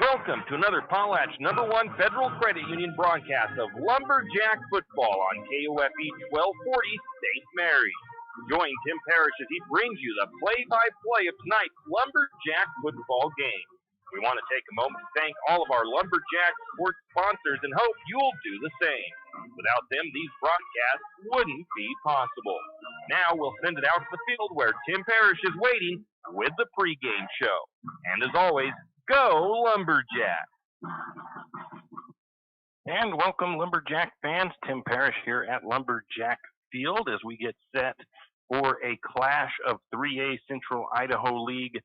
Welcome to another Potlatch #1 Federal Credit Union broadcast of Lumberjack football on KOFE 1240 St. Mary's. Join Tim Parrish as he brings you the play-by-play of tonight's Lumberjack football game. We want to take a moment to thank all of our Lumberjack sports sponsors and hope you'll do the same. Without them, these broadcasts wouldn't be possible. Now we'll send it out to the field where Tim Parrish is waiting with the pregame show. And as always, go Lumberjack! And welcome Lumberjack fans. Tim Parrish here at Lumberjack Field as we get set for a clash of 3A Central Idaho League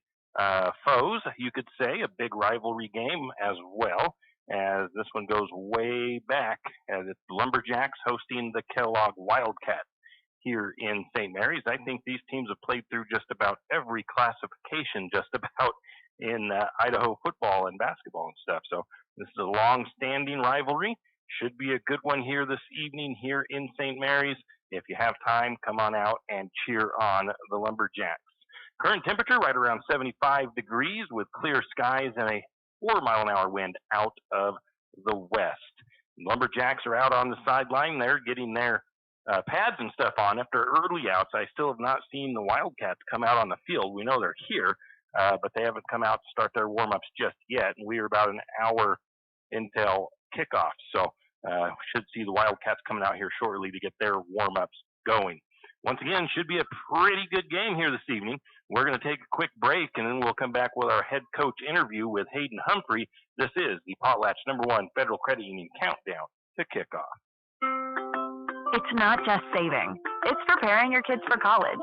foes, you could say, a big rivalry game as well, as this one goes way back, as it's the Lumberjacks hosting the Kellogg Wildcats here in St. Mary's. I think these teams have played through just about every classification just about in Idaho football and basketball and stuff. So this is a long-standing rivalry. Should be a good one here this evening here in St. Mary's. If you have time, come on out and cheer on the Lumberjacks. Current temperature right around 75 degrees with clear skies and a 4-mile-an-hour wind out of the west. Lumberjacks are out on the sideline. They're getting their pads and stuff on after early outs. I still have not seen the Wildcats come out on the field. We know they're here, but they haven't come out to start their warm-ups just yet. And we are about an hour until kickoff. So we should see the Wildcats coming out here shortly to get their warm-ups going. Once again, should be a pretty good game here this evening. We're going to take a quick break, and then we'll come back with our head coach interview with Hayden Humphrey. This is the Potlatch #1 Federal Credit Union Countdown to Kickoff. It's not just saving. It's preparing your kids for college,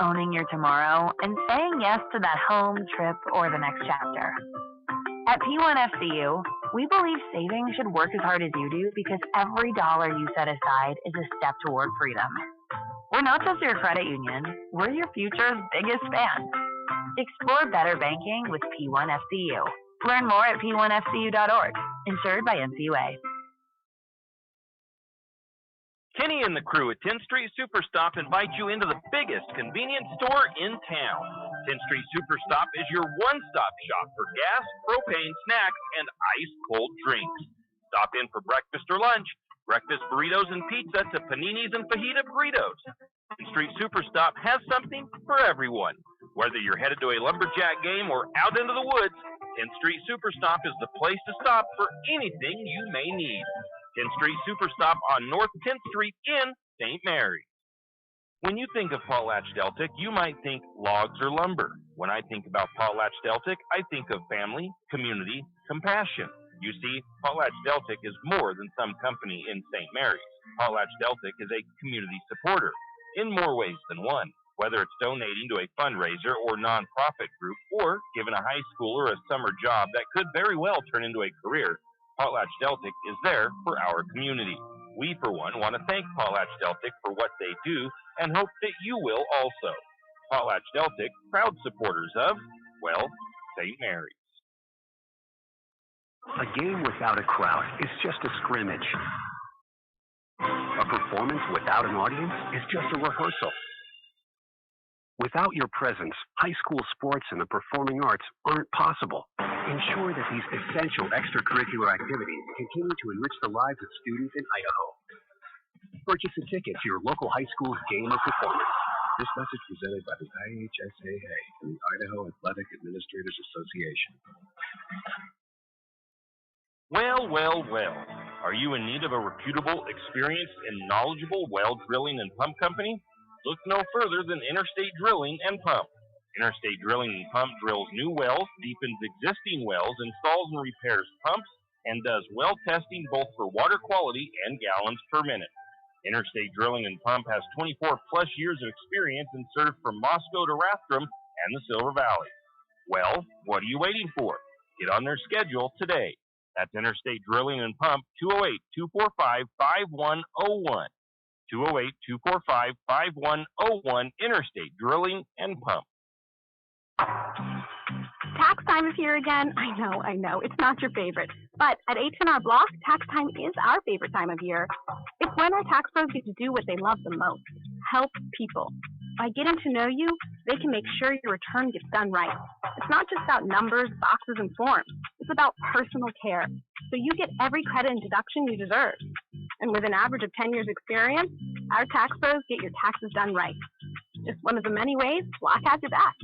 owning your tomorrow, and saying yes to that home, trip, or the next chapter. At P1FCU, we believe saving should work as hard as you do because every dollar you set aside is a step toward freedom. We're not just your credit union, we're your future's biggest fan. Explore better banking with P1FCU. Learn more at p1fcu.org. Insured by NCUA. Kenny and the crew at 10th Street Superstop invite you into the biggest convenience store in town. 10th Street Superstop is your one-stop shop for gas, propane, snacks, and ice-cold drinks. Stop in for breakfast or lunch. Breakfast burritos and pizza to paninis and fajita burritos. 10th Street Superstop has something for everyone. Whether you're headed to a Lumberjack game or out into the woods, 10th Street Superstop is the place to stop for anything you may need. 10th Street Superstop on North 10th Street in St. Mary's. When you think of Potlatch Deltic, you might think logs or lumber. When I think about Potlatch Deltic, I think of family, community, compassion. You see, Potlatch Deltic is more than some company in St. Mary's. Potlatch Deltic is a community supporter in more ways than one. Whether it's donating to a fundraiser or nonprofit group or giving a high school or a summer job that could very well turn into a career, Potlatch Deltic is there for our community. We, for one, want to thank Potlatch Deltic for what they do and hope that you will also. Potlatch Deltic, proud supporters of, well, St. Mary's. A game without a crowd is just a scrimmage. A performance without an audience is just a rehearsal. Without your presence, high school sports and the performing arts aren't possible. Ensure that these essential extracurricular activities continue to enrich the lives of students in Idaho. Purchase a ticket to your local high school's game or performance. This message presented by the IHSAA and the Idaho Athletic Administrators Association. Well, well, well. Are you in need of a reputable, experienced, and knowledgeable well drilling and pump company? Look no further than Interstate Drilling and Pump. Interstate Drilling and Pump drills new wells, deepens existing wells, installs and repairs pumps, and does well testing both for water quality and gallons per minute. Interstate Drilling and Pump has 24-plus years of experience and served from Moscow to Rathdrum and the Silver Valley. Well, what are you waiting for? Get on their schedule today. That's Interstate Drilling and Pump, 208-245-5101. 208-245-5101, Interstate Drilling and Pump. Tax time is here again. I know. It's not your favorite. But at H&R Block, tax time is our favorite time of year. It's when our tax pros get to do what they love the most, help people. By getting to know you, they can make sure your return gets done right. It's not just about numbers, boxes, and forms. It's about personal care, so you get every credit and deduction you deserve. And with an average of 10 years experience, our tax pros get your taxes done right. Just one of the many ways Block has your back.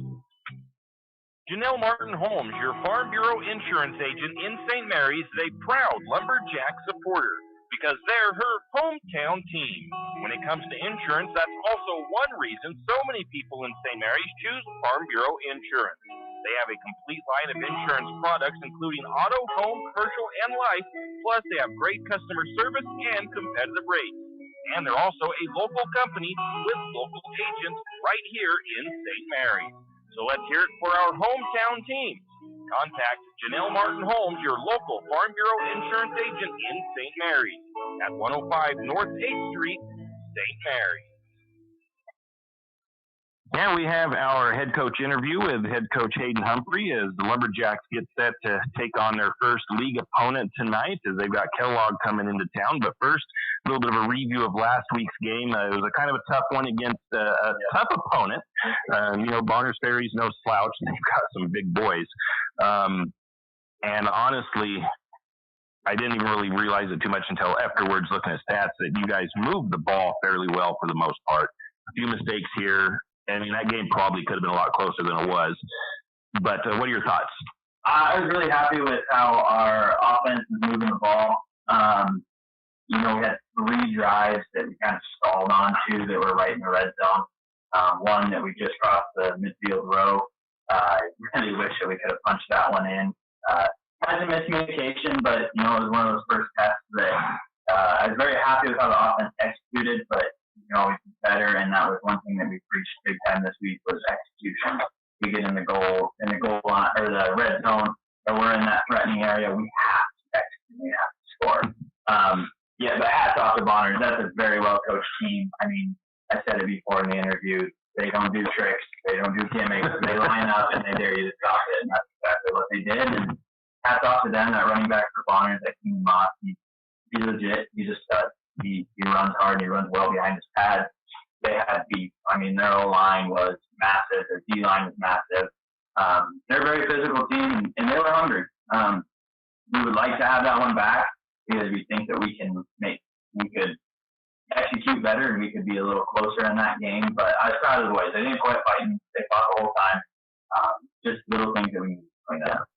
Janelle Martin Holmes, your Farm Bureau insurance agent in St. Mary's, is a proud Lumberjack supporter because they're her hometown team. When it comes to insurance, that's also one reason so many people in St. Mary's choose Farm Bureau insurance. They have a complete line of insurance products, including auto, home, commercial, and life. Plus, they have great customer service and competitive rates. And they're also a local company with local agents right here in St. Mary's. So let's hear it for our hometown team. Contact Janelle Martin Holmes, your local Farm Bureau insurance agent in St. Mary's at 105 North 8th Street, St. Mary's. And we have our head coach interview with head coach Hayden Humphrey as the Lumberjacks get set to take on their first league opponent tonight as they've got Kellogg coming into town. But first, a little bit of a review of last week's game. It was a kind of a tough one against a tough opponent. Bonners Ferry's no slouch. They've got some big boys. And honestly, I didn't even really realize it too much until afterwards looking at stats that you guys moved the ball fairly well for the most part. A few mistakes here. I mean, that game probably could have been a lot closer than it was. But what are your thoughts? I was really happy with how our offense is moving the ball. We had 3 drives that we kind of stalled on, 2 that were right in the red zone. One that we just crossed the midfield row. I really wish that we could have punched that one in. Kind of miscommunication, but, it was one of those first tests that I was very happy with how the offense executed, but always better, and that was one thing that we preached big time this week was execution. We get in the goal line or the red zone, or we're in that threatening area, we have to execute, we have to score. But hats off to Bonners. That's a very well coached team. I mean, I said it before in the interview. They don't do tricks, they don't do gimmicks. They line up and they dare you to stop it, and that's exactly what they did. And hats off to them. That running back for Bonners, that King Moss, he's legit. He's a stud. He runs hard. He runs well behind his pads. They had beef. I mean, their O-line was massive. Their D-line was massive. They're a very physical team, and they were hungry. We would like to have that one back because we think that we could execute better and we could be a little closer in that game. But I was proud of the boys. They didn't quit fighting. They fought the whole time. Just little things that we need to clean up.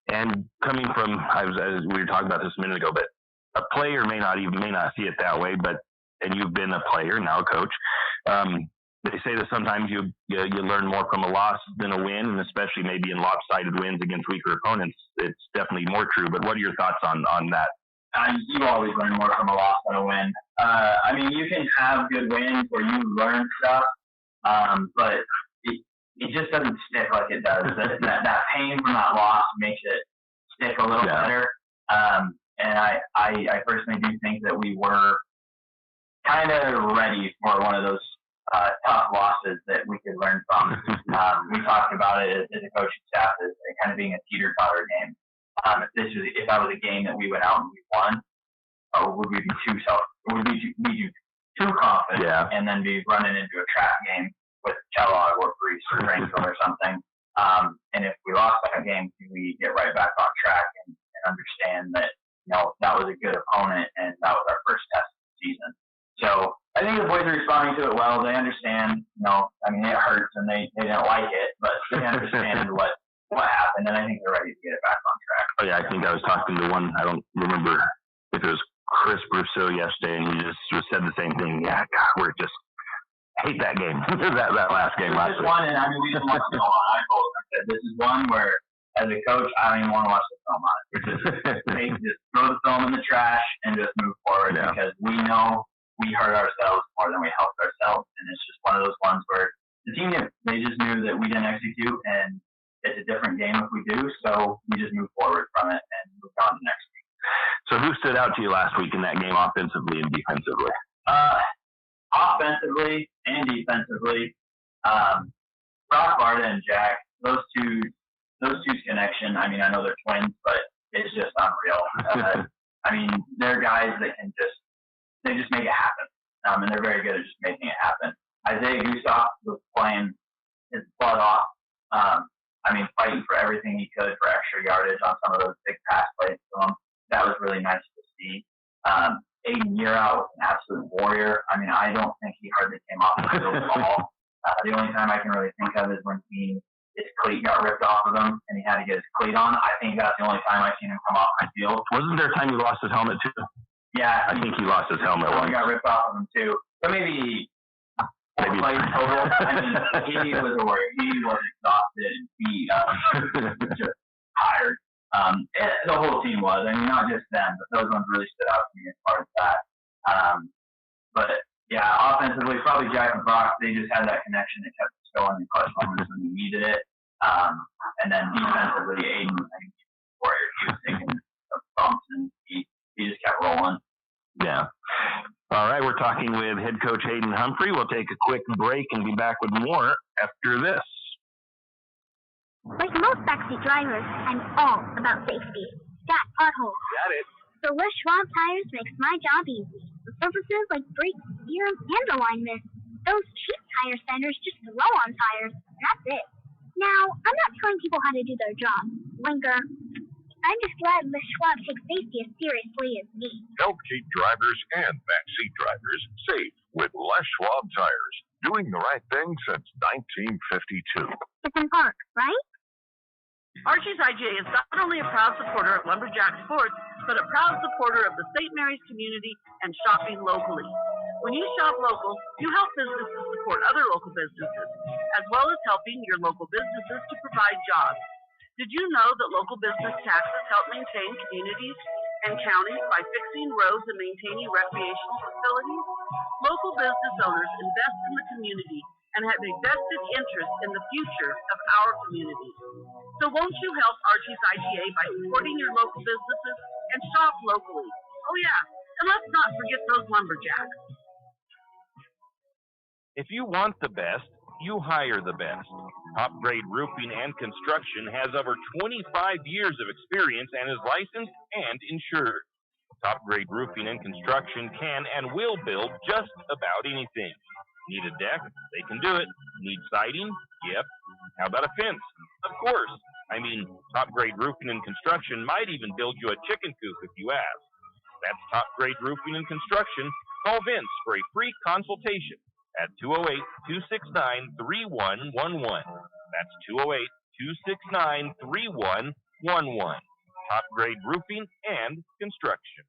And coming from, as we were talking about this a minute ago, but a player may not see it that way, and you've been a player, now a coach. They say that sometimes you learn more from a loss than a win, and especially maybe in lopsided wins against weaker opponents. It's definitely more true. But what are your thoughts on that? You always learn more from a loss than a win. You can have good wins where you learn stuff, but it just doesn't stick like it does. That pain from that loss makes it stick a little better. And I personally do think that we were kind of ready for one of those tough losses that we could learn from. We talked about it as a coaching staff as kind of being a teeter-totter game. If that was a game that we went out and we won, would we be too confident and then be running into a trap game with Kellogg or Brees or Grainsville or something? And if we lost that game, we get right back on track and understand that that was a good opponent and that was our first test of the season. So I think the boys are responding to it well. They understand, it hurts and they didn't like it, but they understand what happened, and I think they're ready to get it back on track. Oh yeah, I think I was talking to one, I don't remember if it was Chris Brousseau yesterday, and he just said the same thing. Yeah, God, we're just hate that game. that last game last week. One, and we didn't want to go on. I told them, I said, this is one where, as a coach, I don't even want to watch the film on it. We're just throw the film in the trash and just move forward because we know we hurt ourselves more than we helped ourselves. And it's just one of those ones where the team, they just knew that we didn't execute and it's a different game if we do. So we just move forward from it and move on to next week. So who stood out to you last week in that game offensively and defensively? Offensively and defensively, Brock Barta and Jack, those two's connection, I know they're twins, but it's just unreal. They're guys that they just make it happen. And they're very good at just making it happen. Isaiah Gustav was playing his butt off. Fighting for everything he could for extra yardage on some of those big pass plays to him. That was really nice to see. Aiden Yearout was an absolute warrior. I mean, I don't think he hardly came off the field at all. The only time I can really think of is when his cleat got ripped off of him and he had to get his cleat on. I think that's the only time I've seen him come off my field. Wasn't there a time he lost his helmet too? Yeah. I think he lost his helmet once. He got ripped off of him too. But maybe plays total. I mean, he was a warrior. He was exhausted. He was just tired. The whole team was. I mean, not just them, but those ones really stood out to me as far as that. But yeah, offensively, probably Jack and Brock, they just had that connection that kept us going in clutch moments when we needed it. And then defensively, Aiden, I think, warrior. He was taking bumps and he just kept rolling. Yeah. All right, we're talking with head coach Hayden Humphrey. We'll take a quick break and be back with more after this. Like most backseat drivers, I'm all about safety. Got potholes. Got it. So Les Schwab Tires makes my job easy. With surfaces like brakes, steering, and alignment. Those cheap tire centers just throw on tires, and that's it. Now, I'm not telling people how to do their job. Linker. I'm just glad Les Schwab takes safety as seriously as me. Help keep drivers and backseat drivers safe with Les Schwab Tires. Doing the right thing since 1952. It's in Park, right? Archie's IGA is not only a proud supporter of Lumberjack sports, but a proud supporter of the St. Mary's community and shopping locally. When you shop local, you help businesses support other local businesses, as well as helping your local businesses to provide jobs. Did you know that local business taxes help maintain communities and counties by fixing roads and maintaining recreational facilities? Local business owners invest in the community and have a vested interest in the future of our community. So won't you help Archie's IGA by supporting your local businesses and shop locally? Oh yeah, and let's not forget those Lumberjacks. If you want the best, you hire the best. Top Grade Roofing and Construction has over 25 years of experience and is licensed and insured. Top Grade Roofing and Construction can and will build just about anything. Need a deck? They can do it. Need siding? Yep. How about a fence? Of course. I mean, Top Grade Roofing and Construction might even build you a chicken coop if you ask. That's Top Grade Roofing and Construction. Call Vince for a free consultation at 208-269-3111. That's 208-269-3111. Top Grade Roofing and Construction.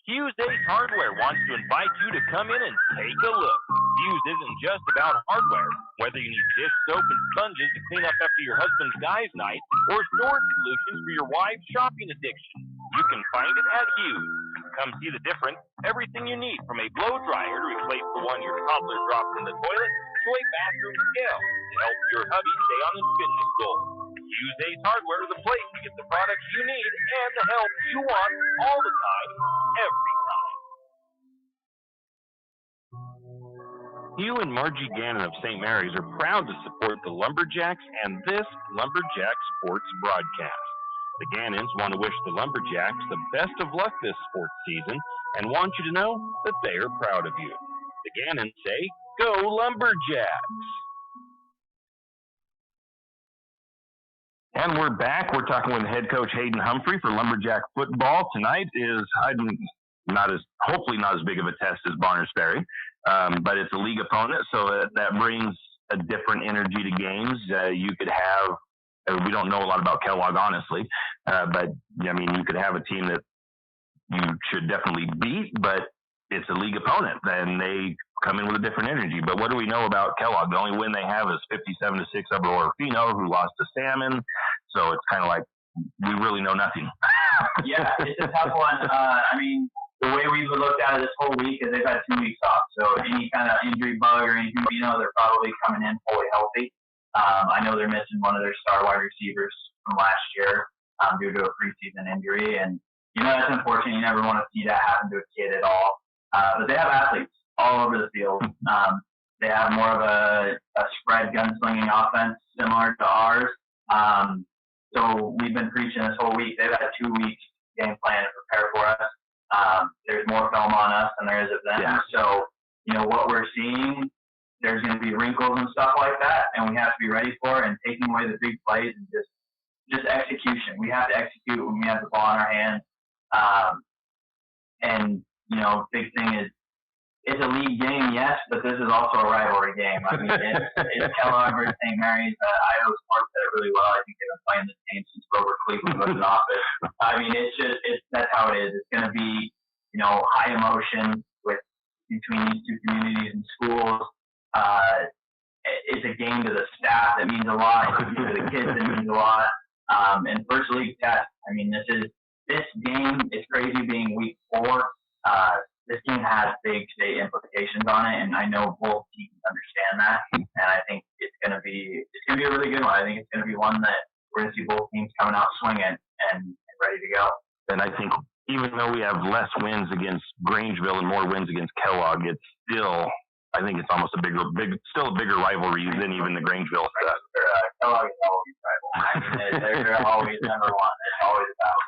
Hughes Ace Hardware wants to invite you to come in and take a look. Hughes isn't just about hardware. Whether you need dish soap and sponges to clean up after your husband's guys' night, or storage solutions for your wife's shopping addiction, you can find it at Hughes. Come see the difference. Everything you need, from a blow dryer to replace the one your toddler dropped in the toilet, to a bathroom scale to help your hubby stay on his fitness goals. Hughes Ace Hardware is the place to get the products you need and the help you want all the time, every time. Hugh and Margie Gannon of St. Mary's are proud to support the Lumberjacks and this Lumberjack sports broadcast. The Gannons want to wish the Lumberjacks the best of luck this sports season and want you to know that they are proud of you. The Gannons say, "Go Lumberjacks!" And we're back. We're talking with head coach Hayden Humphrey for Lumberjack football. Tonight is hopefully not as big of a test as Barners Ferry, but it's a league opponent, so that brings a different energy to games. You could have, we don't know a lot about Kellogg, honestly, but I mean, you could have a team that you should definitely beat, but it's a league opponent, and they come in with a different energy. But what do we know about Kellogg? The only win they have is 57-6 over Orofino, who lost to Salmon. So it's kind of like we really know nothing. Yeah, it's a tough one. I mean, the way we've looked at it this whole week is they've had 2 weeks off. So any kind of injury bug or anything, they're probably coming in fully healthy. I know they're missing one of their star wide receivers from last year due to a preseason injury. And, that's unfortunate. You never want to see that happen to a kid at all. But they have athletes all over the field. They have more of a spread gunslinging offense similar to ours. So we've been preaching this whole week. They've had 2 weeks game plan to prepare for us. There's more film on us than there is of them. Yeah. So, what we're seeing, there's going to be wrinkles and stuff like that, and we have to be ready for it. And taking away the big plays and just just execution. We have to execute when we have the ball in our hands. And, you know, big thing is, it's a league game, yes, but this is also a rivalry game. I mean, it's Kellogg versus St. Mary's. Idaho Sports said it really well. I think they've been playing this game since Grover Cleveland was in office. I mean, that's how it is. It's going to be, you know, high emotion between these two communities and schools. It's a game to the staff that means a lot. It's a game to the kids that means a lot. And first league test. I mean, this game is crazy being week 4. This game has big state implications on it, and I know both teams understand that. And I think it's gonna be a really good one. I think it's gonna be one that we're gonna see both teams coming out swinging and ready to go. And I think even though we have less wins against Grangeville and more wins against Kellogg, it's still, I think it's almost a bigger rivalry than even the Grangeville stuff. Kellogg is always rival. I mean, they're always number one. It's always about.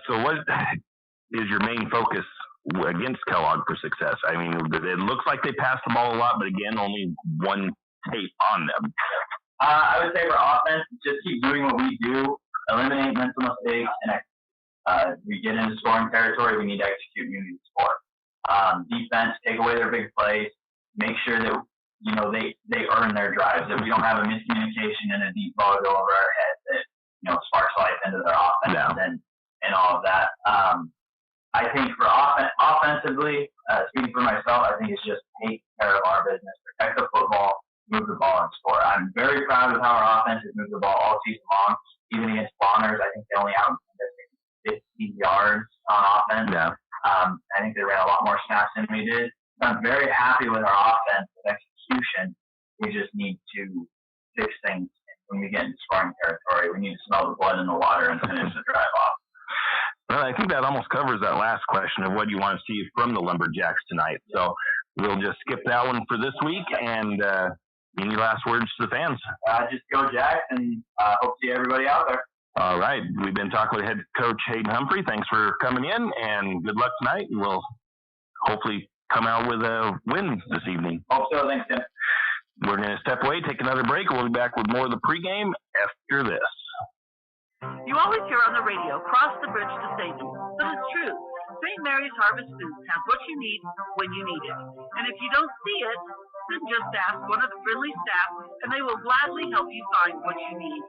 So what is your main focus against Kellogg for success? I mean, it looks like they pass the ball a lot, but again, only one tape on them. I would say for offense, just keep doing what we do, eliminate mental mistakes, and we get into scoring territory, we need to execute, we need to score. Defense, take away their big plays, make sure that, you know, they earn their drives, that we don't have a miscommunication and a deep ball go over our head that, you know, sparks life into their offense and all of that. I think for offensively, speaking for myself, I think it's just take care of our business, protect the football, move the ball, and score. I'm very proud of how our offense has moved the ball all season long. Even against Bonners, I think they only out 50 yards on offense. Yeah. I think they ran a lot more snaps than we did. So I'm very happy with our offense with execution. We just need to fix things when we get into scoring territory. We need to smell the blood in the water and finish the drive off. Well, I think that almost covers that last question of what you want to see from the Lumberjacks tonight. So we'll just skip that one for this week. And any last words to the fans? Just go Jacks, and hope to see everybody out there. All right. We've been talking with head coach Hayden Humphrey. Thanks for coming in, and good luck tonight. We'll hopefully come out with a win this evening. Hope so. Thanks, Tim. We're going to step away, take another break. We'll be back with more of the pregame after this. You always hear on the radio, cross the bridge to savings, but it's true. St. Mary's Harvest Foods has what you need when you need it. And if you don't see it, then just ask one of the friendly staff, and they will gladly help you find what you need.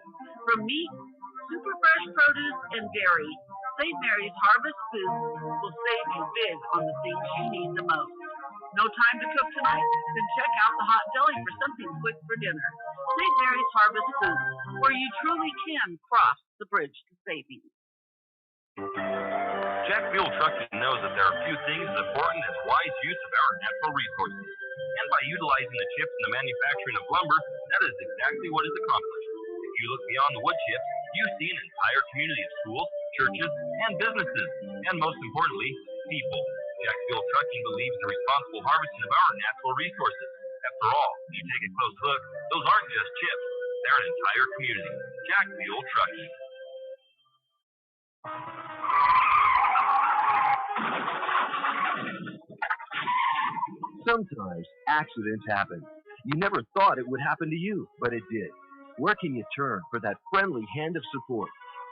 From meat, super fresh produce, and dairy, St. Mary's Harvest Foods will save you big on the things you need the most. No time to cook tonight? Then check out the hot deli for something quick for dinner. St. Mary's Harvest Foods, where you truly can cross the bridge to savings. Jack Fuel Trucking knows that there are few things as important as wise use of our natural resources. And by utilizing the chips in the manufacturing of lumber, that is exactly what is accomplished. If you look beyond the wood chips, you see an entire community of schools, churches, and businesses, and most importantly, people. Jack Fuel Trucking believes in the responsible harvesting of our natural resources. After all, when you take a close look, those aren't just chips. They're an entire community. Jack Fuel Trucking. Sometimes accidents happen. You never thought it would happen to you, but it did. Where can you turn for that friendly hand of support?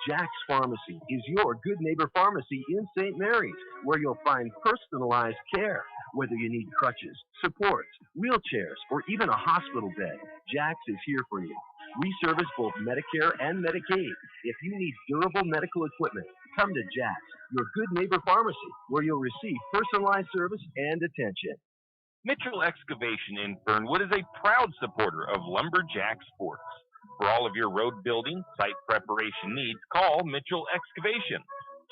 Jack's Pharmacy is your good neighbor pharmacy in St. Mary's, where you'll find personalized care. Whether you need crutches, supports, wheelchairs, or even a hospital bed, Jack's is here for you. We service both Medicare and Medicaid. If you need durable medical equipment, come to Jack's, your good neighbor pharmacy, where you'll receive personalized service and attention. Mitchell Excavation in Fernwood is a proud supporter of Lumberjack Sports. For all of your road building, site preparation needs, call Mitchell Excavation,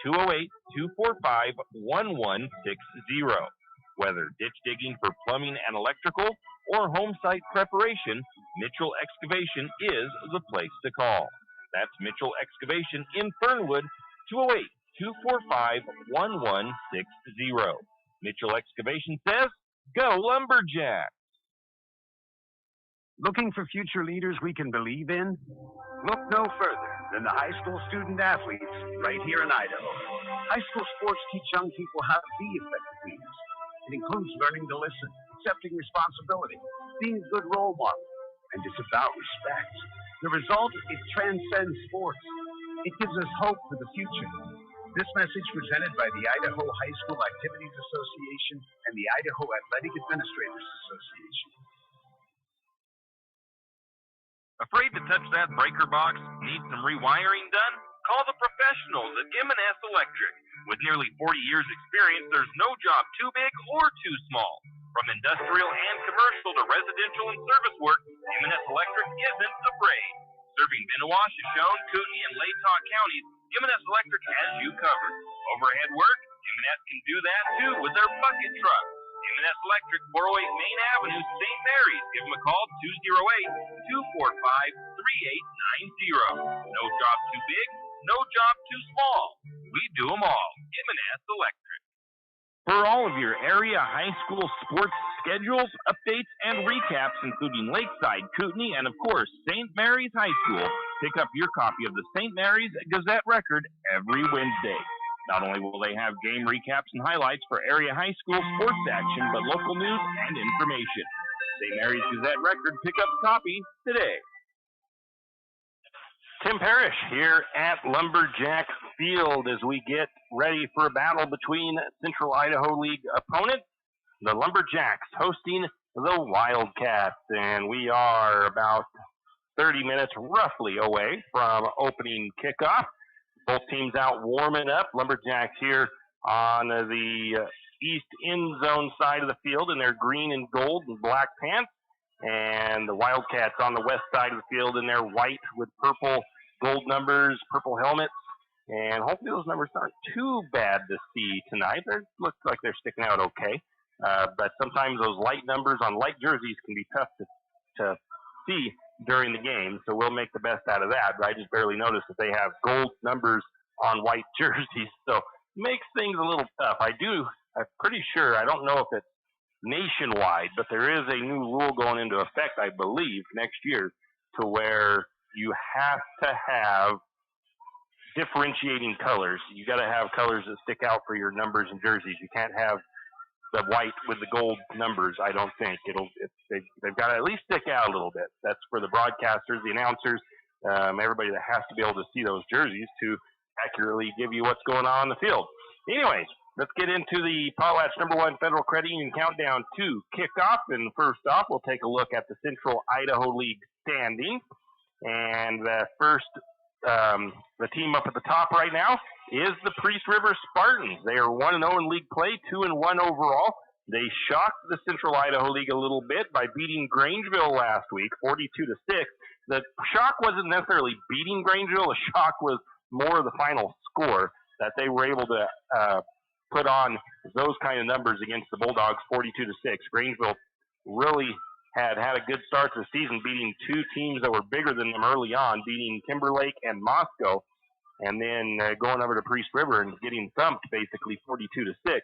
208-245-1160. Whether ditch digging for plumbing and electrical or home site preparation, Mitchell Excavation is the place to call. That's Mitchell Excavation in Fernwood, 208-245-1160. Mitchell Excavation says, go Lumberjack! Looking for future leaders we can believe in? Look no further than the high school student athletes right here in Idaho. High school sports teach young people how to be effective leaders. It includes learning to listen, accepting responsibility, being a good role model, and it's about respect. The result, it transcends sports. It gives us hope for the future. This message presented by the Idaho High School Activities Association and the Idaho Athletic Administrators Association. Afraid to touch that breaker box? Need some rewiring done? Call the professionals at M&S Electric. With nearly 40 years experience, there's no job too big or too small. From industrial and commercial to residential and service work, M&S Electric isn't afraid. Serving Bennewash, Shoshone, Kootenai, and Latah counties, M&S Electric has you covered. Overhead work? M&S can do that too with their bucket truck. M&S Electric, 408 Main Avenue, St. Mary's. Give them a call, 208-245-3890. No job too big, no job too small. We do them all. M&S Electric. For all of your area high school sports schedules, updates, and recaps, including Lakeside, Kootenai, and of course, St. Mary's High School, pick up your copy of the St. Mary's Gazette-Record every Wednesday. Not only will they have game recaps and highlights for area high school sports action, but local news and information. St. Mary's Gazette-Record, pick up a copy today. Tim Parrish here at Lumberjack Field as we get ready for a battle between Central Idaho League opponents, the Lumberjacks, hosting the Wildcats. And we are about 30 minutes roughly away from opening kickoff. Both teams out warming up. Lumberjacks here on the east end zone side of the field in their green and gold and black pants. And the Wildcats on the west side of the field in their white with purple gold numbers, purple helmets. And hopefully those numbers aren't too bad to see tonight. They look like they're sticking out okay. But sometimes those light numbers on light jerseys can be tough to see during the game. So we'll make the best out of that. But I just barely noticed that they have gold numbers on white jerseys. So it makes things a little tough. I'm pretty sure, I don't know if it's nationwide, but there is a new rule going into effect, I believe, next year to where you have to have differentiating colors. You got to have colors that stick out for your numbers and jerseys. You can't have the white with the gold numbers. I don't think they've got to at least stick out a little bit. That's for the broadcasters, the announcers, everybody that has to be able to see those jerseys to accurately give you what's going on in the field. Anyways, let's get into the Potlatch #1 Federal Credit Union countdown to kickoff. And first off, we'll take a look at the Central Idaho League standings. And the team up at the top right now is the Priest River Spartans. They are 1-0 in league play, 2-1 overall. They shocked the Central Idaho League a little bit by beating Grangeville last week, 42-6. The shock wasn't necessarily beating Grangeville. The shock was more of the final score, that they were able to put on those kind of numbers against the Bulldogs, 42-6. Grangeville really had a good start to the season, beating two teams that were bigger than them early on, beating Timberlake and Moscow, and then going over to Priest River and getting thumped basically 42-6.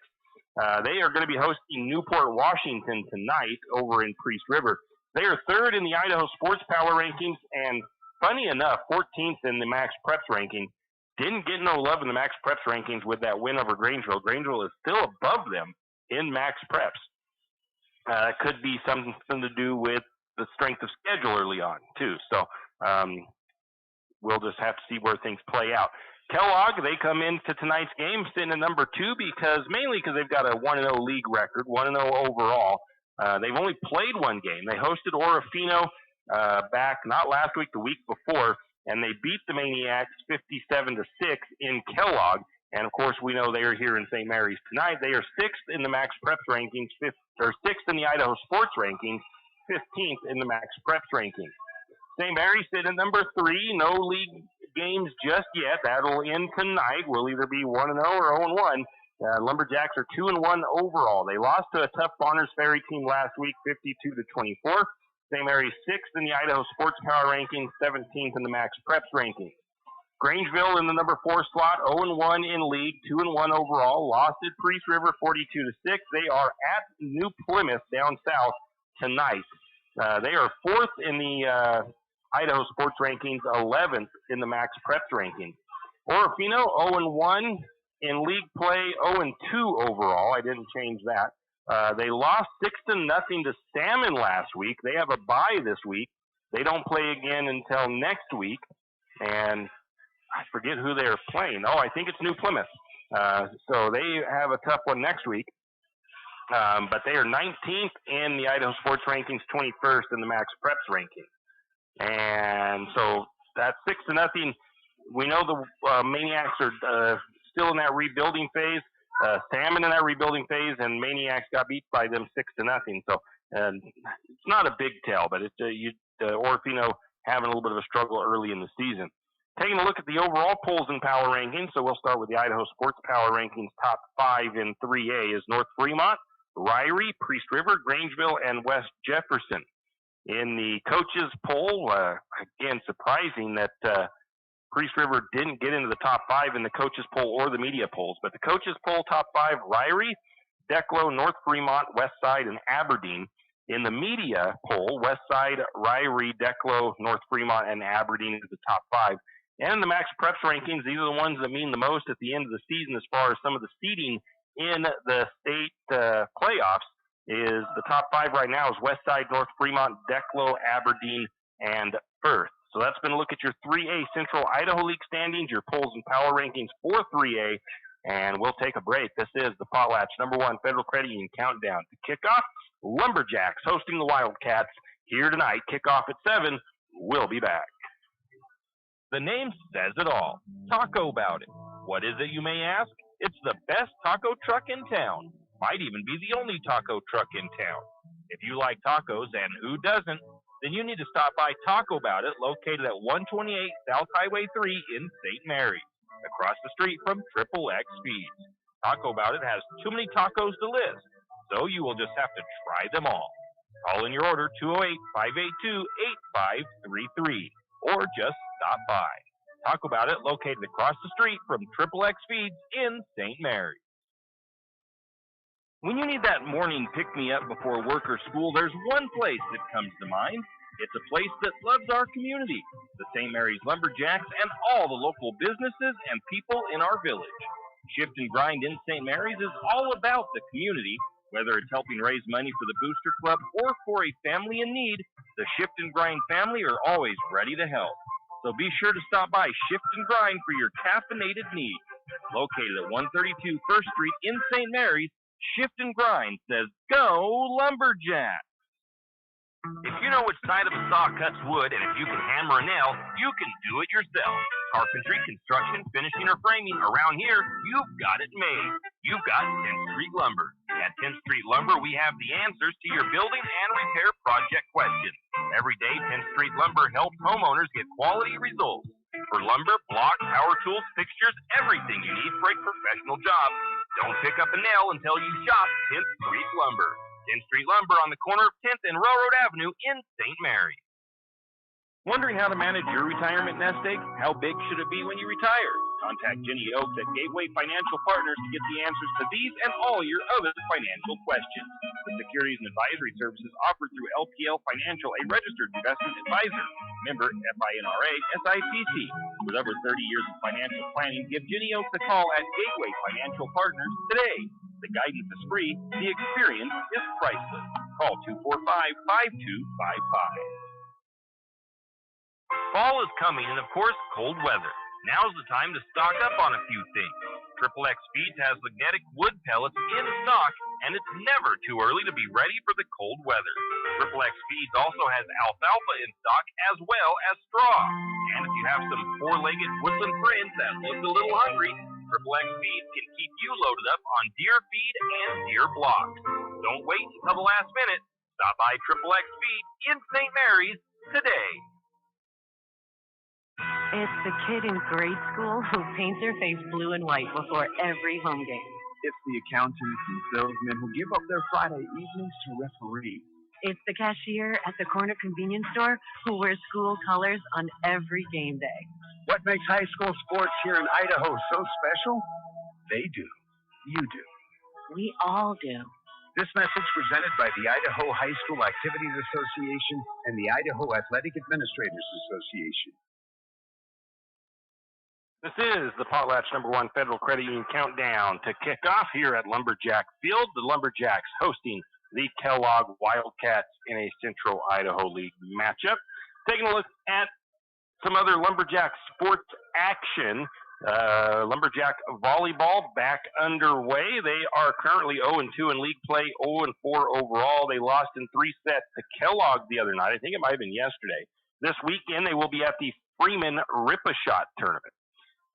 They are going to be hosting Newport, Washington tonight over in Priest River. They are third in the Idaho Sports Power rankings, and funny enough, 14th in the Max Preps ranking. Didn't get no love in the Max Preps rankings with that win over Grangeville. Grangeville is still above them in Max Preps. It could be something to do with the strength of schedule early on, too. So we'll just have to see where things play out. Kellogg, they come into tonight's game sitting at number 2 mainly because they've got a 1-0 league record, 1-0 overall. They've only played one game. They hosted Orofino back, not last week, the week before, and they beat the Maniacs 57-6 in Kellogg. And, of course, we know they are here in St. Mary's tonight. They are 6th in the Max Preps rankings, 6th in the Idaho Sports rankings, 15th in the Max Preps rankings. St. Mary's sit at number 3. No league games just yet. That'll end tonight. We'll either be 1-0 or 0-1. Lumberjacks are 2-1 overall. They lost to a tough Bonners Ferry team last week, 52-24. St. Mary's 6th in the Idaho Sports Power rankings, 17th in the Max Preps rankings. Grangeville in the number 4 slot, 0-1 in league, 2-1 overall. Lost at Priest River, 42-6. They are at New Plymouth down south tonight. They are 4th in the Idaho Sports rankings, 11th in the Max Preps rankings. Orofino, 0-1 in league play, 0-2 overall. I didn't change that. They lost 6-0 to Salmon last week. They have a bye this week. They don't play again until next week, and I forget who they're playing. Oh, I think it's New Plymouth. So they have a tough one next week. But they are 19th in the Idaho Sports Rankings, 21st in the Max Preps ranking. And so that's 6-0. We know the Maniacs are still in that rebuilding phase. Salmon in that rebuilding phase, and Maniacs got beat by them 6-0. So it's not a big tell, but it's Orofino having a little bit of a struggle early in the season. Taking a look at the overall polls and power rankings, so we'll start with the Idaho Sports Power Rankings. Top 5 in 3A is North Fremont, Ryrie, Priest River, Grangeville, and West Jefferson. In the coaches poll, again, surprising that Priest River didn't get into the top 5 in the coaches poll or the media polls. But the coaches poll, top 5, Ryrie, Declo, North Fremont, Westside, and Aberdeen. In the media poll, Westside, Ryrie, Declo, North Fremont, and Aberdeen is the top 5. And in the Max Preps rankings, these are the ones that mean the most at the end of the season as far as some of the seeding in the state playoffs. Is the top 5 right now is Westside, North Fremont, Declo, Aberdeen, and Firth. So that's been a look at your 3A Central Idaho League standings, your polls and power rankings for 3A, and we'll take a break. This is the Potlatch #1 Federal Credit Union Countdown. To kick off, Lumberjacks hosting the Wildcats here tonight. Kickoff at 7. We'll be back. The name says it all. Taco Bout It. What is it, you may ask? It's the best taco truck in town. Might even be the only taco truck in town. If you like tacos, and who doesn't, then you need to stop by Taco Bout It, located at 128 South Highway 3 in St. Mary's, across the street from XXX Speeds. Taco Bout It has too many tacos to list, so you will just have to try them all. Call in your order 208-582-8533, or just stop by. Taco Bout It, located across the street from XXX Feeds in St. Mary's. When you need that morning pick-me-up before work or school, there's one place that comes to mind. It's a place that loves our community, the St. Mary's Lumberjacks, and all the local businesses and people in our village. Shift and Grind in St. Mary's is all about the community. Whether it's helping raise money for the Booster Club or for a family in need, the Shift and Grind family are always ready to help. So be sure to stop by Shift and Grind for your caffeinated needs. Located at 132 First Street in St. Mary's, Shift and Grind says, go Lumberjack! If you know which side of a saw cuts wood, and if you can hammer a nail, you can do it yourself. Carpentry, construction, finishing, or framing, around here, you've got it made. You've got 10th Street Lumber. At 10th Street Lumber, we have the answers to your building and repair project questions. Every day, 10th Street Lumber helps homeowners get quality results. For lumber, block, power tools, fixtures, everything you need for a professional job. Don't pick up a nail until you shop 10th Street Lumber. 10th Street Lumber on the corner of 10th and Railroad Avenue in St. Mary. Wondering how to manage your retirement nest egg? How big should it be when you retire? Contact Jenny Oaks at Gateway Financial Partners to get the answers to these and all your other financial questions. The securities and advisory services offered through LPL Financial, a registered investment advisor. Member FINRA SIPC. With over 30 years of financial planning, give Jenny Oaks a call at Gateway Financial Partners today. The guidance is free. The experience is priceless. Call 245-5255. Fall is coming, and of course, cold weather. Now's the time to stock up on a few things. XXX Feeds has magnetic wood pellets in stock, and it's never too early to be ready for the cold weather. XXX Feeds also has alfalfa in stock as well as straw. And if you have some four-legged woodland friends that look a little hungry, XXX Feeds can keep you loaded up on deer feed and deer blocks. Don't wait until the last minute. Stop by XXX Feeds in St. Mary's today. It's the kid in grade school who paints her face blue and white before every home game. It's the accountants and salesmen who give up their Friday evenings to referee. It's the cashier at the corner convenience store who wears school colors on every game day. What makes high school sports here in Idaho so special? They do. You do. We all do. This message presented by the Idaho High School Activities Association and the Idaho Athletic Administrators Association. This is the Potlatch #1 Federal Credit Union Countdown to kick off here at Lumberjack Field. The Lumberjacks hosting the Kellogg Wildcats in a Central Idaho League matchup. Taking a look at some other Lumberjack sports action. Lumberjack volleyball back underway. They are currently 0-2 in league play, 0-4 overall. They lost in 3 sets to Kellogg the other night. I think it might have been yesterday. This weekend, they will be at the Freeman Rip-A-Shot tournament.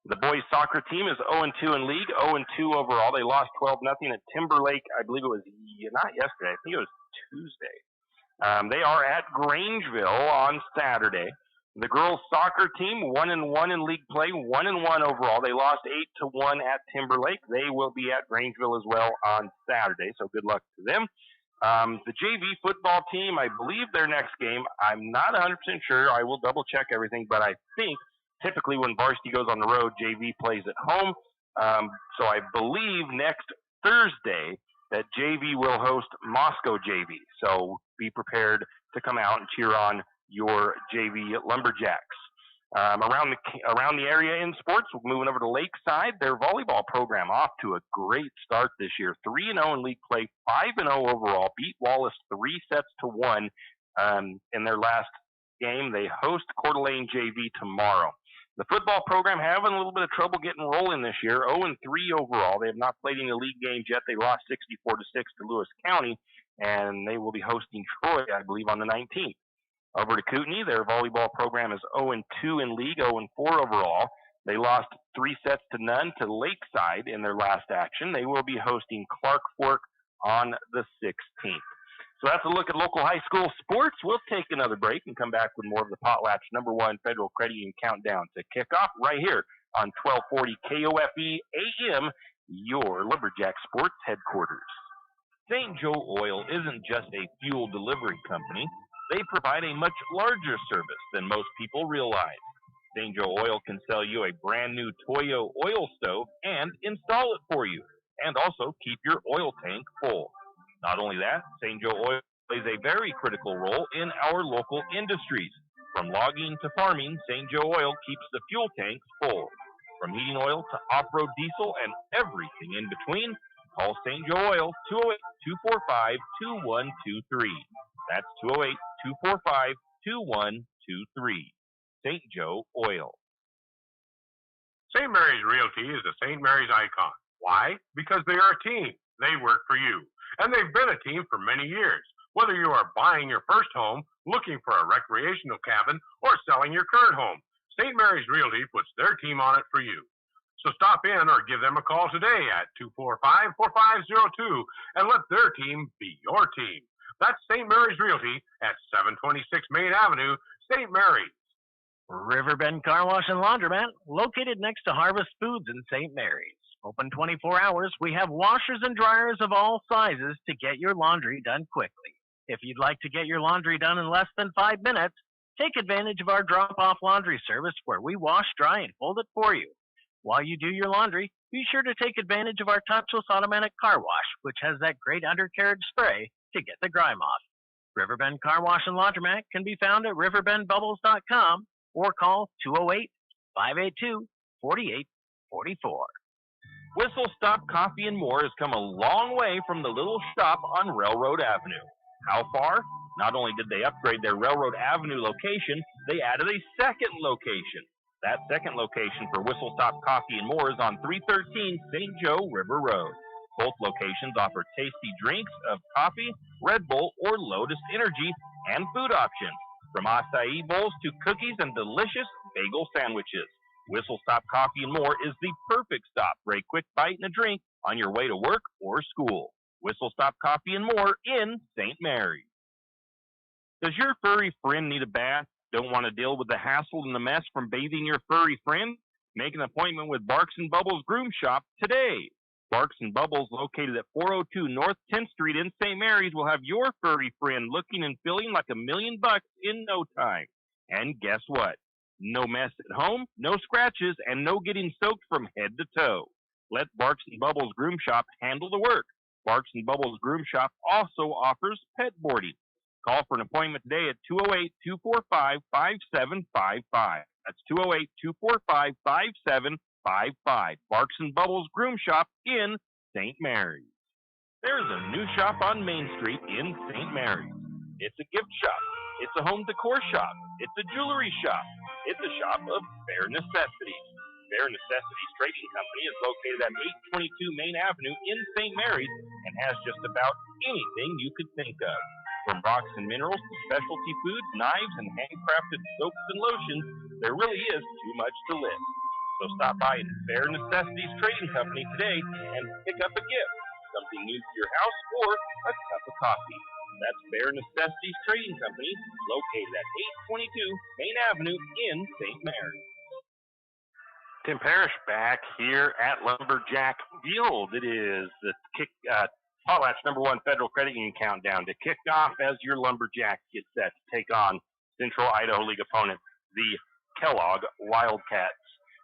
The boys soccer team is 0-2 in league, 0-2 overall. They lost 12-0 at Timberlake. I believe it was not yesterday. I think it was Tuesday. They are at Grangeville on Saturday. The girls soccer team 1-1 in league play, 1-1 overall. They lost 8-1 at Timberlake. They will be at Grangeville as well on Saturday, so good luck to them. The JV football team, I believe their next game, I'm not 100% sure. I will double check everything, but I think typically when varsity goes on the road, JV plays at home. So I believe next Thursday that JV will host Moscow JV. So be prepared to come out and cheer on your JV Lumberjacks. Around the area in sports, we're moving over to Lakeside. Their volleyball program off to a great start this year. 3-0 in league play, 5-0 overall. Beat Wallace 3-1 in their last game. They host Coeur d'Alene JV tomorrow. The football program having a little bit of trouble getting rolling this year. 0-3 overall. They have not played any league games yet. They lost 64-6 to Lewis County, and they will be hosting Troy, I believe, on the 19th. Over to Kootenai, their volleyball program is 0-2 in league, 0-4 overall. They lost 3-0 to Lakeside in their last action. They will be hosting Clark Fork on the 16th. So that's a look at local high school sports. We'll take another break and come back with more of the Potlatch #1 Federal Credit Union Countdown to kickoff right here on 1240 KOFE AM, your Lumberjack Sports headquarters. St. Joe Oil isn't just a fuel delivery company. They provide a much larger service than most people realize. St. Joe Oil can sell you a brand new Toyo oil stove and install it for you, and also keep your oil tank full. Not only that, St. Joe Oil plays a very critical role in our local industries. From logging to farming, St. Joe Oil keeps the fuel tanks full. From heating oil to off-road diesel and everything in between, call St. Joe Oil 208-245-2123. That's 208-245-2123. St. Joe Oil. St. Mary's Realty is a St. Mary's icon. Why? Because they are a team. They work for you. And they've been a team for many years. Whether you are buying your first home, looking for a recreational cabin, or selling your current home, St. Mary's Realty puts their team on it for you. So stop in or give them a call today at 245-4502 and let their team be your team. That's St. Mary's Realty at 726 Main Avenue, St. Mary's. Riverbend Car Wash and Laundromat, located next to Harvest Foods in St. Mary's. Open 24 hours, we have washers and dryers of all sizes to get your laundry done quickly. If you'd like to get your laundry done in less than 5 minutes, take advantage of our drop-off laundry service where we wash, dry, and fold it for you. While you do your laundry, be sure to take advantage of our touchless automatic car wash, which has that great undercarriage spray to get the grime off. Riverbend Car Wash and Laundromat can be found at riverbendbubbles.com or call 208-582-4844. Whistle Stop Coffee and More has come a long way from the little shop on Railroad Avenue. How far? Not only did they upgrade their Railroad Avenue location, they added a second location. That second location for Whistle Stop Coffee and More is on 313 St. Joe River Road. Both locations offer tasty drinks of coffee, Red Bull, or Lotus Energy, and food options, from acai bowls to cookies and delicious bagel sandwiches. Whistle Stop Coffee and More is the perfect stop for a quick bite and a drink on your way to work or school. Whistle Stop Coffee and More in St. Mary's. Does your furry friend need a bath? Don't want to deal with the hassle and the mess from bathing your furry friend? Make an appointment with Barks and Bubbles Groom Shop today. Barks and Bubbles, located at 402 North 10th Street in St. Mary's, will have your furry friend looking and feeling like $1,000,000 in no time. And guess what? No mess at home, no scratches, and no getting soaked from head to toe. Let Barks and Bubbles Groom Shop handle the work. Barks and Bubbles Groom Shop also offers pet boarding. Call for an appointment today at 208-245-5755. That's 208-245-5755. Barks and Bubbles Groom Shop in St. Mary's. There's a new shop on Main Street in St. Mary's. It's a gift shop. It's a home decor shop. It's a jewelry shop. It's a shop of bare necessities. Bare Necessities Trading Company is located at 822 Main Avenue in St. Mary's and has just about anything you could think of. From rocks and minerals to specialty foods, knives, and handcrafted soaps and lotions, there really is too much to list. So stop by Bare Necessities Trading Company today and pick up a gift, something new for your house, or a cup of coffee. That's Bare Necessities Trading Company, located at 822 Main Avenue in St. Mary's. Tim Parrish back here at Lumberjack Field. It is the Potlatch #1 Federal Credit Union countdown to kick off as your Lumberjacks get set to take on Central Idaho League opponent, the Kellogg Wildcats.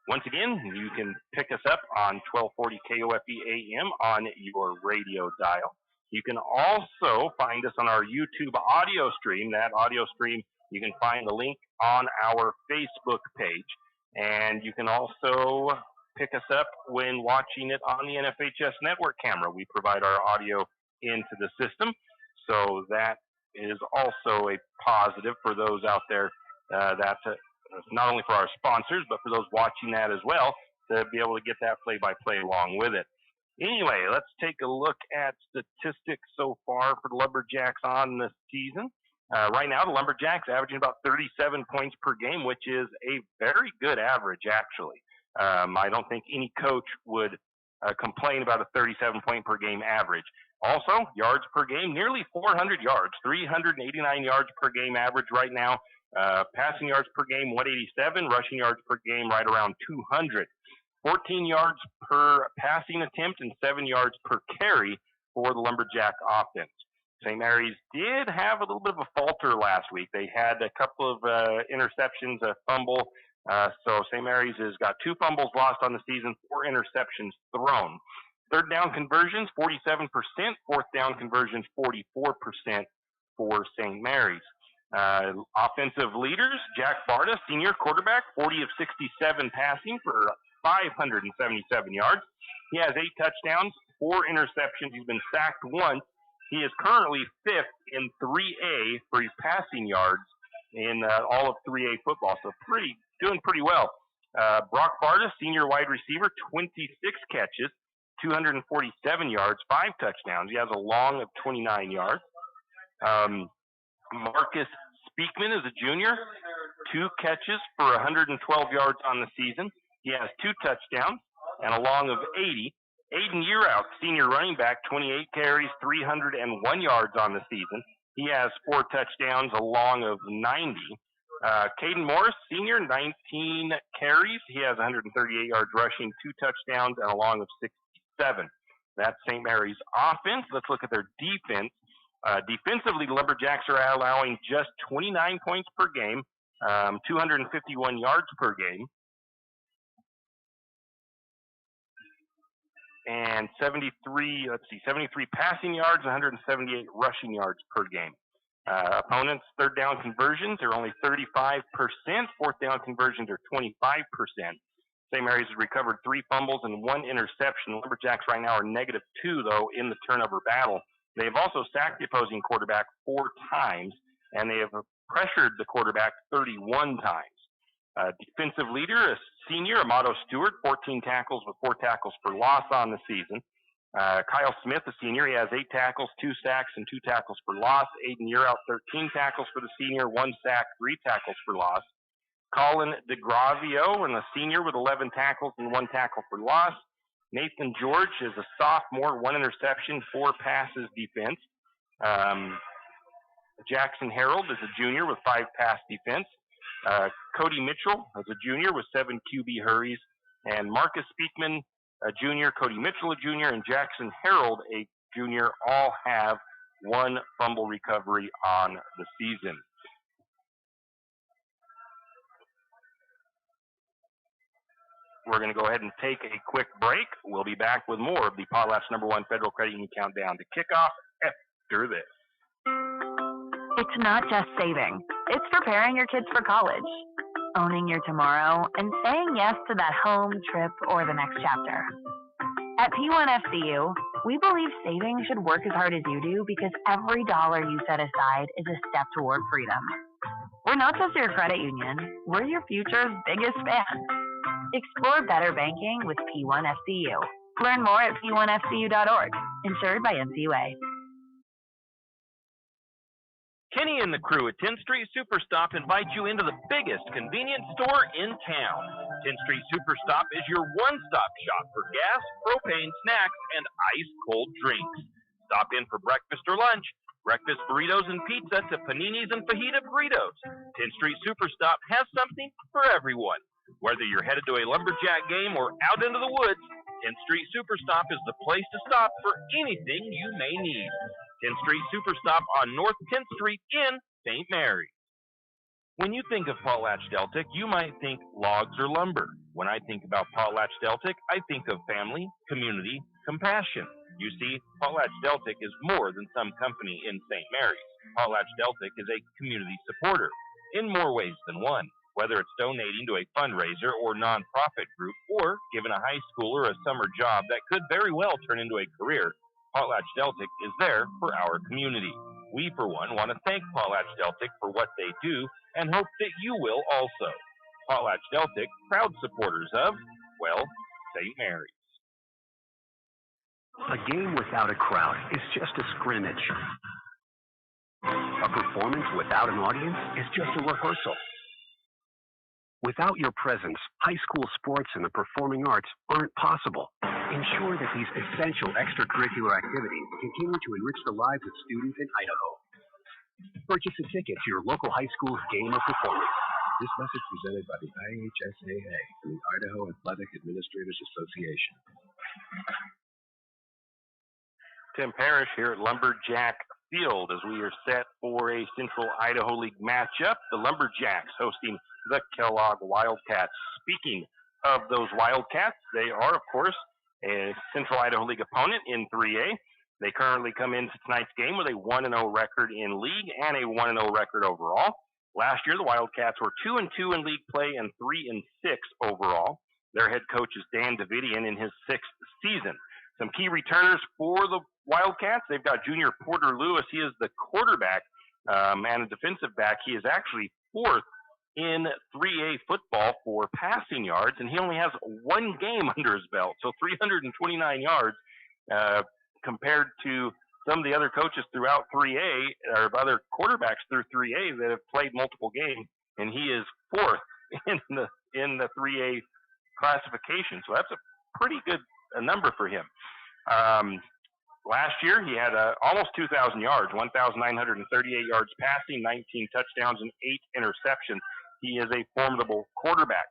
Once again, you can pick us up on 1240 KOFE AM on your radio dial. You can also find us on our YouTube audio stream. That audio stream, you can find the link on our Facebook page. And you can also pick us up when watching it on the NFHS network camera. We provide our audio into the system, so that is also a positive for those out there. That's not only for our sponsors, but for those watching that as well, to be able to get that play-by-play along with it. Anyway, let's take a look at statistics so far for the Lumberjacks on this season. Right now, the Lumberjacks averaging about 37 points per game, which is a very good average, actually. I don't think any coach would complain about a 37-point per game average. Also, yards per game, nearly 400 yards, 389 yards per game average right now. Passing yards per game, 187. Rushing yards per game, right around 200. 14 yards per passing attempt and 7 yards per carry for the Lumberjack offense. St. Mary's did have a little bit of a falter last week. They had a couple of interceptions, a fumble. So St. Mary's has got 2 fumbles lost on the season, 4 interceptions thrown. Third down conversions, 47%. Fourth down conversions, 44% for St. Mary's. Offensive leaders, Jack Barta, senior quarterback, 40 of 67 passing for 577 yards. He has 8 touchdowns, 4 interceptions. He's been sacked once. He is currently 5th in 3A for his passing yards in all of 3A football, so doing pretty well. Brock Barta, senior wide receiver, 26 catches, 247 yards, 5 touchdowns. He has a long of 29 yards. Marcus Speakman is a junior, 2 catches for 112 yards on the season. He has 2 touchdowns and a long of 80. Aiden Yearout, senior running back, 28 carries, 301 yards on the season. He has 4 touchdowns, a long of 90. Caden Morris, senior, 19 carries. He has 138 yards rushing, 2 touchdowns, and a long of 67. That's St. Mary's offense. Let's look at their defense. Defensively, the Lumberjacks are allowing just 29 points per game, 251 yards per game, and 73 passing yards, 178 rushing yards per game. Opponents' third down conversions are only 35%. Fourth down conversions are 25%. St. Mary's has recovered 3 fumbles and 1 interception. Lumberjacks right now are -2, though, in the turnover battle. They've also sacked the opposing quarterback 4 times, and they have pressured the quarterback 31 times. Defensive leader, a senior, Amato Stewart, 14 tackles with 4 tackles for loss on the season. Kyle Smith, a senior, he has 8 tackles, 2 sacks, and 2 tackles for loss. Aiden Yearout, 13 tackles for the senior, 1 sack, 3 tackles for loss. Colin DeGravio, and a senior with 11 tackles and 1 tackle for loss. Nathan George is a sophomore, 1 interception, 4 passes defense. Jackson Harold is a junior with 5 pass defense. Cody Mitchell is a junior with 7 QB hurries. And Marcus Speakman, a junior, Cody Mitchell, a junior, and Jackson Harold, a junior, all have 1 fumble recovery on the season. We're going to go ahead and take a quick break. We'll be back with more of the Potlatch #1 Federal Credit Union Countdown to kick off after this. It's not just saving. It's preparing your kids for college, owning your tomorrow, and saying yes to that home, trip, or the next chapter. At P1FCU, We believe saving should work as hard as you do because every dollar you set aside is a step toward freedom. We're not just your credit union, we're your future's biggest fan. Explore better banking with P1FCU. Learn more at p1fcu.org. Insured by NCUA. Kenny and the crew at 10th Street Superstop invite you into the biggest convenience store in town. 10th Street Superstop is your one-stop shop for gas, propane, snacks, and ice-cold drinks. Stop in for breakfast or lunch. Breakfast burritos and pizza to paninis and fajita burritos. 10th Street Superstop has something for everyone. Whether you're headed to a Lumberjack game or out into the woods, 10th Street Superstop is the place to stop for anything you may need. 10th Street Superstop on North 10th Street in St. Mary's. When you think of PotlatchDeltic, you might think logs or lumber. When I think about PotlatchDeltic, I think of family, community, compassion. You see, PotlatchDeltic is more than some company in St. Mary's. PotlatchDeltic is a community supporter in more ways than one. Whether it's donating to a fundraiser or nonprofit group, or giving a high schooler a summer job that could very well turn into a career, PotlatchDeltic is there for our community. We, for one, want to thank PotlatchDeltic for what they do and hope that you will also. PotlatchDeltic, proud supporters of, well, St. Mary's. A game without a crowd is just a scrimmage. A performance without an audience is just a rehearsal. Without your presence, high school sports and the performing arts aren't possible. Ensure that these essential extracurricular activities continue to enrich the lives of students in Idaho. Purchase a ticket to your local high school's game or performance. This message presented by the IHSAA and the Idaho Athletic Administrators Association. Tim Parrish here at Lumberjack Field as we are set for a Central Idaho League matchup. The Lumberjacks hosting the Kellogg Wildcats. Speaking of those Wildcats, they are, of course, a Central Idaho League opponent in 3A. They currently come into tonight's game with a 1-0 record in league and a 1-0 record overall. Last year, the Wildcats were 2-2 in league play and 3-6 overall. Their head coach is Dan Davidian in his 6th season. Some key returners for the Wildcats. They've got junior Porter Lewis. He is the quarterback and a defensive back. He is actually 4th in 3A football for passing yards, and he only has one game under his belt, so 329 yards compared to some of the other coaches throughout 3A, or other quarterbacks through 3A that have played multiple games, and he is 4th in the 3A classification, so that's a pretty good number for him. Last year, he had almost 2,000 yards, 1,938 yards passing, 19 touchdowns, and 8 interceptions. He is a formidable quarterback.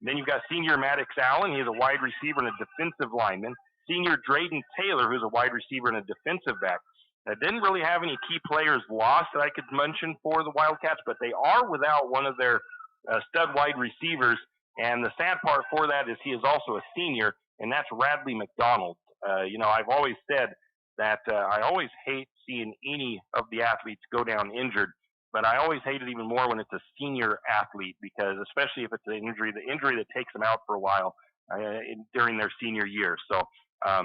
And then you've got senior Maddox Allen. He is a wide receiver and a defensive lineman. Senior Drayden Taylor, who's a wide receiver and a defensive back. I didn't really have any key players lost that I could mention for the Wildcats, but they are without one of their stud wide receivers. And the sad part for that is he is also a senior, and that's Radley McDonald. I've always said that I always hate seeing any of the athletes go down injured, but I always hate it even more when it's a senior athlete, because especially if it's the injury that takes them out for a while during their senior year. So our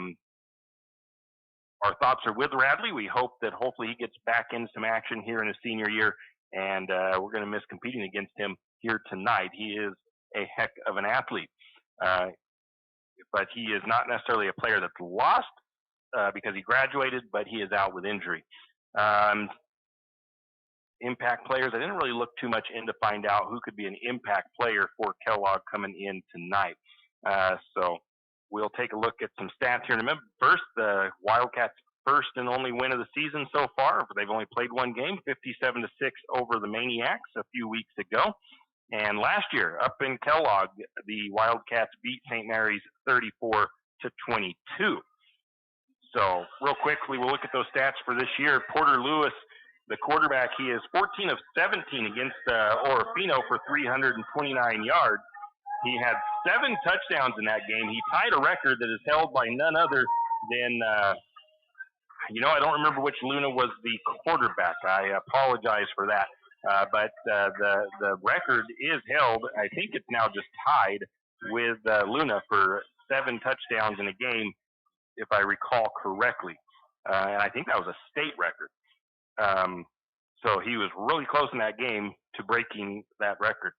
thoughts are with Radley. We hope that hopefully he gets back into some action here in his senior year, and we're going to miss competing against him here tonight. He is a heck of an athlete, but he is not necessarily a player that's lost because he graduated, but he is out with injury. Impact players, I didn't really look too much in to find out who could be an impact player for Kellogg coming in tonight. So we'll take a look at some stats here. Remember, first, the Wildcats' first and only win of the season so far. They've only played one game, 57-6 over the Maniacs a few weeks ago. And last year, up in Kellogg, the Wildcats beat St. Mary's 34-22. So real quickly, we'll look at those stats for this year. Porter Lewis, the quarterback, he is 14 of 17 against Orofino for 329 yards. He had 7 touchdowns in that game. He tied a record that is held by none other than, I don't remember which Luna was the quarterback. I apologize for that. But the record is held. I think it's now just tied with Luna for 7 touchdowns in a game. if I recall correctly. And I think that was a state record. So he was really close in that game to breaking that record.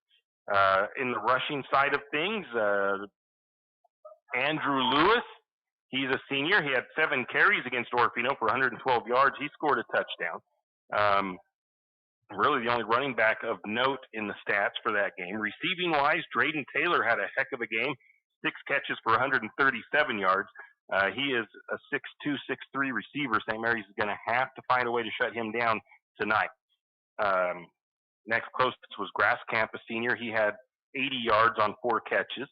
In the rushing side of things, Andrew Lewis, he's a senior. He had 7 carries against Orofino for 112 yards. He scored a touchdown. Really the only running back of note in the stats for that game. Receiving-wise, Drayden Taylor had a heck of a game, 6 catches for 137 yards. He is a 6'2", 6'3" receiver. St. Mary's is going to have to find a way to shut him down tonight. Next closest was Grasscamp, a senior. He had 80 yards on 4 catches.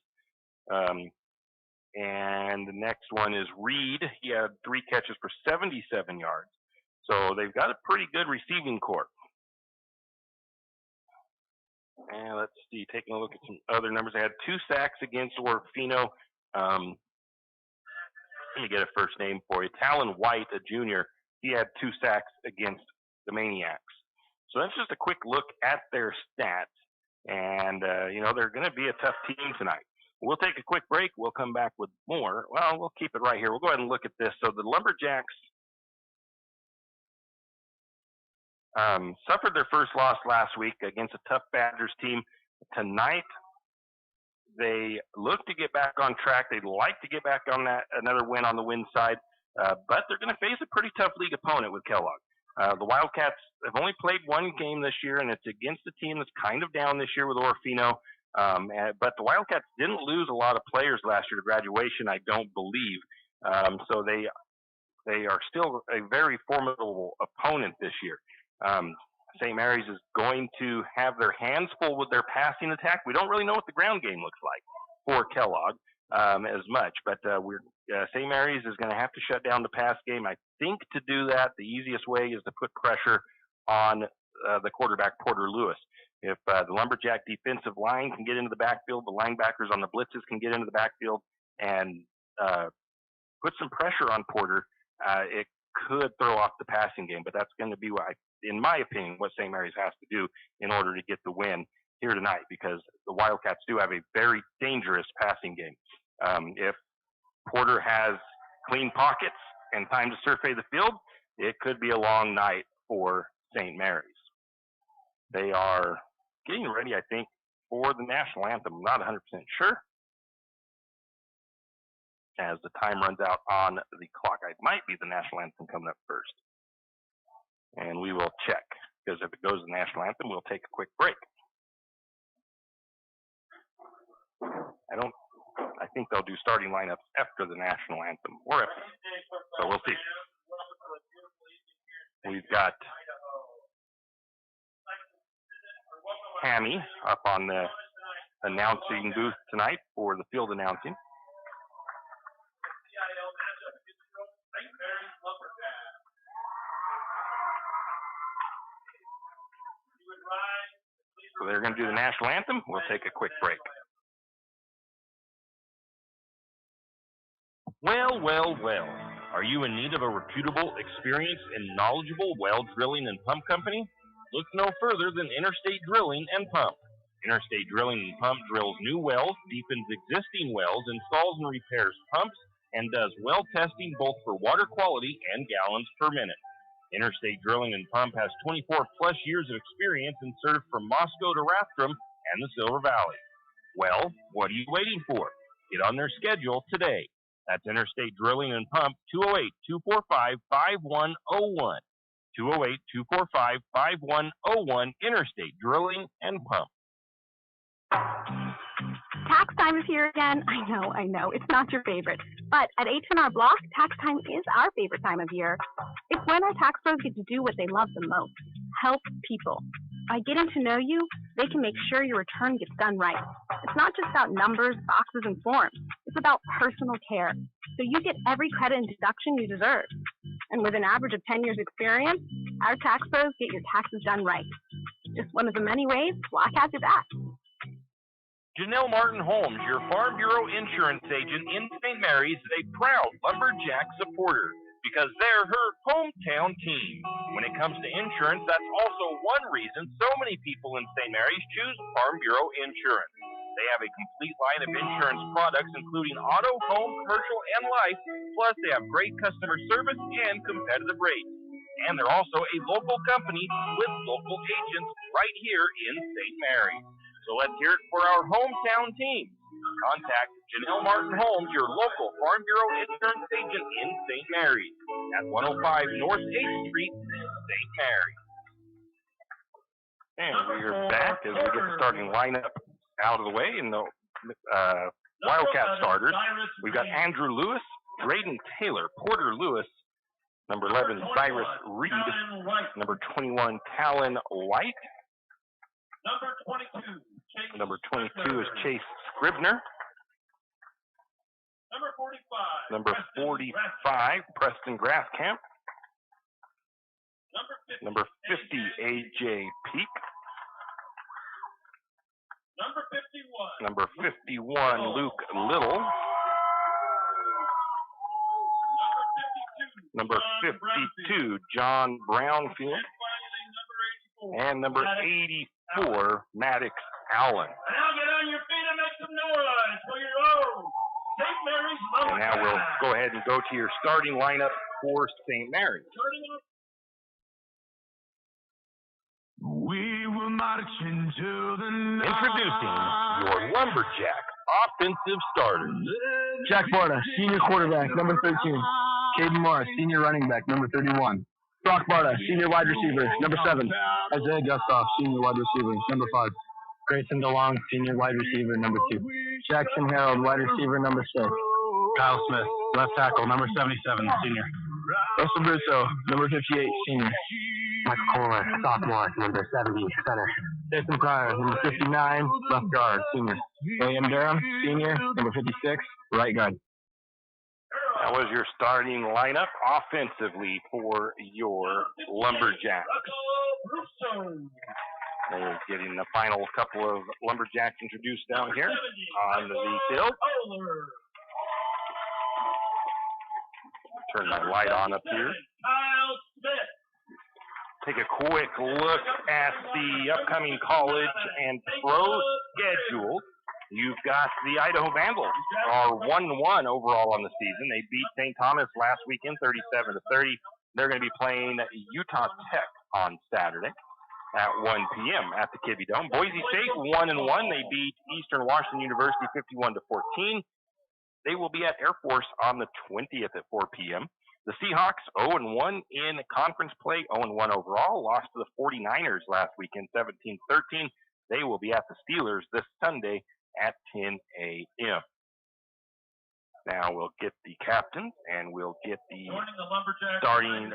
And the next one is Reed. He had 3 catches for 77 yards. So they've got a pretty good receiving corps. And let's see, taking a look at some other numbers. They had 2 sacks against Orofino. Let me get a first name for you. Talon White, a junior, he had 2 sacks against the Maniacs. So that's just a quick look at their stats. And, they're going to be a tough team tonight. We'll take a quick break. We'll come back with more. Well, we'll keep it right here. We'll go ahead and look at this. So the Lumberjacks suffered their first loss last week against a tough Badgers team. Tonight, they look to get back on track. They'd like to get back on that another win on the win side, but they're going to face a pretty tough league opponent with Kellogg. The Wildcats have only played 1 game this year, and it's against a team that's kind of down this year with Orofino. But the Wildcats didn't lose a lot of players last year to graduation, I don't believe. So they are still a very formidable opponent this year. St. Mary's is going to have their hands full with their passing attack. We don't really know what the ground game looks like for Kellogg as much, but St. Mary's is going to have to shut down the pass game. I think to do that, the easiest way is to put pressure on the quarterback, Porter Lewis. If the Lumberjack defensive line can get into the backfield, the linebackers on the blitzes can get into the backfield and put some pressure on Porter, it could throw off the passing game. But that's going to be, in my opinion, what St. Mary's has to do in order to get the win here tonight, because the Wildcats do have a very dangerous passing game. If Porter has clean pockets and time to survey the field, it could be a long night for St. Mary's. They are getting ready, I think, for the national anthem. I'm not 100% sure as the time runs out on the clock. It might be the national anthem coming up first. And we will check, because if it goes to the national anthem, we'll take a quick break. I think they'll do starting lineups after the national anthem, or after. So we'll see. We've got Hammy up on the announcing booth tonight for the field announcing. So they're going to do the national anthem. We'll take a quick break. Well. Are you in need of a reputable, experienced, and knowledgeable well drilling and pump company? Look no further than Interstate Drilling and Pump. Interstate Drilling and Pump drills new wells, deepens existing wells, installs and repairs pumps, and does well testing both for water quality and gallons per minute. Interstate Drilling and Pump has 24-plus years of experience and served from Moscow to Rathdrum and the Silver Valley. Well, what are you waiting for? Get on their schedule today. That's Interstate Drilling and Pump, 208-245-5101. 208-245-5101, Interstate Drilling and Pump. Tax time is here again. I know. It's not your favorite. But at 8 on our block, tax time is our favorite time of year. It's when our tax pros get to do what they love the most, help people. By getting to know you, they can make sure your return gets done right. It's not just about numbers, boxes, and forms. It's about personal care. So you get every credit and deduction you deserve. And with an average of 10 years experience, our tax pros get your taxes done right. Just one of the many ways Block has your back. Janelle Martin Holmes, your Farm Bureau insurance agent in St. Mary's, is a proud Lumberjack supporter because they're her hometown team. When it comes to insurance, that's also one reason so many people in St. Mary's choose Farm Bureau insurance. They have a complete line of insurance products, including auto, home, commercial, and life. Plus, they have great customer service and competitive rates. And they're also a local company with local agents right here in St. Mary's. So let's hear it for our hometown team. Contact Janelle Martin Holmes, your local Farm Bureau insurance agent in St. Mary's at 105 North 8th Street, St. Mary's. And we're back as we get the starting lineup out of the way. In the Wildcat starters, we've got Andrew Lewis, Drayden Taylor, Porter Lewis, number 11, Cyrus Reed, number 21, Talon White, number 22 is Chase Scribner, number 45, Preston Grasscamp, number 50, AJ Peak, number 51, Luke Little, number 52, John Brownfield, and number 84, Maddox Allen. Now get on your feet and make some noise for your own St. Mary's Lumberjacks. And now we'll go ahead and go to your starting lineup for St. Mary's. We were marching to the night. Introducing your Lumberjack offensive starters. Jack Barta, senior quarterback, number 13. Caden Morris, senior running back, number 31. Brock Barta, senior wide receiver, number 7. Isaiah Gustav, senior wide receiver, number 5. Grayson DeLong, senior wide receiver, number 2. Jackson Harold, wide receiver, number 6. Kyle Smith, left tackle, number 77, senior. Russell Brusso, number 58, senior. Michael Kohler, sophomore, number 70, center. Jason Pryor, number 59, left guard, senior. William Durham, senior, number 56, right guard. That was your starting lineup offensively for your Lumberjacks. They're getting the final couple of Lumberjacks introduced down here on the field. Turn my light on up here. Take a quick look at the upcoming college and pro schedule. You've got the Idaho Vandals are 1-1 overall on the season. They beat St. Thomas last weekend 37-30. They're going to be playing Utah Tech on Saturday at 1 p.m. at the Kibbe Dome. Boise State 1-1. They beat Eastern Washington University 51-14. They will be at Air Force on the 20th at 4 p.m. The Seahawks 0-1 in conference play, 0-1 overall. Lost to the 49ers last weekend 17-13. They will be at the Steelers this Sunday at 10 a.m. Now we'll get the captains and we'll get the starting.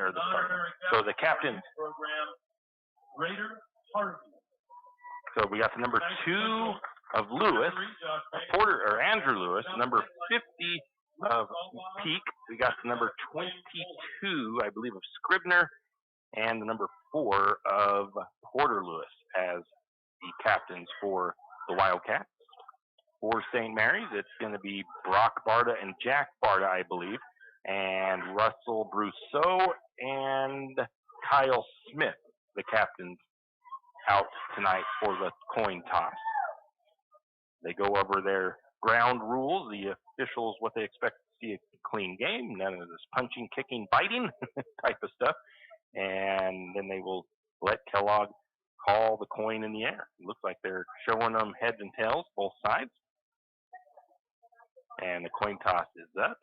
So the captains. So we got the number 2 of Lewis, Andrew Lewis, number 50 of Peak. We got the number 22, I believe, of Scribner, and the number 4 of Porter Lewis as the captains for the Wildcats. For St. Mary's, it's going to be Brock Barta and Jack Barta, I believe, and Russell Brousseau and Kyle Smith, the captains, out tonight for the coin toss. They go over their ground rules, the officials, what they expect to see: a clean game, none of this punching, kicking, biting type of stuff, and then they will let Kellogg call the coin in the air. It looks like they're showing them heads and tails, both sides. And the coin toss is up.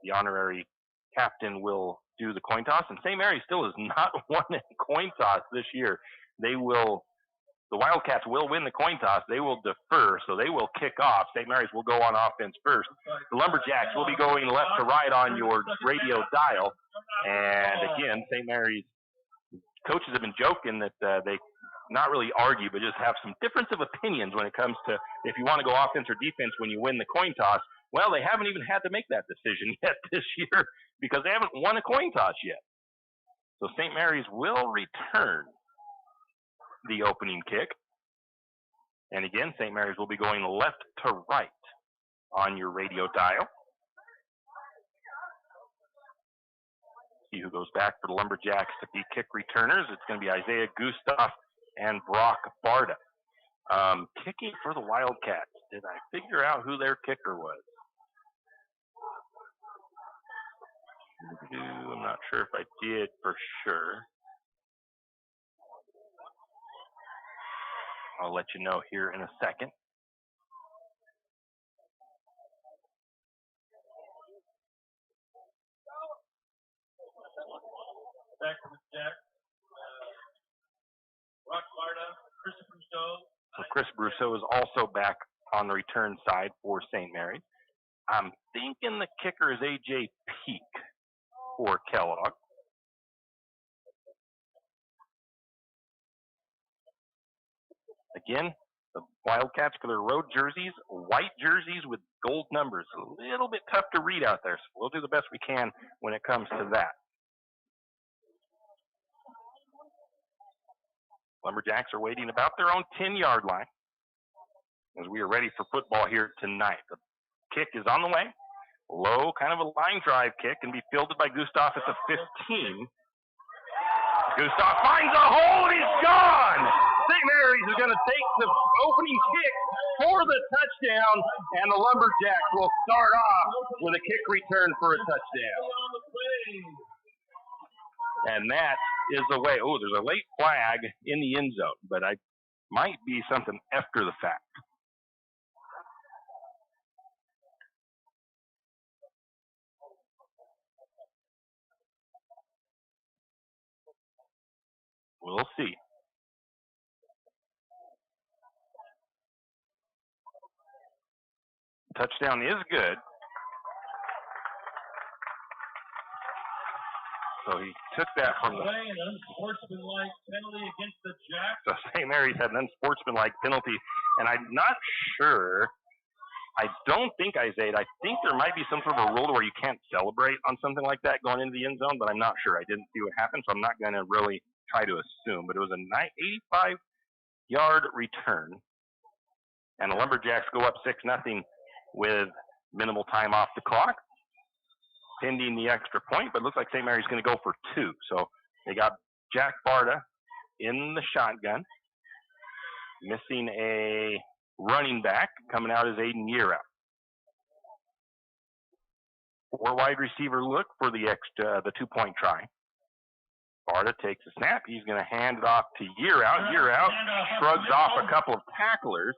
The honorary captain will do the coin toss, and St. Mary's still has not won a coin toss this year. The Wildcats will win the coin toss. They will defer, so they will kick off. St. Mary's will go on offense first. The Lumberjacks will be going left to right on your radio dial. And again, St. Mary's coaches have been joking that they not really argue, but just have some difference of opinions when it comes to if you want to go offense or defense when you win the coin toss. Well, they haven't even had to make that decision yet this year because they haven't won a coin toss yet. So St. Mary's will return the opening kick. And again, St. Mary's will be going left to right on your radio dial. See who goes back for the Lumberjacks to be kick returners. It's going to be Isaiah Gustav and Brock Barta. Kicking for the Wildcats Did I figure out who their kicker was? I'm not sure if I did for sure. I'll let you know here in a second. Back to the Jack. Rock Barda, Chris Brousseau. So Chris Brousseau is also back on the return side for St. Mary's. I'm thinking the kicker is A.J. Peak for Kellogg. Again, the Wildcats for their road jerseys, white jerseys with gold numbers. A little bit tough to read out there, so we'll do the best we can when it comes to that. Lumberjacks are waiting about their own 10-yard line as we are ready for football here tonight. The kick is on the way. Low, kind of a line drive kick, and be fielded by Gustav at the 15. Gustav finds a hole, and he's gone! St. Mary's is going to take the opening kick for the touchdown, and the Lumberjacks will start off with a kick return for a touchdown. And that is the way. Oh, there's a late flag in the end zone, but I might be something after the fact. We'll see. Touchdown is good. So he took that from the. An unsportsmanlike penalty against the Jacks. So St. Mary's had an unsportsmanlike penalty, and I'm not sure. I don't think Isaiah. I think there might be some sort of a rule where you can't celebrate on something like that going into the end zone, but I'm not sure. I didn't see what happened, so I'm not going to really try to assume. But it was a 85-yard return, and the Lumberjacks go up 6-0 with minimal time off the clock, pending the extra point, but it looks like St. Mary's going to go for 2. So they got Jack Barda in the shotgun, missing a running back. Coming out is Aiden Yearout. 4 wide receiver look for the 2-point try. Barda takes a snap. He's going to hand it off to Yearout. Yearout shrugs off a couple of tacklers,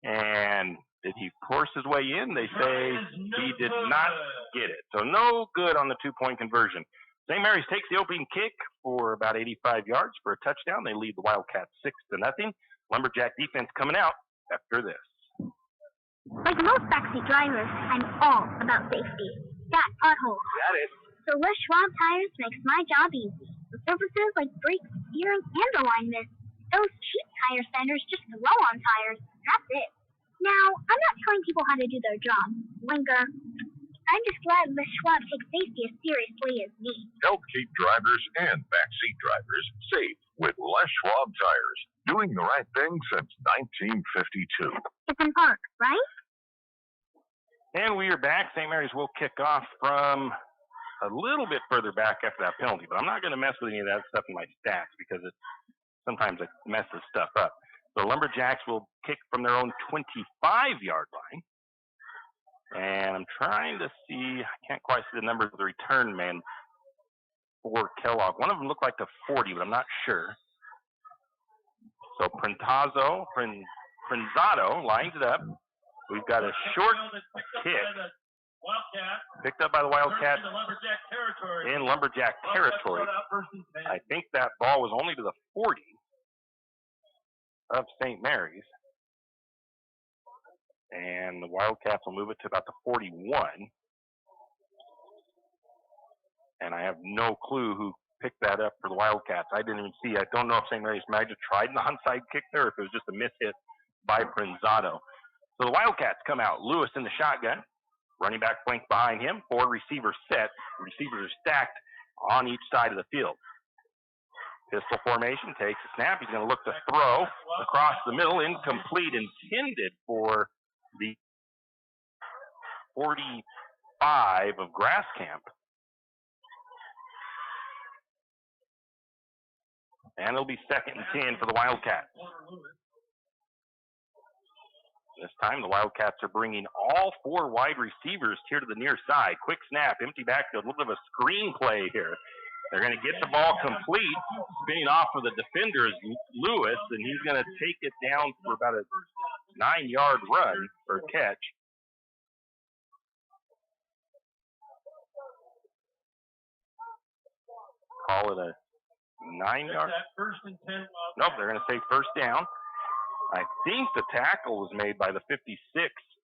and did he force his way in? They say he did not get it. So no good on the 2-point conversion. St. Mary's takes the opening kick for about 85 yards for a touchdown. They lead the Wildcats 6-0. Lumberjack defense coming out after this. Like most backseat drivers, I'm all about safety. That pothole. Got it. So Les Schwab Tires makes my job easy. With surfaces like brakes, steering, and alignment. Those cheap tire centers just throw on tires. That's it. Now, I'm not telling people how to do their job. Linker. I'm just glad Les Schwab takes safety as seriously as me. Help keep drivers and backseat drivers safe with Les Schwab Tires. Doing the right thing since 1952. It's in park, right? And we are back. St. Mary's will kick off from a little bit further back after that penalty, but I'm not going to mess with any of that stuff in my stats because sometimes it messes stuff up. So Lumberjacks will kick from their own 25-yard line. And I'm trying to see, I can't quite see the numbers of the return men for Kellogg. One of them looked like the 40, but I'm not sure. So Prenzado lines it up. We've got a short kick picked up by the Wildcats in Lumberjack territory. I think that ball was only to the 40 of St. Mary's. And the Wildcats will move it to about the 41. And I have no clue who picked that up for the Wildcats. I didn't even see. I don't know if St. Mary's might have tried an onside kick there or if it was just a miss hit by Prenzado. So the Wildcats come out. Lewis in the shotgun. Running back flanked behind him. 4 receivers set. Receivers are stacked on each side of the field. Pistol formation, takes a snap. He's going to look to throw across the middle. Incomplete, intended for the 45 of Grasscamp. And it'll be 2nd and 10 for the Wildcats. This time the Wildcats are bringing all 4 wide receivers here to the near side. Quick snap, empty backfield, a little bit of a screen play here. They're going to get the ball complete. Spinning off for the defender is Lewis, and he's going to take it down for about a 9-yard run or catch. Call it a 9-yard. First and 10. Nope, they're going to say first down. I think the tackle was made by the 56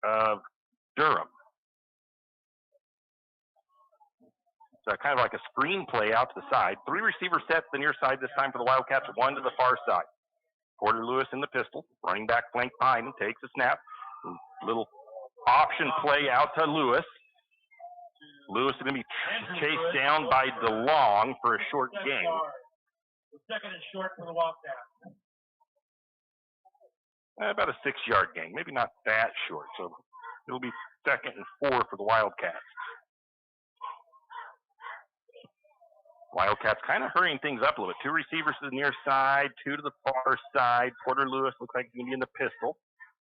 of Durham. So kind of like a screen play out to the side. 3 receiver sets to the near side this time for the Wildcats, 1 to the far side. Porter Lewis in the pistol. Running back flank behind him, takes a snap. Little option play out to Lewis. Lewis is going to be chased down by DeLong for a short gain. Second and short for the Wildcats. About a 6-yard gain, maybe not that short. So it'll be second and 4 for the Wildcats. Wildcats kind of hurrying things up a little bit. 2 receivers to the near side, 2 to the far side. Porter Lewis looks like he's going to be in the pistol.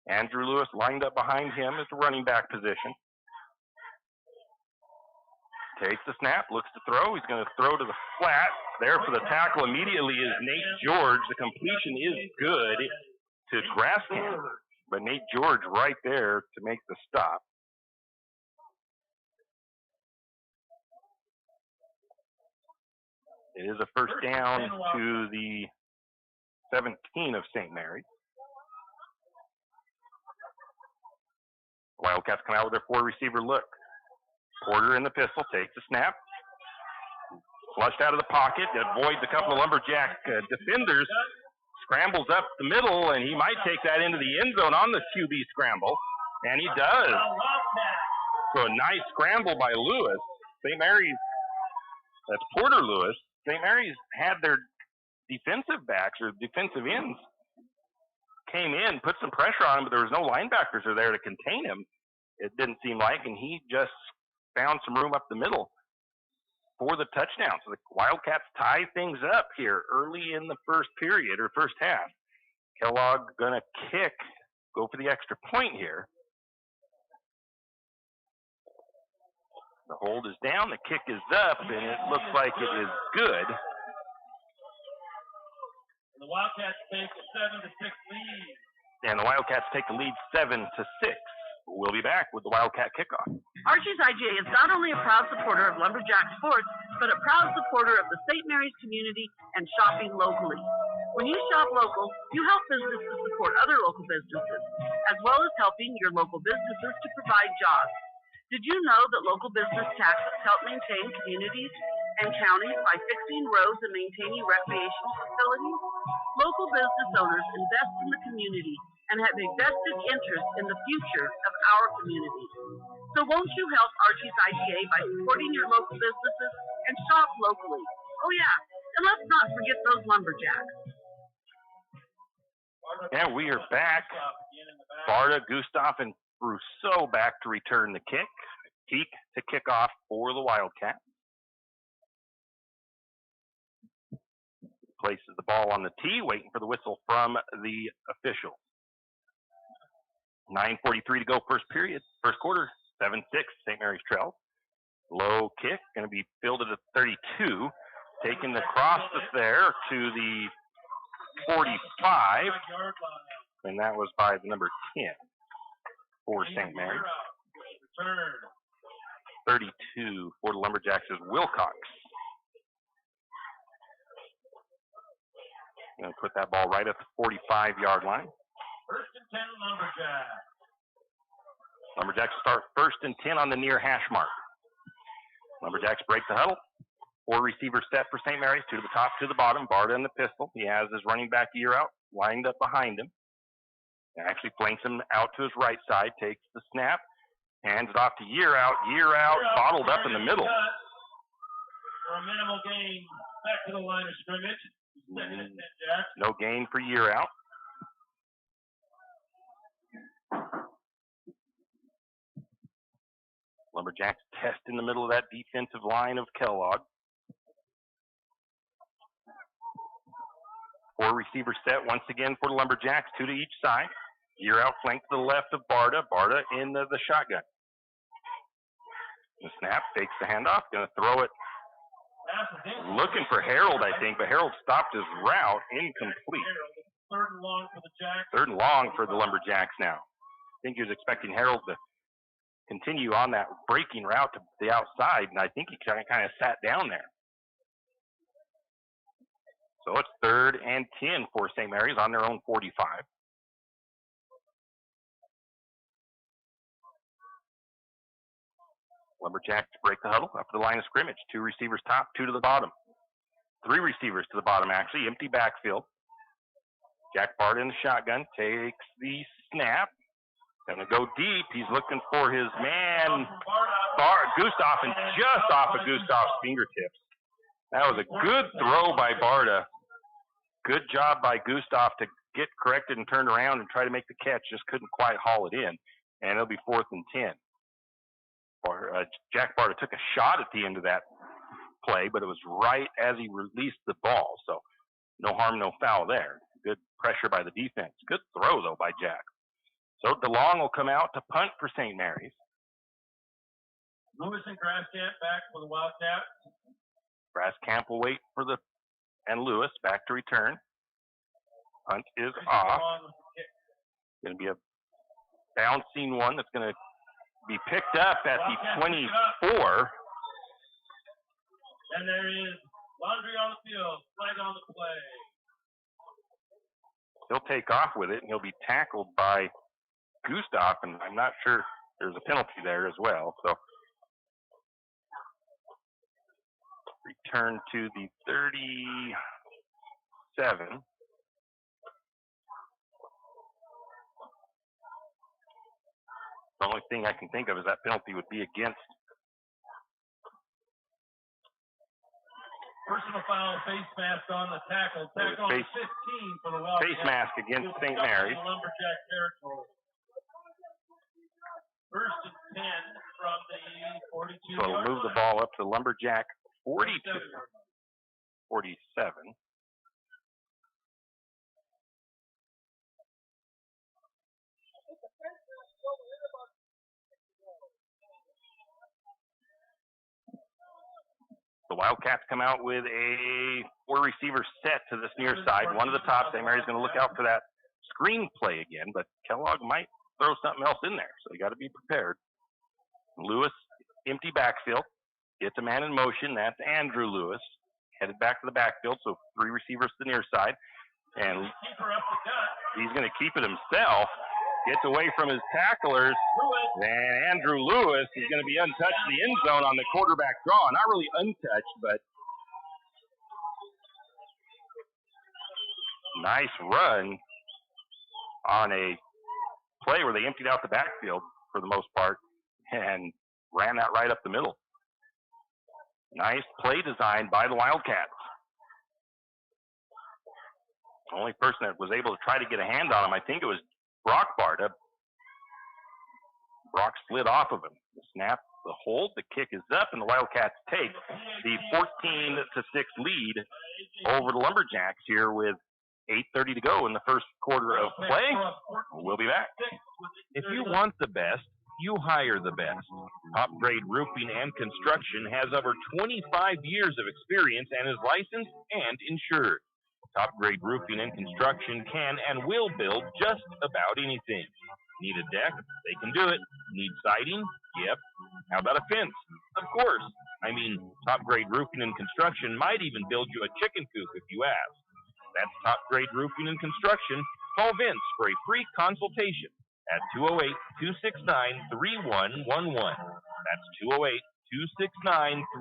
Andrew Lewis lined up behind him at the running back position. Takes the snap, looks to throw. He's going to throw to the flat. There for the tackle immediately is Nate George. The completion is good to Grassham, but Nate George right there to make the stop. It is a first down to the 17 of St. Mary's. Wildcats come out with their 4 receiver look. Porter in the pistol, takes the snap. Flushed out of the pocket, avoids a couple of Lumberjack defenders. Scrambles up the middle, and he might take that into the end zone on the QB scramble. And he does. So a nice scramble by Lewis. St. Mary's, that's Porter Lewis. St. Mary's had their defensive backs or defensive ends came in, put some pressure on him, but there was no linebackers there to contain him, it didn't seem like, and he just found some room up the middle for the touchdown. So the Wildcats tie things up here early in the first period or first half. Kellogg going to kick, go for the extra point here. The hold is down, the kick is up, and it looks like it is good. The Wildcats take a 7-6 lead. And the Wildcats take the lead 7-6. We'll be back with the Wildcat kickoff. Archie's IGA is not only a proud supporter of Lumberjack sports, but a proud supporter of the St. Mary's community and shopping locally. When you shop local, you help businesses support other local businesses, as well as helping your local businesses to provide jobs. Did you know that local business taxes help maintain communities and counties by fixing roads and maintaining recreational facilities? Local business owners invest in the community and have a vested interest in the future of our community. So won't you help Archie's IGA by supporting your local businesses and shop locally? Oh yeah, and let's not forget those Lumberjacks. And we are back. Barta, Gustav, and Rousseau back to return the kick. Teak to kick off for the Wildcats. Places the ball on the tee, waiting for the whistle from the official. 9:43 to go first period, first quarter, 7-6, St. Mary's trails. Low kick, going to be fielded at 32. Taking the cross there to the 45, and that was by the number 10 for St. Mary's. 32 for the Lumberjacks is Wilcox. Going to put that ball right at the 45-yard line. First and 10, Lumberjacks. Lumberjacks start first and 10 on the near hash mark. Lumberjacks break the huddle. 4 receivers set for St. Mary's, 2 to the top, 2 to the bottom. Barta in the pistol. He has his running back year out lined up behind him. And actually flanks him out to his right side, takes the snap, hands it off to year out, bottled up in the middle. For a minimal gain, back to the line of scrimmage. Second and 10, Jack. No gain for year out. Lumberjacks test in the middle of that defensive line of Kellogg. 4 receivers set once again for the Lumberjacks, 2 to each side. Gear out, flank to the left of Barta. Barta in the shotgun. The snap, fakes the handoff, going to throw it. Looking for Harold, I think, but Harold stopped his route, incomplete. Third and long for the Jacks. Third and long for the Lumberjacks now. I think he was expecting Harold to continue on that breaking route to the outside, and I think he kind of sat down there. So it's 3rd and 10 for St. Mary's on their own 45. Lumberjacks break the huddle up to the line of scrimmage. 2 receivers top, 2 to the bottom. 3 receivers to the bottom, actually. Empty backfield. Jack Barta in the shotgun takes the snap. Gonna go deep. He's looking for his man, Gustav, and just off of Gustav's fingertips. That was a good throw by Barta. Good job by Gustav to get corrected and turned around and try to make the catch. Just couldn't quite haul it in. And it'll be 4th and 10. Jack Barta took a shot at the end of that play, but it was right as he released the ball. So no harm, no foul there. Good pressure by the defense. Good throw, though, by Jack. So DeLong will come out to punt for St. Mary's. Lewis and Grasscamp back for the Wildcats. Grasscamp will wait for and Lewis back to return. Punt is off. Going to be a bouncing one that's going to be picked up at the 24. And there is Laundry on the field, flag on the play. He'll take off with it, and he'll be tackled by Gustav, and I'm not sure there's a penalty there as well. So return to the 37. The only thing I can think of is that penalty would be against. Personal foul, face mask on the tackle. Tackle on 15 for the Wildcats. Face mask against St. Mary's. Lumberjack territory. 1st and 10 from the 42. So it'll move the ball up to Lumberjack 42. 47. The Wildcats come out with a 4-receiver set to this near side. One of the top. St. Mary's going to look out for that screen play again, but Kellogg might throw something else in there, so you got to be prepared. Lewis, empty backfield. Gets a man in motion. That's Andrew Lewis. Headed back to the backfield, so 3 receivers to the near side. And he's going to keep it himself. Gets away from his tacklers. And Andrew Lewis is going to be untouched in the end zone on the quarterback draw. Not really untouched, but nice run on a play where they emptied out the backfield for the most part and ran that right up the middle. Nice play design by the Wildcats. The only person that was able to try to get a hand on him, I think it was Brock Barta. Brock slid off of him. The snap, the hold, the kick is up, and the Wildcats take the 14-6 lead over the Lumberjacks here with 8:30 to go in the first quarter of play. We'll be back. If you want the best, you hire the best. Top Grade Roofing and Construction has over 25 years of experience and is licensed and insured. Top Grade Roofing and Construction can and will build just about anything. Need a deck? They can do it. Need siding? Yep. How about a fence? Of course. I mean, Top Grade Roofing and Construction might even build you a chicken coop if you ask. That's Top Grade Roofing and Construction. Call Vince for a free consultation at 208-269-3111. That's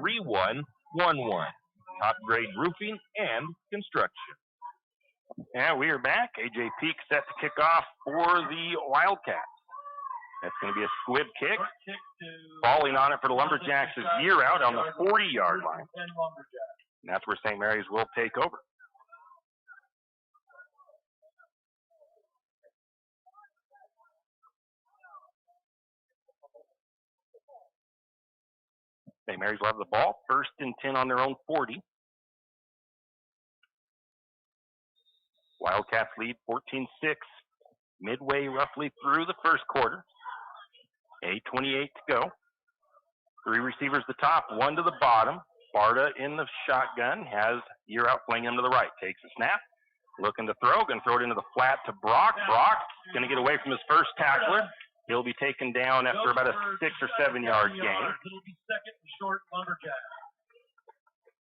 208-269-3111. Top Grade Roofing and Construction. And we are back. AJ Peak set to kick off for the Wildcats. That's going to be a squib kick. Falling on it for the Lumberjacks is Gear out on the 40-yard line. And that's where St. Mary's will take over. St. Mary's will have the ball. 1st and 10 on their own 40. Wildcats lead 14-6 midway roughly through the first quarter. 8:28 to go. 3 receivers to the top, 1 to the bottom. Barta in the shotgun, has Year Out flinging him to the right. Takes a snap, looking to throw, going to throw it into the flat to Brock. Brock going to get away from his first tackler. He'll be taken down after about a 6 or 7 yard gain. It'll be second and short, Lumberjack.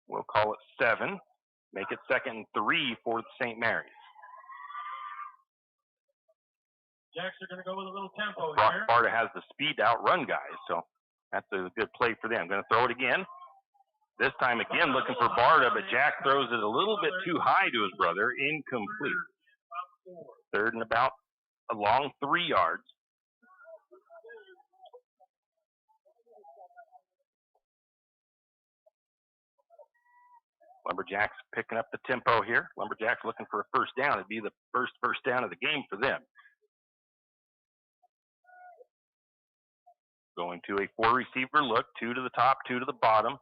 We'll call it 7. Make it 2nd and 3 for St. Mary's. Jacks are going to go with a little tempo Brock here. Barta has the speed to outrun guys, so that's a good play for them. Going to throw it again. This time again looking for Barta, but Jack throws it a little bit too high to his brother. Incomplete. 3rd and about a long 3 yards. Lumberjacks picking up the tempo here. Lumberjacks looking for a first down. It'd be the first down of the game for them. Going to a 4 receiver look, 2 to the top, 2 to the bottom.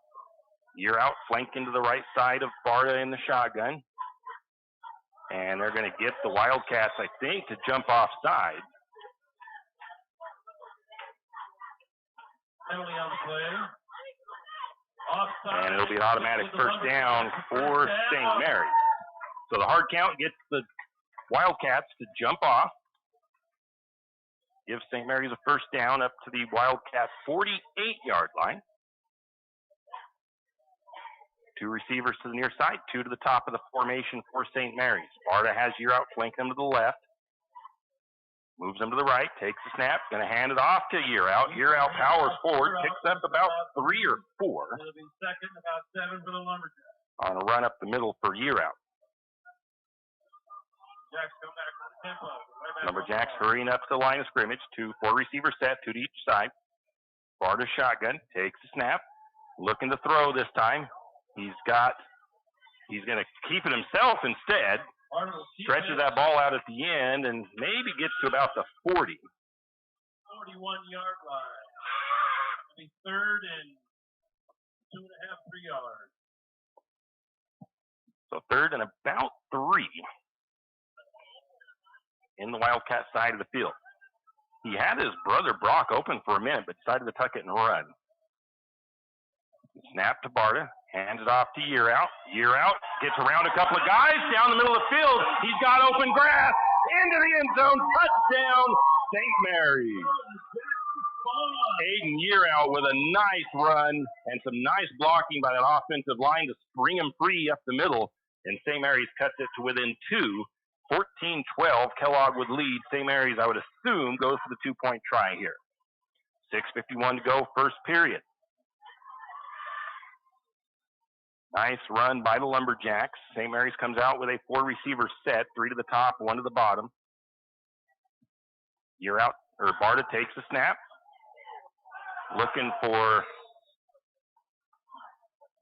Year Out flanking to the right side of Barta in the shotgun. And they're going to get the Wildcats, I think, to jump offside. Penalty on the play. Offside. And it'll be an automatic first down for St. Mary's. So the hard count gets the Wildcats to jump off. Give St. Mary's a first down up to the Wildcat 48-yard line. 2 receivers to the near side, 2 to the top of the formation for St. Mary's. Barta has Year Out flanking him to the left. Moves him to the right, takes the snap, going to hand it off to Year Out. Year Out powers forward, picks up about 3 or 4. It'll be second, about 7 for the Lumberjacks. On a run up the middle for Year Out. Jacks come back to the tempo. Lumberjacks hurrying up to the line of scrimmage. 4 receiver set, 2 to each side. Barta shotgun, takes the snap, looking to throw this time. He's going to keep it himself instead. Stretches that ball out at the end and maybe gets to about the 40. 41-yard line. It'll be 3rd and 2.5, 3 yards. So 3rd and about 3 in the Wildcat side of the field. He had his brother Brock open for a minute, but decided to tuck it and run. Snap to Barta, hands it off to Year Out. Year Out gets around a couple of guys down the middle of the field. He's got open grass into the end zone. Touchdown, St. Mary's. Aiden Year Out with a nice run and some nice blocking by that offensive line to spring him free up the middle. And St. Mary's cuts it to within 2. 14-12, Kellogg would lead. St. Mary's, I would assume, goes for the 2-point try here. 6:51 to go, first period. Nice run by the Lumberjacks. St. Mary's comes out with a 4 receiver set, 3 to the top, 1 to the bottom. Year Out, or Barta takes the snap. Looking for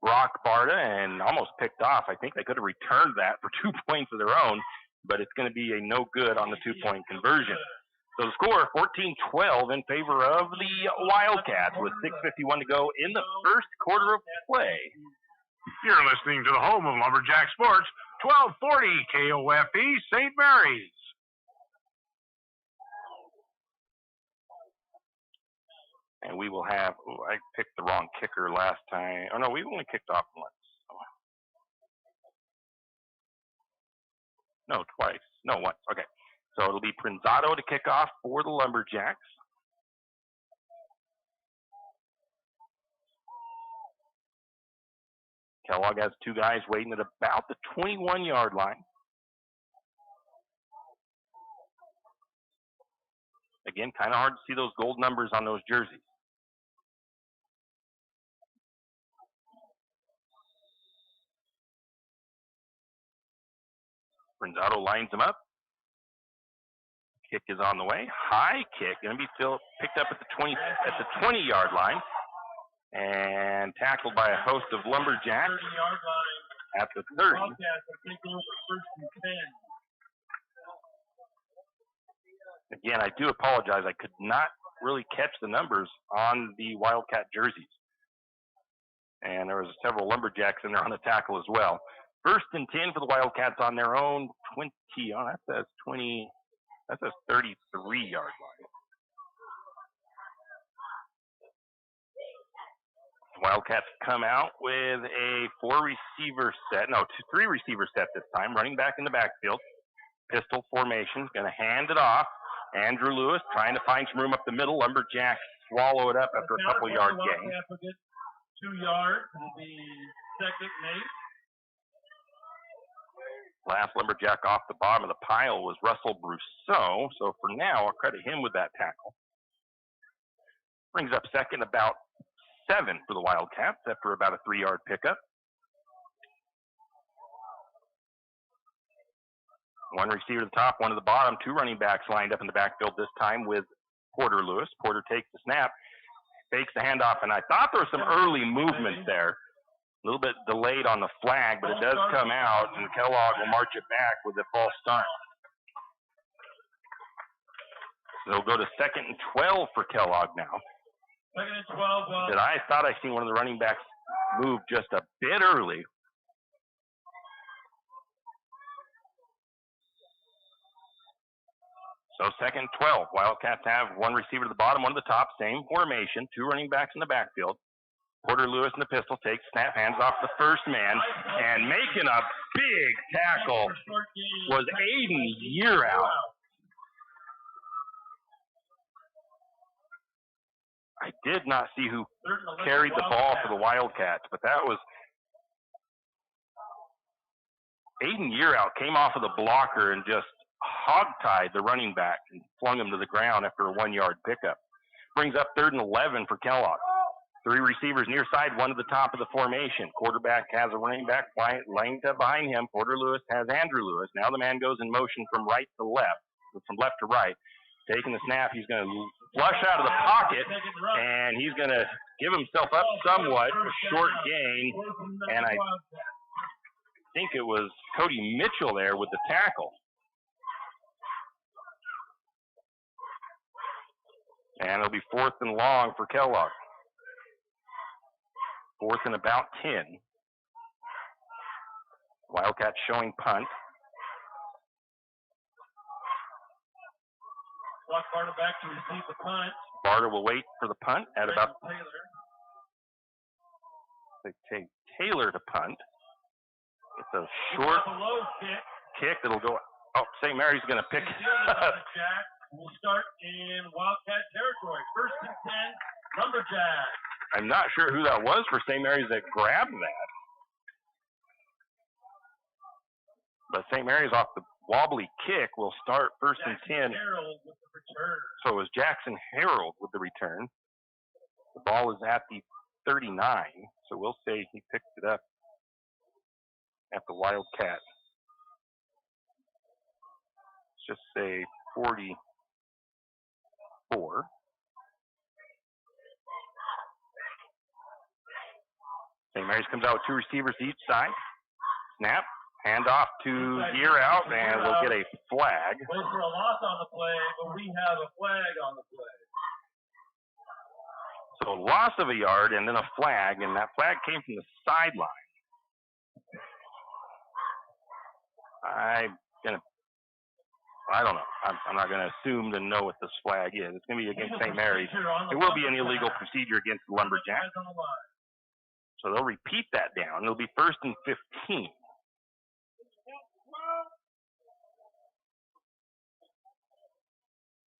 Brock Barta and almost picked off. I think they could have returned that for 2 points of their own, but it's going to be a no good on the 2-point conversion. So the score, 14-12 in favor of the Wildcats with 6:51 to go in the first quarter of play. You're listening to the home of Lumberjack Sports, 1240 KOFE St. Mary's. And we will have, I picked the wrong kicker last time. Oh no, we only kicked off once. No, twice. No, once. Okay. So it'll be Prinzato to kick off for the Lumberjacks. Kellogg has 2 guys waiting at about the 21-yard line. Again, kind of hard to see those gold numbers on those jerseys. Prinzato lines him up. Kick is on the way. High kick, going to be picked up at the 20-yard line. And tackled by a host of Lumberjacks at the 30. Again, I do apologize. I could not really catch the numbers on the Wildcat jerseys. And there was several Lumberjacks in there on the tackle as well. 1st and 10 for the Wildcats on their own 20. Oh, that says 20. That's a 33-yard line. Wildcats come out with a 4-receiver set. No, 3-receiver set this time. Running back in the backfield. Pistol formation. Going to hand it off. Andrew Lewis trying to find some room up the middle. Lumberjack swallow it up after a couple-yard gain. 2 yards. It'll be second and 8. Last Lumberjack off the bottom of the pile was Russell Brousseau. So for now, I'll credit him with that tackle. Brings up second about 7 for the Wildcats after about a 3-yard pickup. 1 receiver to the top, 1 to the bottom. 2 running backs lined up in the backfield this time with Porter Lewis. Porter takes the snap, fakes the handoff, and I thought there was some early movement there. A little bit delayed on the flag, but it does come out, and Kellogg will march it back with a false start. They'll go to second and 12 for Kellogg now. Second and 12. I thought I seen one of the running backs move just a bit early. So second and 12. Wildcats have 1 receiver to the bottom, 1 to the top. Same formation. 2 running backs in the backfield. Porter Lewis in the pistol takes snap, hands off the first man, and making a big tackle was Aiden Yearout. I did not see who carried the ball for the Wildcats, but that was Aiden Yearout came off of the blocker and just hogtied the running back and flung him to the ground after a 1-yard pickup. Brings up third and 11 for Kellogg. 3 receivers near side, 1 to the top of the formation. Quarterback has a running back lined up behind him. Porter Lewis has Andrew Lewis. Now the man goes in motion from right to left, from left to right. Taking the snap, he's going to flush out of the pocket, and he's going to give himself up somewhat, a short gain, and I think it was Cody Mitchell there with the tackle. And it'll be 4th and long for Kellogg. 4th and about 10. Wildcats showing punt. Barter back to receive the punt. Barter will wait for the punt at about. They take Taylor to punt. It's a short kick that'll go. Oh, St. Mary's going to pick up. We'll start in Wildcat territory. 1st and 10, Lumberjack. I'm not sure who that was for St. Mary's that grabbed that. But St. Mary's off the wobbly kick will start 1st and 10. So it was Jackson Harold with the return. The ball is at the 39, so we'll say he picked it up at the Wildcat. Let's just say 44. St. Mary's comes out with 2 receivers each side. Snap. Hand off to Yearout, and we'll get a flag. Goes for a loss on the play, but we have a flag on the play. So loss of a yard and then a flag, and that flag came from the sideline. I don't know. I'm not going to assume to know what this flag is. It's going to be against St. Mary's. It will be an illegal procedure against the Lumberjacks. So they'll repeat that down. It'll be 1st and 15.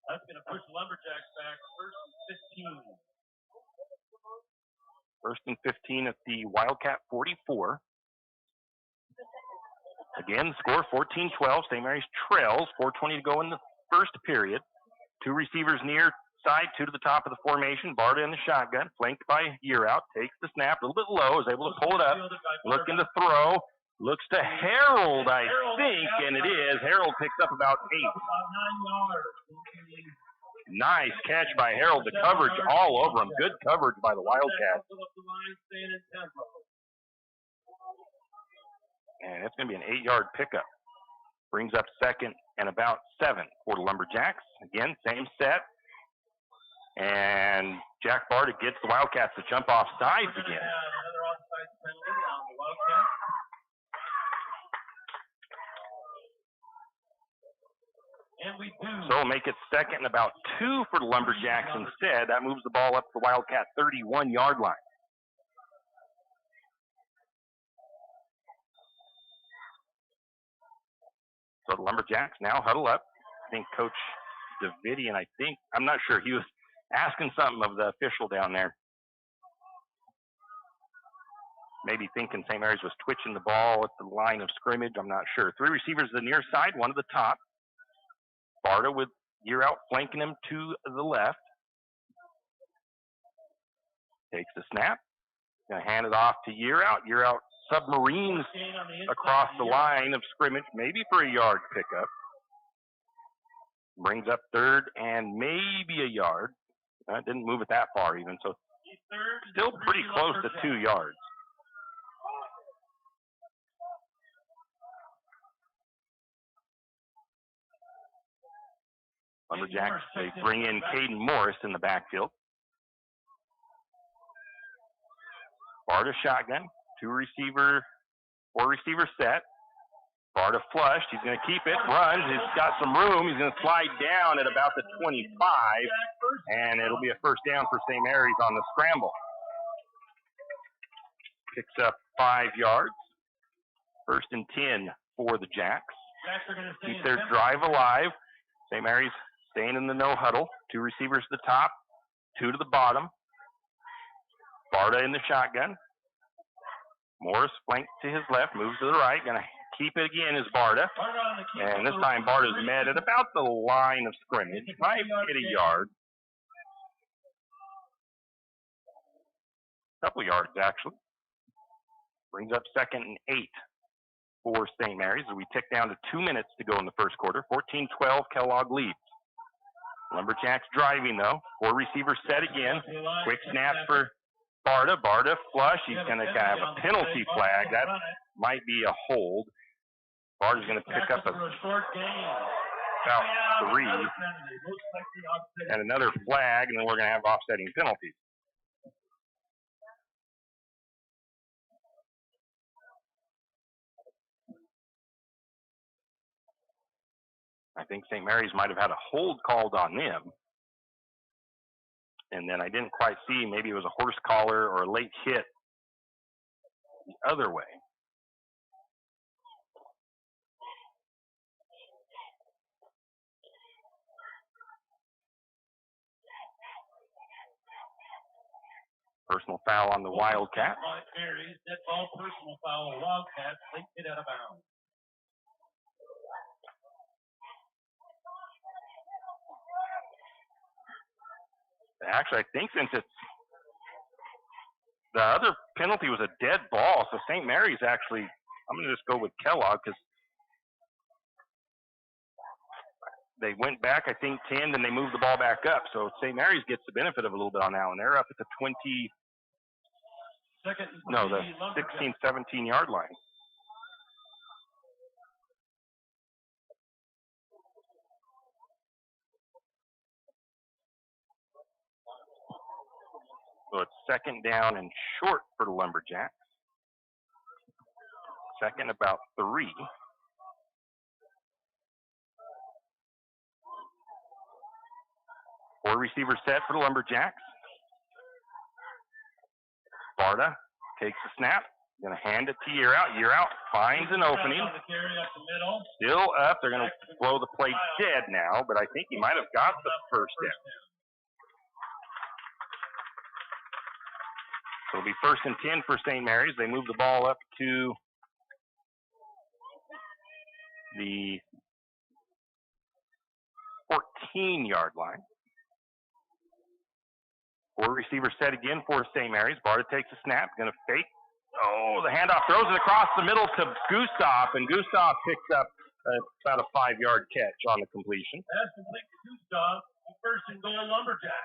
That's going to push Lumberjacks back. 1st and 15. 1st and 15 at the Wildcat 44. Again, score 14-12. St. Mary's trails. 4:20 to go in the first period. 2 receivers near side, 2 to the top of the formation. Barta in the shotgun, flanked by Yearout. Takes the snap, a little bit low, is able to pull it up. Looking to throw. Looks to Harold, I think, and it is. Harold picks up about 8. Nice catch by Harold. The coverage all over him. Good coverage by the Wildcats. And it's going to be an 8-yard pickup. Brings up 2nd and about 7 for the Lumberjacks. Again, same set. And Jack Barta gets the Wildcats to jump off sides again. Another offside penalty on the Wildcats. And we do. So we'll make it second and about 2 for the Lumberjacks instead. That moves the ball up to the Wildcat 31-yard line. So the Lumberjacks now huddle up. I think Coach Davidian, I'm not sure, he was asking something of the official down there. Maybe thinking St. Mary's was twitching the ball at the line of scrimmage. I'm not sure. 3 receivers to the near side, 1 to the top. Barta with year out flanking him to the left. Takes the snap. Going to hand it off to year out. Year out submarines across the line of scrimmage, maybe for a yard pickup. Brings up 3rd and maybe a yard. Didn't move it that far even, so still pretty close to 2 yards. Lumberjacks, they bring in Caden Morris in the backfield. Barta shotgun, 4 receiver set. Barta flushed, he's going to keep it, runs, he's got some room, he's going to slide down at about the 25, and it'll be a first down for St. Mary's on the scramble. Picks up 5 yards. 1st and 10 for the Jacks. Keep their drive alive. St. Mary's staying in the no huddle. 2 receivers to the top, 2 to the bottom. Barta in the shotgun. Morris flanked to his left, moves to the right. Going to keep it again is Barta. And this time Barta's met at about the line of scrimmage. Might get a yard. Couple yards, actually. Brings up 2nd and 8 for St. Mary's as we tick down to 2 minutes to go in the first quarter. 14-12, Kellogg leads. Lumberjacks driving, though. 4 receivers set again. Quick snap for Barta. Barta flush. He's going to have a penalty flag. That might be a hold. Barta's going to pick up about 3. And another flag, and then we're going to have offsetting penalties. I think St. Mary's might have had a hold called on them. And then I didn't quite see, maybe it was a horse collar or a late hit the other way. Personal foul on the Wildcats. That's all personal foul on Wildcats. They get out of bounds. Actually, I think since it's the other penalty was a dead ball, so St. Mary's actually, I'm going to just go with Kellogg because they went back, I think, 10, then they moved the ball back up. So St. Mary's gets the benefit of a little bit on that one. They're up at the 16, 17-yard line. So it's 2nd down and short for the Lumberjacks. 2nd about 3. Four receivers set for the Lumberjacks. Barta takes the snap. Going to hand it to Year Out. Year Out finds an opening. Still up. They're going to blow the play dead now, but I think he might have got the first down. So it'll be 1st and 10 for St. Mary's. They move the ball up to the 14-yard line. 4 receivers set again for St. Mary's. Barta takes a snap, going to fake. Oh, the handoff, throws it across the middle to Gustav, and Gustav picks up about a 5-yard catch on the completion. That's complete to Gustav. 1st and goal, Lumberjack.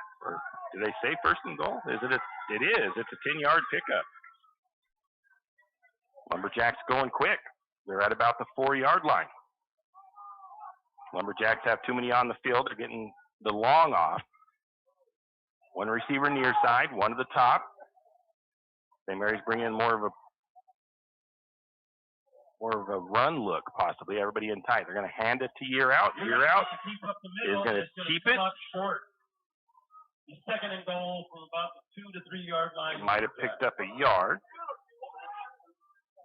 Do they say 1st and goal? It is. It's a 10-yard pickup. Lumberjacks going quick. They're at about the 4-yard line. Lumberjacks have too many on the field. They're getting the long off. 1 receiver near side, 1 to the top. St. Mary's bringing in more of a more of a run look, possibly. Everybody in tight. They're going to hand it to Year Out. Year Out is going to keep it. Second and goal from about the 2 to 3 yard line. Might have picked up a yard.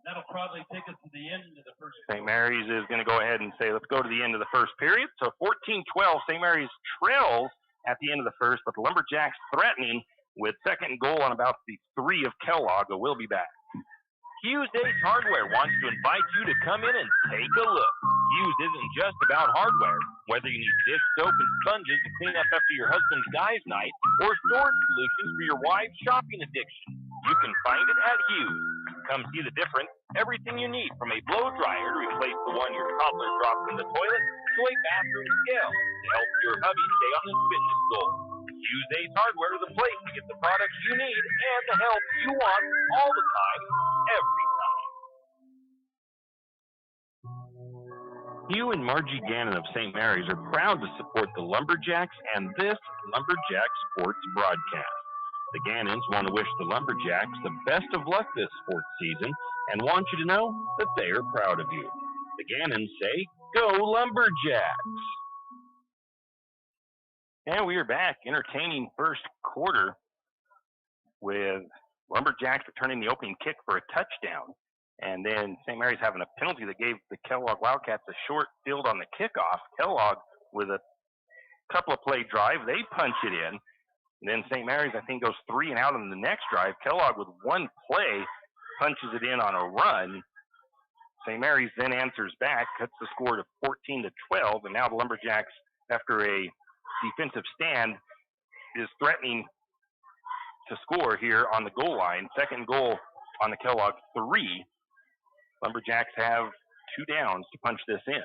That'll probably take us to the end of the first. St. Mary's is going to go ahead and say, let's go to the end of the first period. So 14-12, St. Mary's trails at the end of the first, but the Lumberjacks threatening with second and goal on about the 3 of Kellogg. We'll be back. Hughes Ace Hardware wants to invite you to come in and take a look. Hughes isn't just about hardware. Whether you need dish soap and sponges to clean up after your husband's guys' night, or storage solutions for your wife's shopping addiction, you can find it at Hughes. Come see the difference. Everything you need, from a blow dryer to replace the one your toddler drops in the toilet, to a bathroom scale to help your hubby stay on his fitness goal. Hughes Ace Hardware is the place to get the products you need and the help you want all the time, every time. Hugh and Margie Gannon of St. Mary's are proud to support the Lumberjacks and this Lumberjack Sports broadcast. The Gannons want to wish the Lumberjacks the best of luck this sports season and want you to know that they are proud of you. The Gannons say, "Go Lumberjacks!" And we are back, entertaining first quarter with Lumberjacks returning the opening kick for a touchdown. And then St. Mary's having a penalty that gave the Kellogg Wildcats a short field on the kickoff. Kellogg with a couple of play drive, they punch it in. And then St. Mary's, I think, goes 3 and out on the next drive. Kellogg with one play punches it in on a run. St. Mary's then answers back, cuts the score to 14-12, and now the Lumberjacks, after a defensive stand, is threatening to score here on the goal line. Second goal on the Kellogg 3. Lumberjacks have 2 downs to punch this in.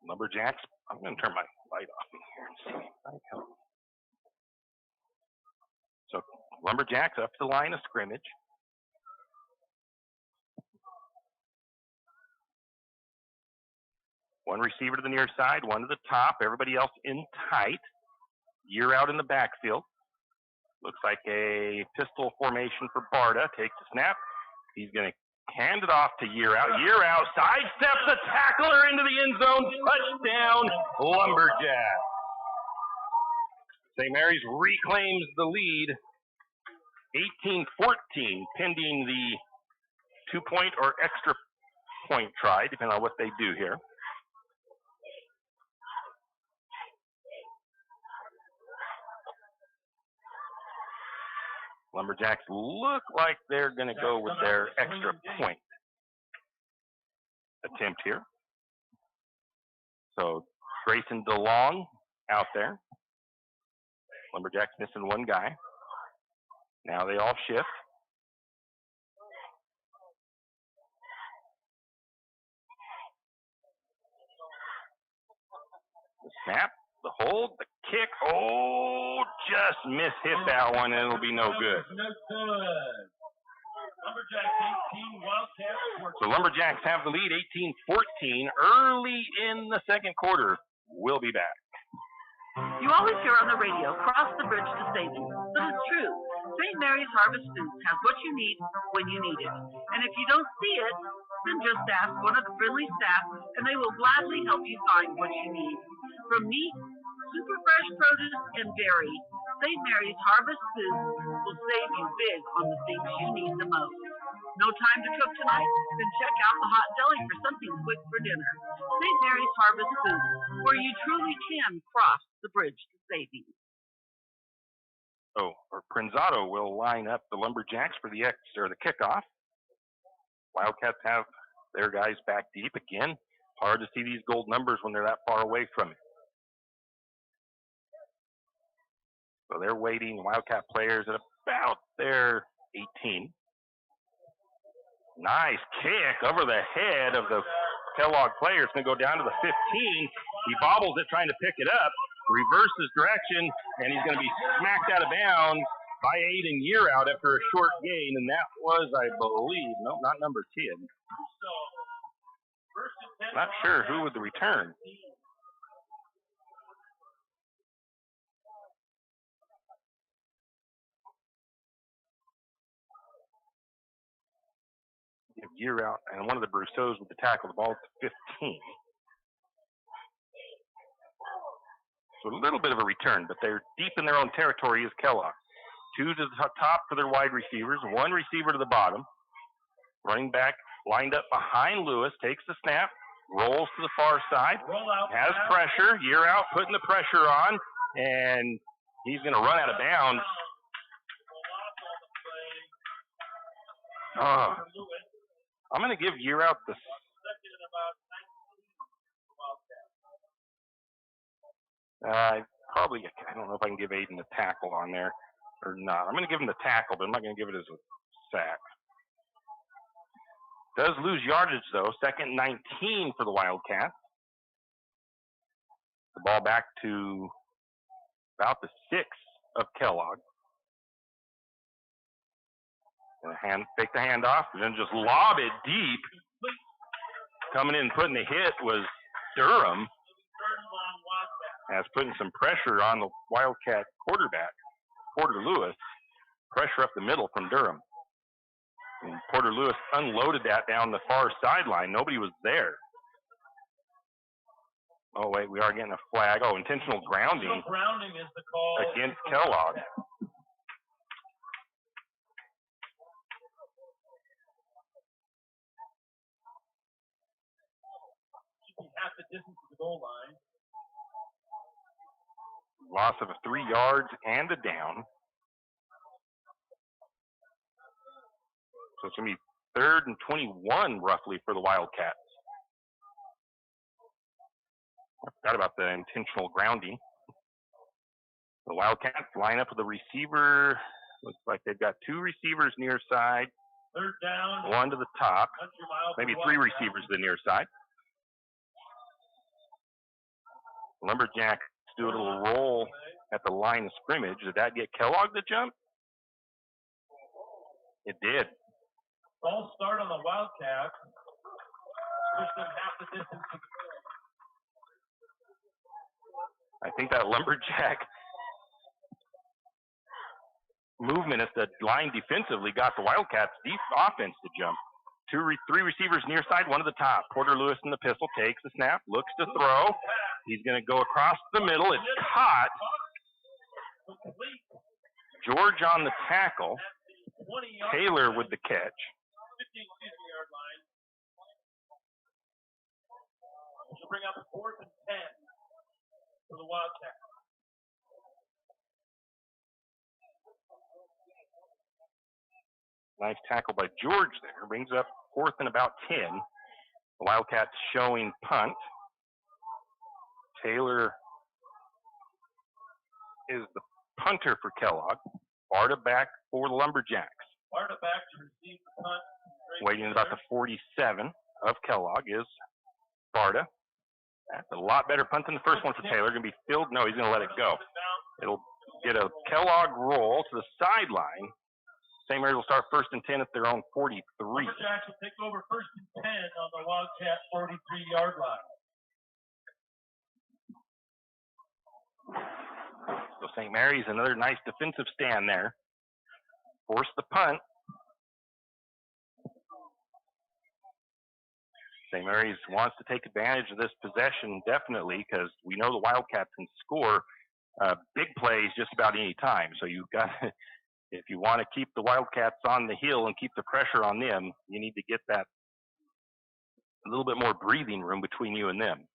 Lumberjacks, I'm going to turn my light off in here and see if I can. So Lumberjacks up to the line of scrimmage. One receiver to the near side, one to the top, everybody else in tight. Year Out in the backfield. Looks like a pistol formation for Barta. Takes the snap. He's going to hand it off to Year Out. Year Out sidesteps the tackler into the end zone. Touchdown, Lumberjack. St. Mary's reclaims the lead, 18-14, pending the 2-point or extra point try, depending on what they do here. Lumberjacks look like they're going to go with their extra point attempt here. So Grayson DeLong out there. Lumberjacks missing one guy. Now they all shift. The snap, the hold, the kick. Oh, just hit that one, and it'll be no good. So Lumberjacks have the lead, 18-14, early in the second quarter. We'll be back. You always hear on the radio, cross the bridge to savings. But it's true. St. Mary's Harvest Foods has what you need when you need it. And if you don't see it, then just ask one of the friendly staff, and they will gladly help you find what you need. From meat, super fresh produce, and dairy, St. Mary's Harvest Foods will save you big on the things you need the most. No time to cook tonight? Then check out the hot deli for something quick for dinner. St. Mary's Harvest Foods, where you truly can cross the bridge to savings. Oh, or Prinzato will line up the Lumberjacks for the kickoff. Wildcats have their guys back deep again. Hard to see these gold numbers when they're that far away from it. So they're waiting, Wildcat players at about their 18. Nice kick over the head of the Kellogg player. It's going to go down to the 15. He bobbles it trying to pick it up, reverses direction, and he's going to be smacked out of bounds by Aiden Year Out after a short gain, and that was, I believe, no, not number 10. Not sure who would the return. Year out, and one of the Brousseaus with the tackle. The ball to 15. So a little bit of a return, but they're deep in their own territory as Kellogg. 2 to the top for their wide receivers, 1 receiver to the bottom. Running back lined up behind Lewis, takes the snap, rolls to the far side, has pressure. Year out, putting the pressure on, and he's going to run out of bounds. I'm going to give Year out the. I don't know if I can give Aiden the tackle on there or not. I'm going to give him the tackle, but I'm not going to give it as a sack. Does lose yardage, though. 2nd and 19 for the Wildcats. The ball back to about the 6 of Kellogg. Take the hand off, and then just lob it deep. Coming in and putting the hit was Durham. As putting some pressure on the Wildcat quarterback, Porter Lewis. Pressure up the middle from Durham. And Porter Lewis unloaded that down the far sideline. Nobody was there. Oh, wait, we are getting a flag. Oh, intentional grounding. Intentional grounding is the call against Kellogg. Half the distance to the goal line. Loss of 3 yards and a down. So it's going to be 3rd and 21 roughly for the Wildcats. I forgot about the intentional grounding. The Wildcats line up with the receiver. Looks like they've got 2 receivers near side. 3rd down. 1 to the top. Maybe 3 receivers to the near side. Lumberjack do a little roll at the line of scrimmage. Did that get Kellogg to jump? It did. False start on the Wildcats. Push them half the distance to the goal. I think that Lumberjack movement at the line defensively got the Wildcats' offense to jump. 3 receivers near side, 1 to the top. Porter Lewis in the pistol, takes the snap, looks to throw. He's going to go across the middle. It's caught. George on the tackle. Taylor with the catch. Which will bring up 4th and 10 for the Wildcats. Nice tackle by George there. Brings up 4th and about 10. The Wildcats showing punt. Taylor is the punter for Kellogg. Barta back for the Lumberjacks. Barta back to receive the punt. Waiting about the 47 of Kellogg is Barta. That's a lot better punt than the first one for Taylor. Going to be filled. No, he's going to let it go. It'll get a Kellogg roll to the sideline. St. Mary's will start 1st and 10 at their own 43. Lumberjacks will take over 1st and 10 on the Wildcat 43-yard line. So St. Mary's, another nice defensive stand there. Force the punt. St. Mary's wants to take advantage of this possession definitely because we know the Wildcats can score big plays just about any time. So you've got, if you want to keep the Wildcats on the hill and keep the pressure on them, you need to get that a little bit more breathing room between you and them.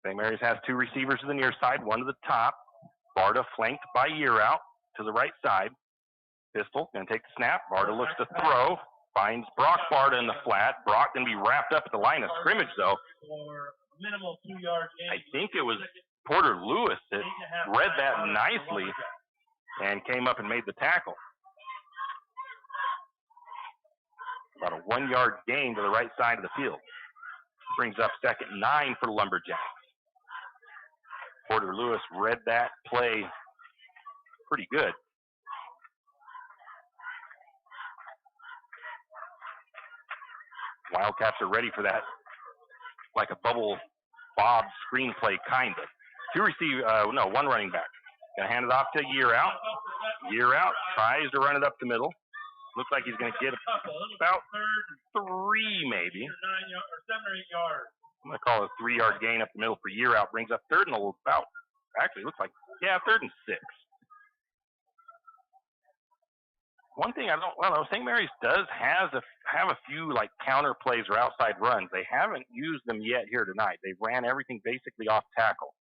St. Mary's has 2 receivers to the near side, 1 to the top. Barta flanked by Year out to the right side. Pistol going to take the snap. Barta looks to throw. Finds Brock Barta in the flat. Brock going to be wrapped up at the line of scrimmage, though. I think it was Porter Lewis that read that nicely and came up and made the tackle. About a 1-yard gain to the right side of the field. Brings up 2nd and 9 for the Lumberjacks. Porter Lewis read that play pretty good. Wildcats are ready for that, like a bubble bob screenplay kind of. 1 running back. Gonna hand it off to Year out. Year out tries to run it up the middle. Looks like he's going to get about 3, maybe. 7 or 8 yards. I'm going to call it a 3-yard gain up the middle for year out. Brings up 3rd and about, actually, looks like, 3rd and 6. One thing St. Mary's does have a few like counter plays or outside runs. They haven't used them yet here tonight. They've ran everything basically off tackle.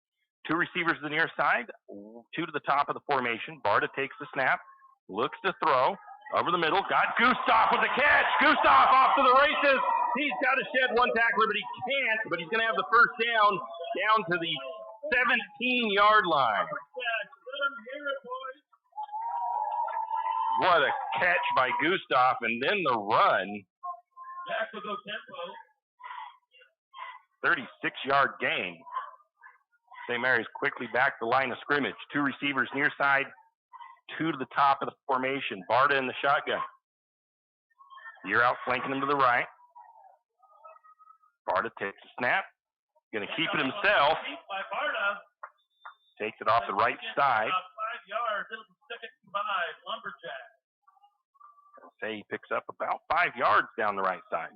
2 receivers to the near side, 2 to the top of the formation. Barta takes the snap, looks to throw over the middle. Got Gustav with the catch. Gustav off to the races. He's got to shed 1 tackler, but he can't. But he's going to have the first down to the 17-yard line. What a catch by Gustav, and then the run. Jack will go tempo. 36-yard gain. St. Mary's quickly back the line of scrimmage. 2 receivers near side, 2 to the top of the formation. Barta in the shotgun. You're out flanking him to the right. Barta takes the snap. Going to keep it himself. Takes it off the right side. 5 yards. It'll be 2nd and 5. Lumberjack. Say he picks up about 5 yards down the right side.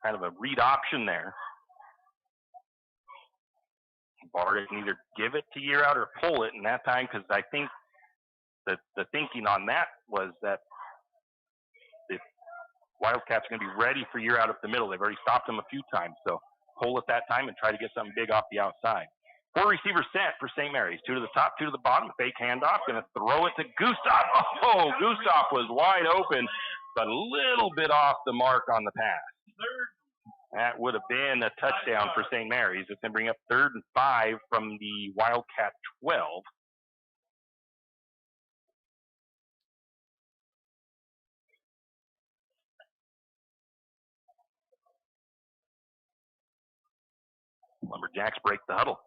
Kind of a read option there. Barta can either give it to year out or pull it in that time, because I think the thinking on that was that the Wildcats are going to be ready for year out up the middle. They've already stopped them a few times, so pull it that time and try to get something big off the outside. 4 receivers set for St. Mary's. 2 to the top, 2 to the bottom. Fake handoff. Going to throw it to Gustav. Oh, Gustav was wide open, but a little bit off the mark on the pass. That would have been a touchdown for St. Mary's. It's going to bring up 3rd and 5 from the Wildcat 12. Lumberjacks break the huddle.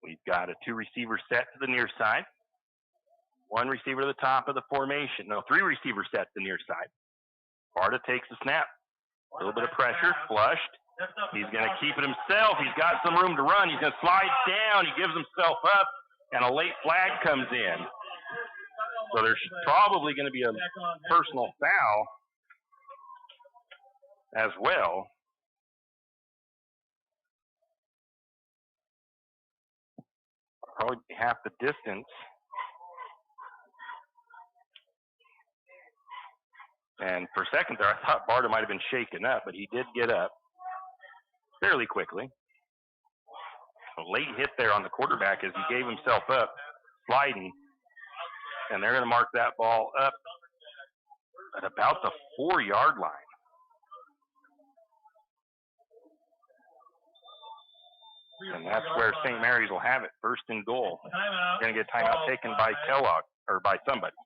We've got a 2 receiver set to the near side. 1 receiver to the top of the formation. No, 3 receivers set to the near side. Barta takes the snap. A little bit of pressure, flushed. He's going to keep it himself. He's got some room to run. He's going to slide down. He gives himself up, and a late flag comes in. So there's probably going to be a personal foul as well. Probably half the distance. And for a second there, I thought Barta might have been shaken up, but he did get up fairly quickly. A late hit there on the quarterback as he gave himself up, sliding. And they're going to mark that ball up at about the 4-yard line. And that's where St. Mary's will have it, 1st and goal. Going to get a timeout taken by Kellogg, or by somebody.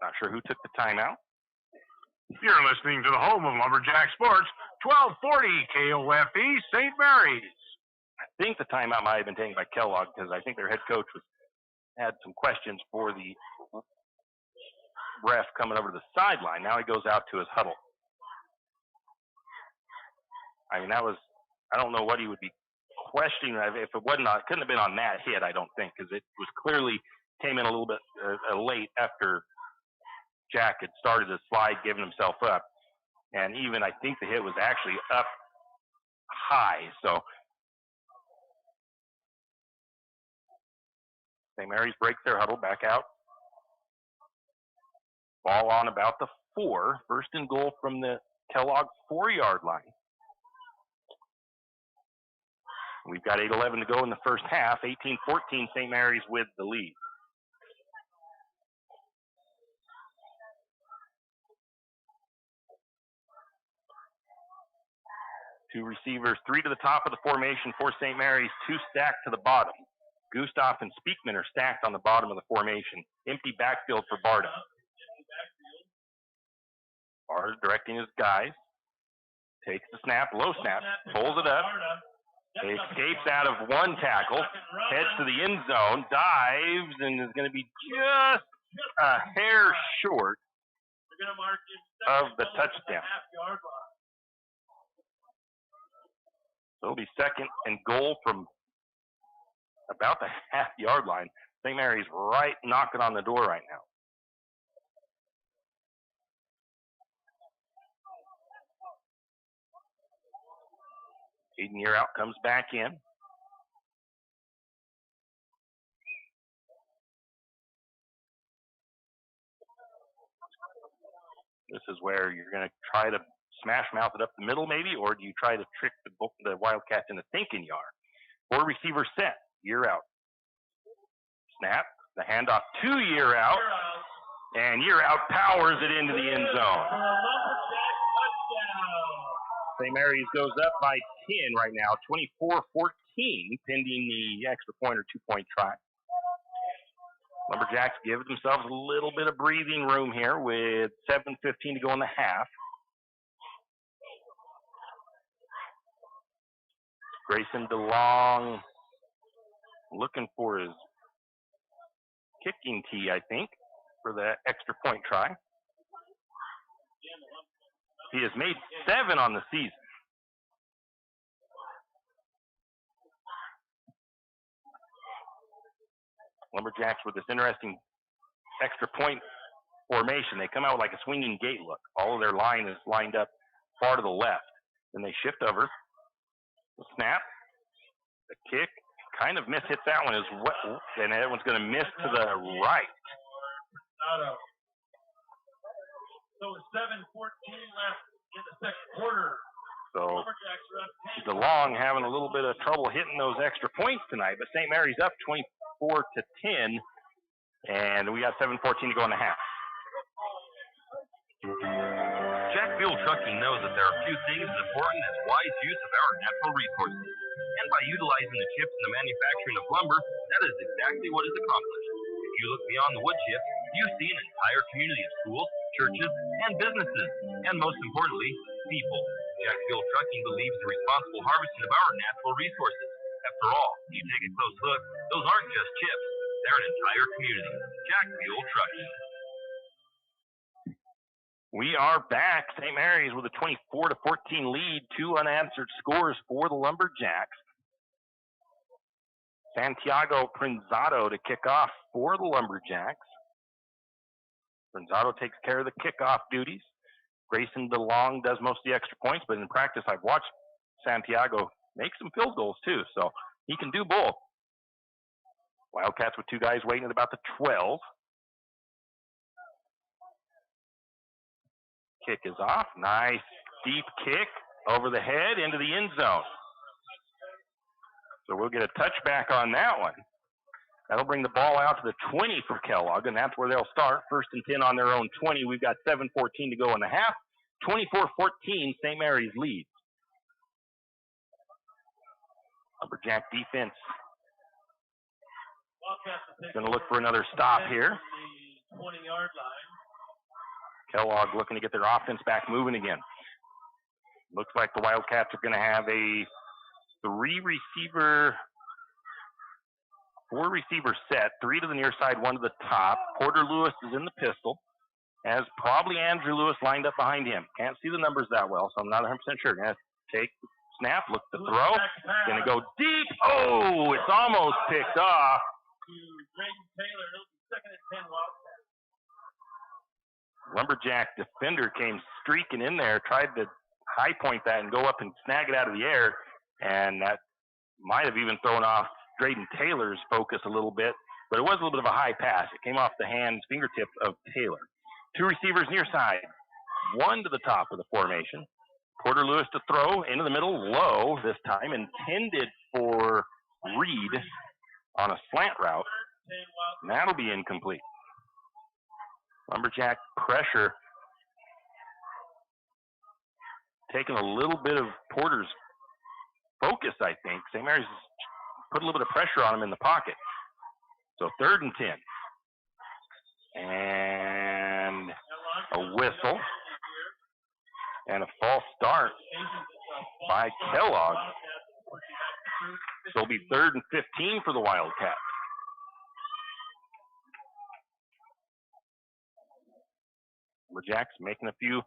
Not sure who took the timeout. You're listening to the home of Lumberjack Sports, 1240 KOFE, St. Mary's. I think the timeout might have been taken by Kellogg, because I think their head coach had some questions for the ref coming over to the sideline. Now he goes out to his huddle. I mean, I don't know what he would be questioning. If it wasn't, it couldn't have been on that hit, I don't think, because it was clearly came in a little bit late after Jack had started his slide, giving himself up. And even I think the hit was actually up high. So St. Mary's breaks their huddle, back out. Ball on about the 4. 1st and goal from the Kellogg 4-yard line. We've got 8:11 to go in the first half. 18-14, St. Mary's with the lead. Two receivers, 3 to the top of the formation for St. Mary's, 2 stacked to the bottom. Gustav and Speakman are stacked on the bottom of the formation. Empty backfield for Barta. Barta directing his guys. Takes the snap, low snap, pulls it up. Escapes out of 1 tackle. Heads to the end zone, dives, and is going to be just a hair short of the touchdown. So it'll be 2nd and goal from about the half-yard line. St. Mary's right knocking on the door right now. Aiden Year out comes back in. This is where you're going to try to smash mouth it up the middle maybe, or do you try to trick the Wildcats into thinking you are? 4 receiver set, Year out. Snap, the handoff to Year out, and Year out powers it into the end zone. St. Mary's goes up by 10 right now, 24-14, pending the extra point or 2-point try. Lumberjacks give themselves a little bit of breathing room here with 7:15 to go in the half. Grayson DeLong looking for his kicking tee, I think, for the extra point try. He has made 7 on the season. Lumberjacks with this interesting extra point formation. They come out with like a swinging gate look. All of their line is lined up far to the left. Then they shift over. The snap. The kick. Kind of mishits that one as well. And that one's going to miss to the right. So 7:14 left in the second quarter. So DeLong having a little bit of trouble hitting those extra points tonight, but St. Mary's up 24-10, and we got 7:14 to go in the half. Jack Fuel Trucking knows that there are few things as important as wise use of our natural resources. And by utilizing the chips in the manufacturing of lumber, that is exactly what is accomplished. If you look beyond the wood chip, you see an entire community of schools, churches, and businesses, and most importantly, people. Jack Fuel Trucking believes in responsible harvesting of our natural resources. After all, if you take a close look, those aren't just chips, they're an entire community. Jack Fuel Trucking. We are back. St. Mary's with a 24-14 lead, 2 unanswered scores for the Lumberjacks. Santiago Prinzado to kick off for the Lumberjacks. Prinzado takes care of the kickoff duties. Grayson DeLong does most of the extra points, but in practice I've watched Santiago make some field goals too, so he can do both. Wildcats with 2 guys waiting at about the 12. Kick is off. Nice deep kick over the head into the end zone. So we'll get a touchback on that one. That'll bring the ball out to the 20 for Kellogg, and that's where they'll start. 1st and 10 on their own 20. We've got 7:14 to go in the half. 24-14, St. Mary's leads. Lumberjack defense going to look for another stop here. 20-yard line. Kellogg looking to get their offense back moving again. Looks like the Wildcats are going to have a 4-receiver set, 3 to the near side, 1 to the top. Porter Lewis is in the pistol. Has probably Andrew Lewis lined up behind him. Can't see the numbers that well, so I'm not 100% sure. Going to take the snap, look to throw. Going to go deep. Oh, it's almost picked off. Lumberjack defender came streaking in there, tried to high point that and go up and snag it out of the air, and that might have even thrown off Drayden Taylor's focus a little bit, but it was a little bit of a high pass. It came off the fingertip of Taylor. 2 receivers near side, 1 to the top of the formation. Porter Lewis to throw into the middle, low this time, intended for Reed on a slant route, and that'll be incomplete. Lumberjack pressure taking a little bit of Porter's focus, I think. St. Mary's put a little bit of pressure on him in the pocket. So 3rd and 10. And a whistle. And a false start by Kellogg. So it'll be 3rd and 15 for the Wildcats. Lumberjacks making a few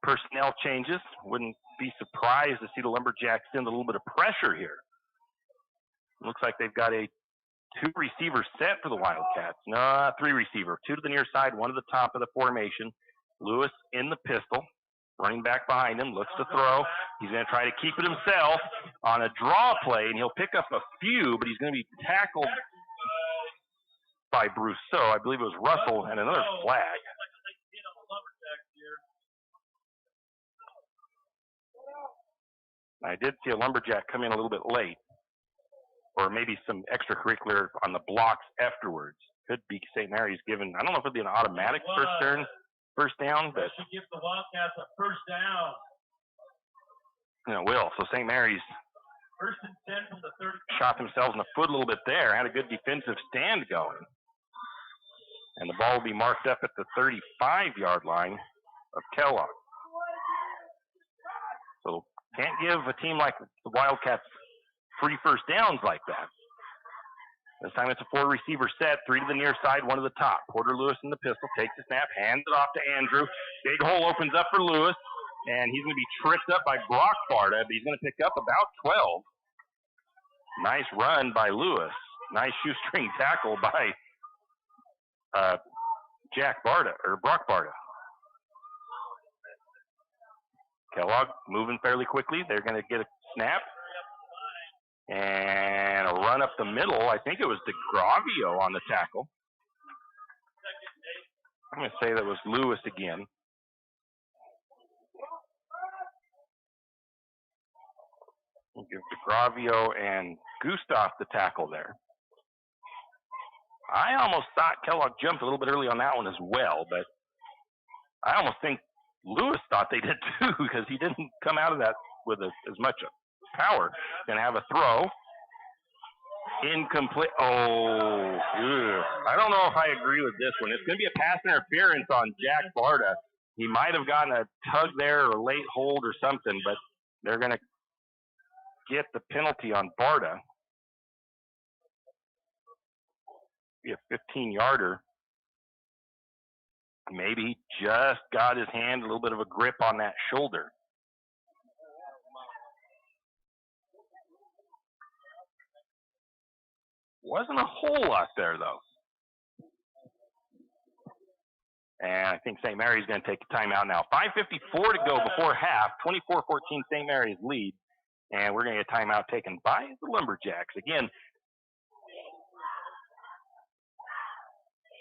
personnel changes. Wouldn't be surprised to see the Lumberjacks send a little bit of pressure here. Looks like they've got a two receiver set for the Wildcats. No, three receiver. Two to the near side, one to the top of the formation. Lewis in the pistol. Running back behind him, looks to throw. He's going to try to keep it himself on a draw play, and he'll pick up a few, but he's going to be tackled by Brousseau. I believe it was Russell, and another flag. I did see a Lumberjack come in a little bit late, or maybe some extracurricular on the blocks afterwards. Could be St. Mary's given, I don't know if it'd be an automatic first down, but should give the Wildcats a first down. It will. So St. Mary's First and 10 from the 30. shot themselves in the foot a little bit there. Had a good defensive stand going. And the ball will be marked up at the 35-yard line of Kellogg. So can't give a team like the Wildcats free first downs like that. This time it's a four-receiver set, three to the near side, one to the top. Porter Lewis in the pistol, takes the snap, hands it off to Andrew. Big hole opens up for Lewis, and he's going to be tripped up by Brock Barta, but he's going to pick up about 12. Nice run by Lewis. Nice shoestring tackle by Brock Barta. Kellogg moving fairly quickly. They're going to get a snap. And a run up the middle. I think it was DeGravio on the tackle. I'm going to say that was Lewis again. We'll give DeGravio and Gustav the tackle there. I almost thought Kellogg jumped a little bit early on that one as well, but I almost think Lewis thought they did too, because he didn't come out of that with as much power. Going to have a throw. Incomplete. Oh, ugh. I don't know if I agree with this one. It's going to be a pass interference on Jack Barta. He might have gotten a tug there or a late hold or something, but they're going to get the penalty on Barta. Be a 15-yarder. Maybe he just got his hand a little bit of a grip on that shoulder. Wasn't a whole lot there, though. And I think St. Mary's going to take a timeout now. 5:54 to go before half. 24-14 St. Mary's lead. And we're going to get a timeout taken by the Lumberjacks. Again,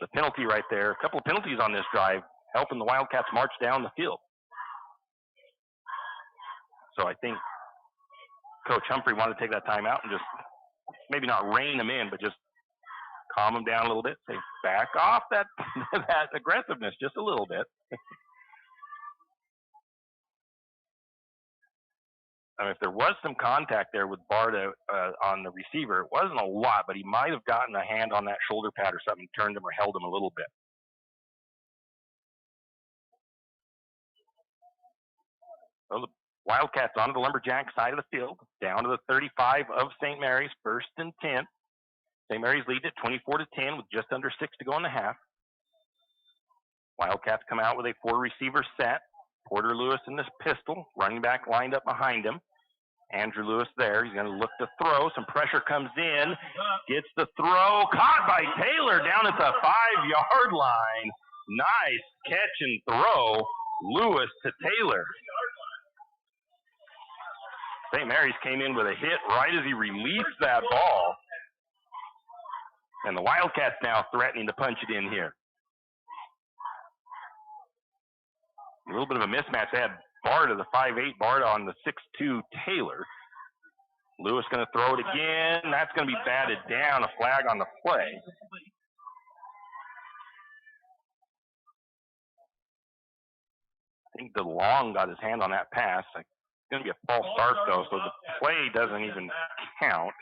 the penalty right there. A couple of penalties on this drive, helping the Wildcats march down the field. So I think Coach Humphrey wanted to take that timeout and just maybe not rein them in, but just calm them down a little bit. Say, back off that that aggressiveness just a little bit. I mean, if there was some contact there with Barta on the receiver, it wasn't a lot, but he might have gotten a hand on that shoulder pad or something, turned him or held him a little bit. So the Wildcats onto the Lumberjack side of the field, down to the 35 of St. Mary's, 1st and 10. St. Mary's lead at 24-10 with just under 6 to go in the half. Wildcats come out with a four-receiver set. Porter Lewis in this pistol, running back lined up behind him. Andrew Lewis there. He's going to look to throw. Some pressure comes in. Gets the throw. Caught by Taylor down at the 5-yard line. Nice catch and throw. Lewis to Taylor. St. Mary's came in with a hit right as he released that ball. And the Wildcats now threatening to punch it in here. A little bit of a mismatch. They had Barta, the 5'8 Barta, on the 6'2 Taylor. Lewis going to throw it again. That's going to be batted down. A flag on the play. I think DeLong got his hand on that pass. It's going to be a false start, though, so the play doesn't even count.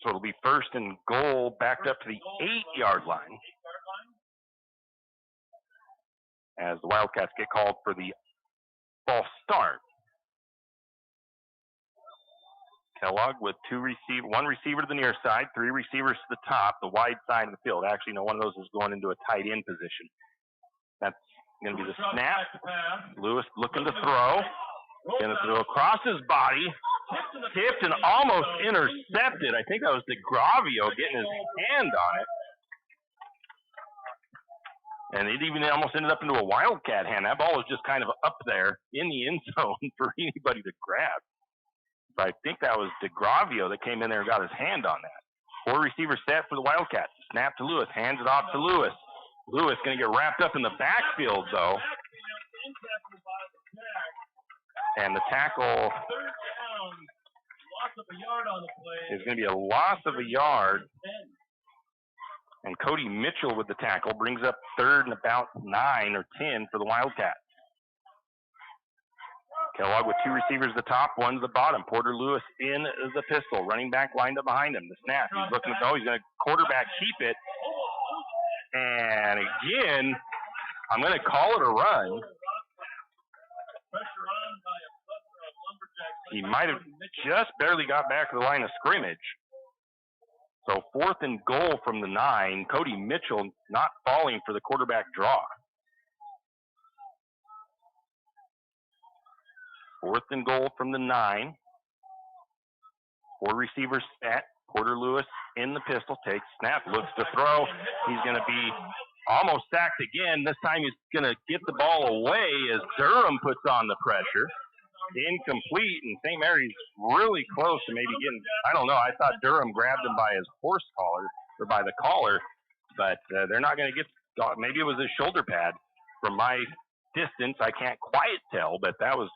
So it'll be 1st and goal backed up to the 8-yard line, as the Wildcats get called for the false start. Kellogg with one receiver to the near side, 3 receivers to the top, the wide side of the field. Actually, no, one of those is going into a tight end position. That's going to be the snap. Lewis looking to throw. Going to throw across his body. Tipped and almost intercepted. I think that was DeGravio getting his hand on it. And it even almost ended up into a Wildcat hand. That ball was just kind of up there in the end zone for anybody to grab. But I think that was DeGravio that came in there and got his hand on that. 4 receivers set for the Wildcats. Snap to Lewis. Hands it off to Lewis. Lewis going to get wrapped up in the backfield, though. And the tackle is going to be a loss of a yard. And Cody Mitchell with the tackle brings up 3rd and about 9 or 10 for the Wildcats. Kellogg with 2 receivers at the top, 1 to the bottom. Porter Lewis in the pistol. Running back lined up behind him. The snap. He's looking to go. He's going to quarterback keep it. And again, I'm going to call it a run. He might have just barely got back to the line of scrimmage. So 4th and goal from the 9. Cody Mitchell not falling for the quarterback draw. 4th and goal from the 9. 4 receivers set. Porter Lewis in the pistol, takes snap, looks to throw. He's going to be almost sacked again. This time he's going to get the ball away as Durham puts on the pressure. Incomplete, and St. Mary's really close to maybe getting, I don't know, I thought Durham grabbed him by his horse collar, or by the collar, but they're not going to get, maybe it was his shoulder pad. From my distance, I can't quite tell, but that was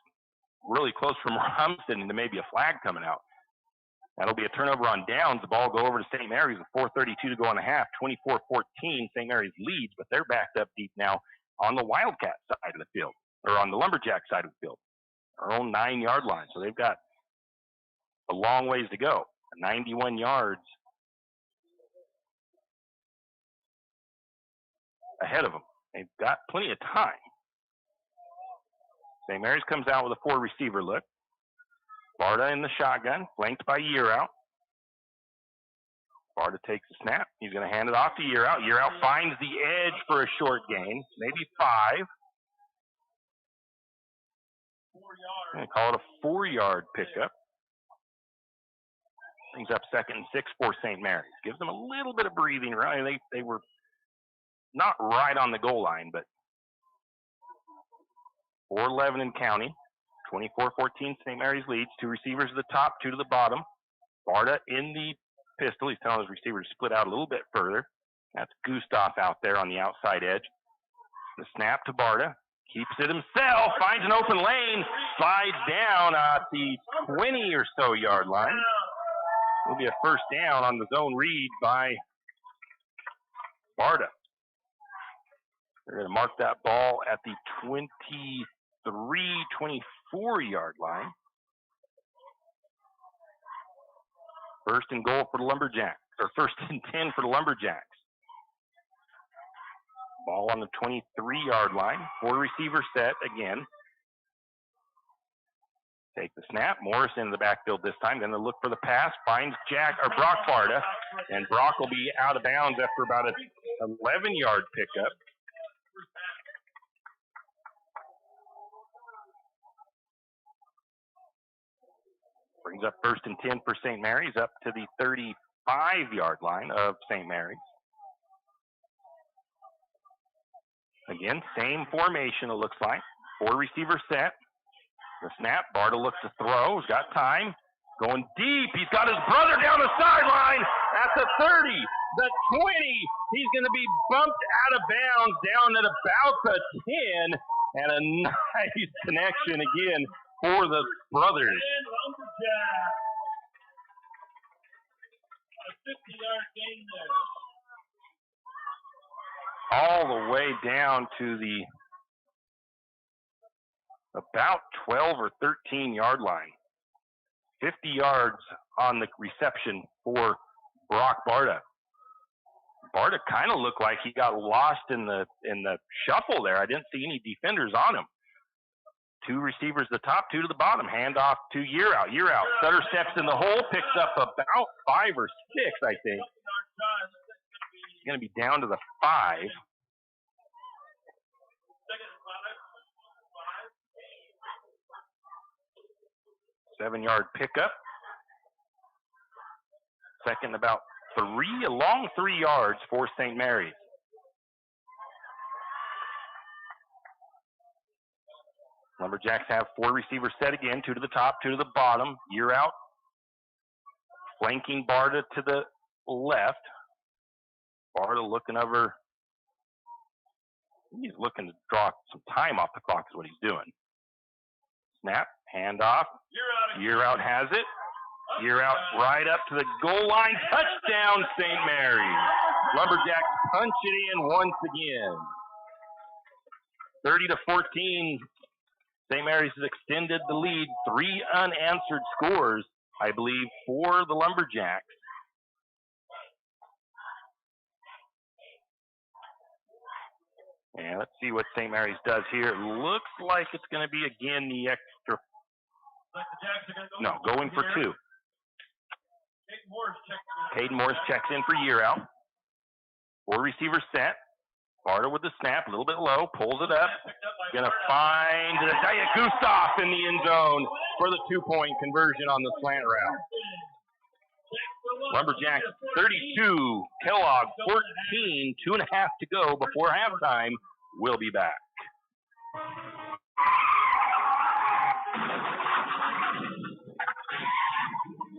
really close from where I'm sitting to maybe a flag coming out. That'll be a turnover on downs. The ball will go over to St. Mary's with 4:32 to go in the half. 24-14, St. Mary's leads, but they're backed up deep now on the Wildcat side of the field, or on the Lumberjack side of the field. Our own 9-yard line. So they've got a long ways to go. 91 yards ahead of them. They've got plenty of time. St. Mary's comes out with a 4-receiver look. Barta in the shotgun, flanked by Yearout. Barta takes the snap. He's going to hand it off to Yearout. Yearout finds the edge for a short gain, maybe 5. I'm going to call it a 4-yard pickup. Brings up 2nd and 6 for St. Mary's. Gives them a little bit of breathing room. They were not right on the goal line, but 4:11 and counting. 24-14, St. Mary's leads. 2 receivers at the top, 2 to the bottom. Barta in the pistol. He's telling his receivers to split out a little bit further. That's Gustav out there on the outside edge. The snap to Barta. Keeps it himself. Finds an open lane. Slides down at the 20 or so yard line. It'll be a first down on the zone read by Barta. They're going to mark that ball at the 24-yard line. First and goal for the Lumberjacks, or 1st and 10 for the Lumberjacks. Ball on the 23-yard line. 4 receiver set again. Take the snap. Morris into the backfield this time. Going to look for the pass. Finds Brock Barta. And Brock will be out of bounds after about an 11-yard pickup. Brings up 1st and 10 for St. Mary's, up to the 35-yard line of St. Mary's. Again, same formation it looks like. 4 receiver set. The snap. Barta looks to throw. He's got time. Going deep. He's got his brother down the sideline at the 30, the 20. He's going to be bumped out of bounds down at about the 10. And a nice connection again for the brothers. A 50-yard gain there. All the way down to the about 12 or 13-yard line. 50 yards on the reception for Brock Barta. Barta kind of looked like he got lost in the shuffle there. I didn't see any defenders on him. 2 receivers at the top, 2 to the bottom. Hand off to Yearout. Yearout. Sutter steps in the hole, picks up about 5 or 6, I think. He's going to be down to the 5. 7-yard pickup. Second about 3, a long 3 yards for St. Mary's. Lumberjacks have 4 receivers set again, 2 to the top, 2 to the bottom. Year out. Flanking Barta to the left. Barta looking over. He's looking to draw some time off the clock is what he's doing. Snap, handoff. Year out has it. Year out right up to the goal line. Touchdown, St. Mary's. Lumberjacks punch it in once again. 30-14. St. Mary's has extended the lead. 3 unanswered scores, I believe, for the Lumberjacks. And let's see what St. Mary's does here. It looks like it's going to be again the extra. No, going for 2. Caden Morris checks in for year out. 4 receivers set. Barta with the snap, a little bit low, pulls it up. Gonna find Gustav in the end zone for the 2-point conversion on the slant route. Lumberjacks 32, Kellogg 14, 2.5 to go before halftime. We'll be back.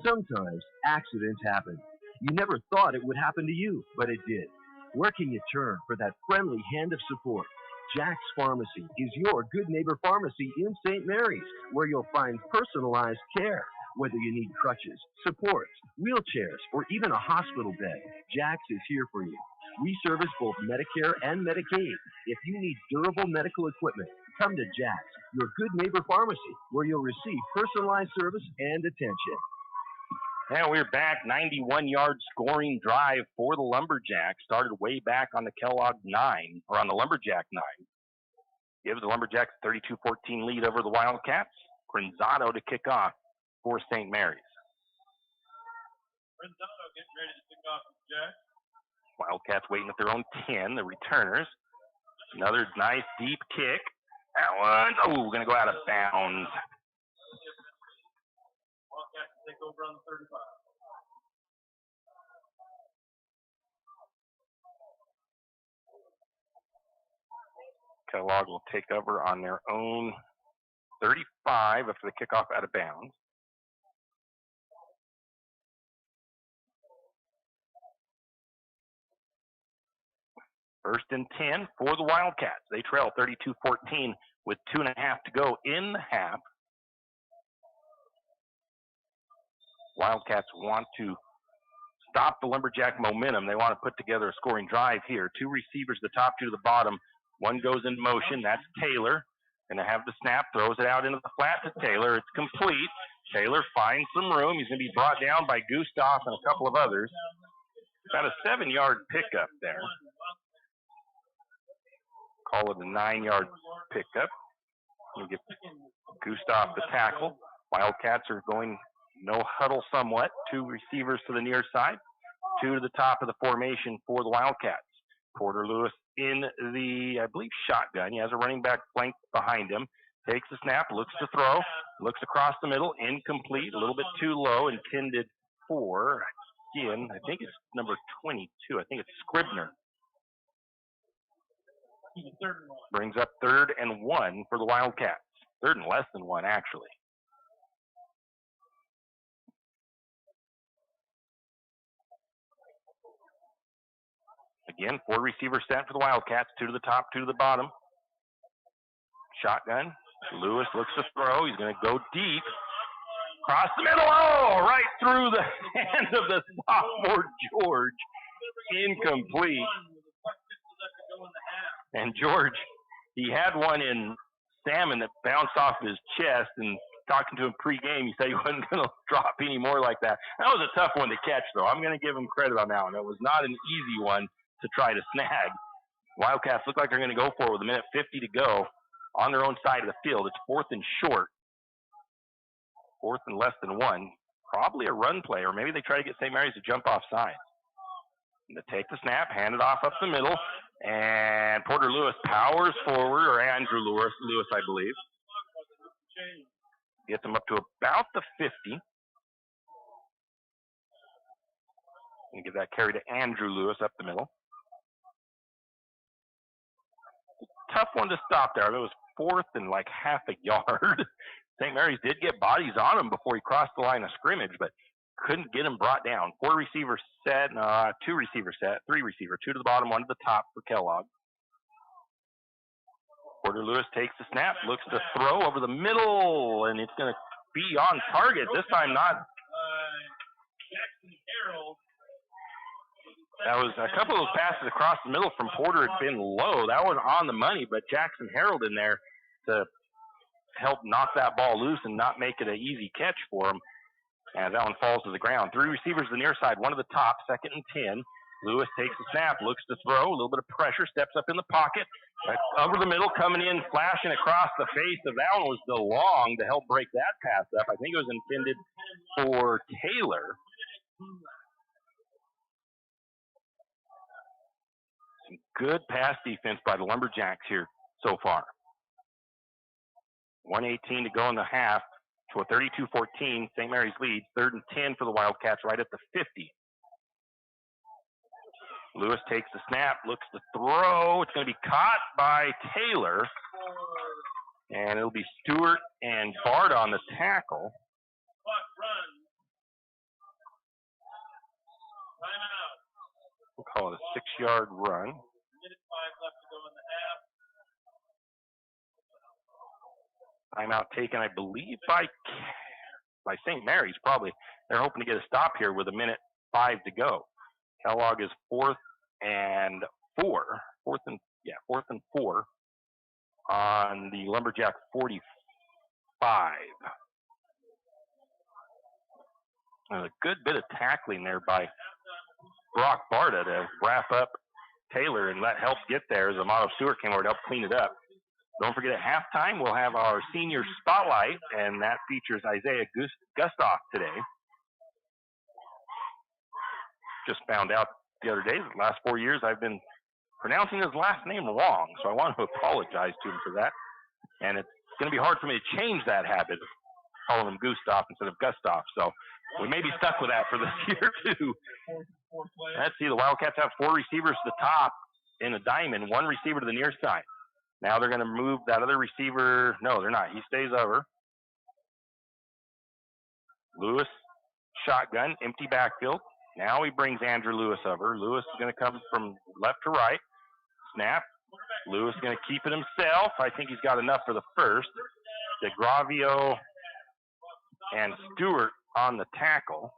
Sometimes accidents happen. You never thought it would happen to you, but it did. Working a turn for that friendly hand of support. Jack's Pharmacy is your good neighbor pharmacy in St. Mary's, where you'll find personalized care. Whether you need crutches, supports, wheelchairs, or even a hospital bed, Jack's is here for you. We service both Medicare and Medicaid. If you need durable medical equipment, come to Jack's, your good neighbor pharmacy, where you'll receive personalized service and attention. And we're back. 91-yard scoring drive for the Lumberjacks. Started way back on the Kellogg 9, or on the Lumberjack 9. Gives the Lumberjacks a 32-14 lead over the Wildcats. Crenzato to kick off for St. Mary's. Crenzato getting ready to kick off with Jack. Wildcats waiting at their own 10, the returners. Another nice deep kick. That one's, going to go out of bounds. Wildcats take over on the 35. Kellogg will take over on their own 35 after the kickoff out of bounds. First and 10 for the Wildcats. They trail 32-14 with 2.5 to go in the half. Wildcats want to stop the Lumberjack momentum. They want to put together a scoring drive here. 2 receivers, the top 2 to the bottom. One goes in motion. That's Taylor. Going to have the snap, throws it out into the flat to Taylor. It's complete. Taylor finds some room. He's going to be brought down by Gustav and a couple of others. About a 7-yard pickup there. Call it a 9-yard pickup. We'll get Gustav the tackle. Wildcats are going no huddle somewhat. 2 receivers to the near side. 2 to the top of the formation for the Wildcats. Porter Lewis in the, I believe, shotgun. He has a running back flanked behind him. Takes the snap, looks to throw, looks across the middle, incomplete, a little bit too low, intended for, again, I think it's number 22. I think it's Scribner. Brings up 3rd and 1 for the Wildcats. 3rd and less than 1, actually. Again, 4 receivers set for the Wildcats. 2 to the top, 2 to the bottom. Shotgun. Lewis looks to throw. He's going to go deep. Across the middle. Oh, right through the hands of the sophomore George. Incomplete. And George, he had one in salmon that bounced off his chest, and talking to him pregame, he said he wasn't going to drop any more like that. That was a tough one to catch, though. I'm going to give him credit on that one. It was not an easy one to try to snag. Wildcats look like they're going to go for it with 1:50 to go on their own side of the field. It's 4th and short. 4th and less than 1. Probably a run play, or maybe they try to get St. Mary's to jump off sides. And to take the snap, hand it off up the middle, and Porter Lewis powers forward, or Andrew Lewis, I believe. Gets them up to about the 50. And give that carry to Andrew Lewis up the middle. Tough one to stop there. It was 4th and like half a yard. St. Mary's did get bodies on him before he crossed the line of scrimmage, but couldn't get him brought down. 2 receiver set, 3 receiver, 2 to the bottom, 1 to the top for Kellogg. Porter Lewis takes the snap, looks to throw over the middle, and it's going to be on target. This time not. That was a couple of those passes across the middle from Porter had been low. That was on the money, but Jackson Harold in there to help knock that ball loose and not make it an easy catch for him. And that one falls to the ground. 3 receivers to the near side, 1 to the top, 2nd and 10. Lewis takes the snap, looks to throw, a little bit of pressure, steps up in the pocket. Over the middle, coming in, flashing across the face of that one was DeLong to help break that pass up. I think it was intended for Taylor. Some good pass defense by the Lumberjacks here so far. 1:18 to go in the half to a 32-14 St. Mary's lead. 3rd and 10 for the Wildcats right at the 50. Lewis takes the snap, looks to throw. It's going to be caught by Taylor. And it'll be Stewart and Bard on the tackle. We'll call it a 6-yard run. Timeout taken, I believe, by St. Mary's, probably. They're hoping to get a stop here with 1:05 to go. Kellogg is 4th and 4. 4th and 4 on the Lumberjack 45. And a good bit of tackling there by Brock Barta to wrap up Taylor and let help get there as Amato Stewart came over to help clean it up. Don't forget at halftime we'll have our senior spotlight, and that features Isaiah Gustoff today. Just found out the other day, the last 4 years I've been pronouncing his last name wrong, so I want to apologize to him for that. And it's going to be hard for me to change that habit, calling him Gustoff instead of Gustoff. So we may be stuck with that for this year too. Let's see, the Wildcats have 4 receivers to the top in a diamond, 1 receiver to the near side. Now they're going to move that other receiver. No, they're not. He stays over. Lewis, shotgun, empty backfield. Now he brings Andrew Lewis over. Lewis is going to come from left to right. Snap. Lewis is going to keep it himself. I think he's got enough for the first. DeGravio and Stewart on the tackle.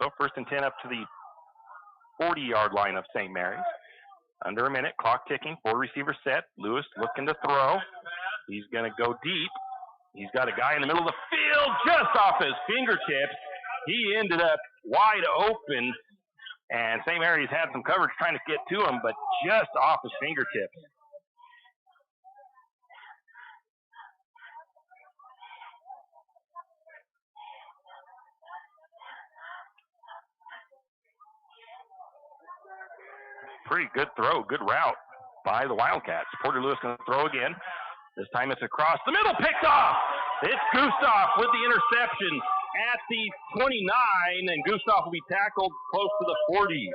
So 1st and 10 up to the 40-yard line of St. Mary's. Under a minute, clock ticking, 4 receivers set. Lewis looking to throw. He's going to go deep. He's got a guy in the middle of the field just off his fingertips. He ended up wide open, and St. Mary's had some coverage trying to get to him, but just off his fingertips. Pretty good throw, good route by the Wildcats. Porter Lewis going to throw again. This time it's across the middle, picked off. It's Gustoff with the interception at the 29, and Gustoff will be tackled close to the 40.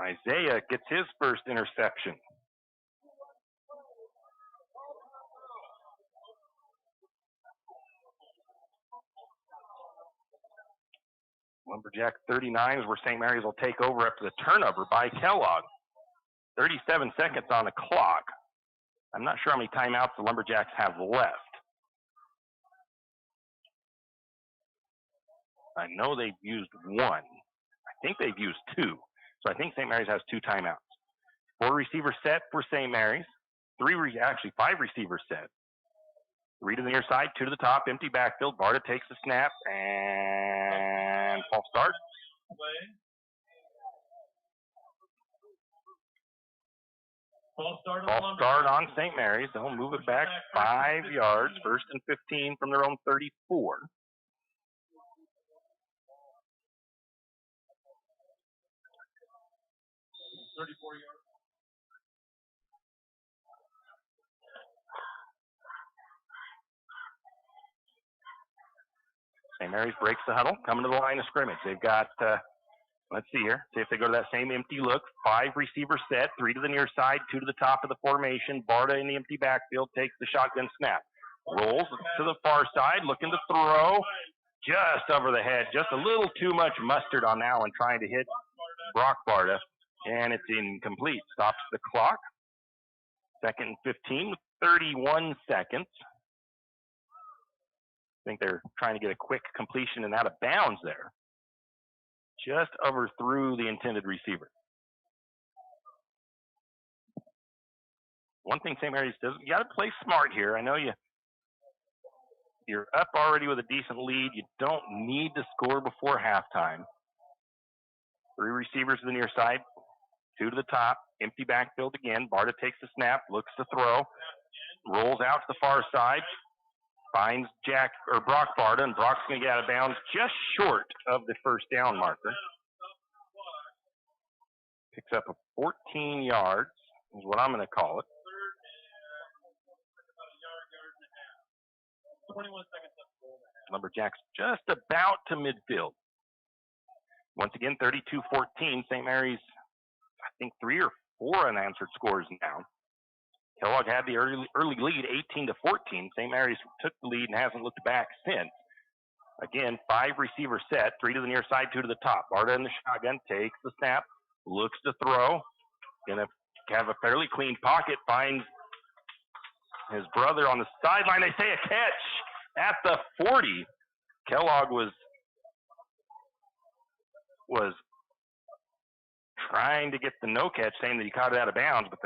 Isaiah gets his first interception. Lumberjack 39 is where St. Mary's will take over after the turnover by Kellogg. 37 seconds on the clock. I'm not sure how many timeouts the Lumberjacks have left. I know they've used 1. I think they've used 2. So I think St. Mary's has 2 timeouts. 4 receivers set for St. Mary's. 5 receivers set. 3 to the near side, 2 to the top, empty backfield. Barta takes the snap and false start. False start on St. Mary's. They'll move it back 5 yards, 1st and 15 from their own 34. 34 yards. St. Mary's breaks the huddle, coming to the line of scrimmage. They've got, let's see here, see if they go to that same empty look. 5 receiver set, 3 to the near side, 2 to the top of the formation. Barta in the empty backfield takes the shotgun snap. Rolls to the far side, looking to throw. Just over the head, just a little too much mustard on that one, trying to hit Brock Barta, and it's incomplete. Stops the clock. 2nd and 15 with 31 seconds. I think they're trying to get a quick completion and out of bounds there. Just overthrew the intended receiver. One thing St. Mary's does, you got to play smart here. I know you're up already with a decent lead. You don't need to score before halftime. 3 receivers to the near side, 2 to the top, empty backfield again. Barta takes the snap, looks to throw, rolls out to the far side, finds Brock Barta, and Brock's going to get out of bounds just short of the first down marker. Picks up a 14 yards, is what I'm going to call it. 21 seconds left. Lumberjacks just about to midfield. Once again, 32-14. St. Mary's, I think, 3 or 4 unanswered scores now. Kellogg had the early lead, 18-14. St. Mary's took the lead and hasn't looked back since. Again, 5 receiver set, 3 to the near side, 2 to the top. Barta in the shotgun, takes the snap, looks to throw. Gonna have a fairly clean pocket, finds his brother on the sideline. They say a catch at the 40. Kellogg was trying to get the no catch, saying that he caught it out of bounds, but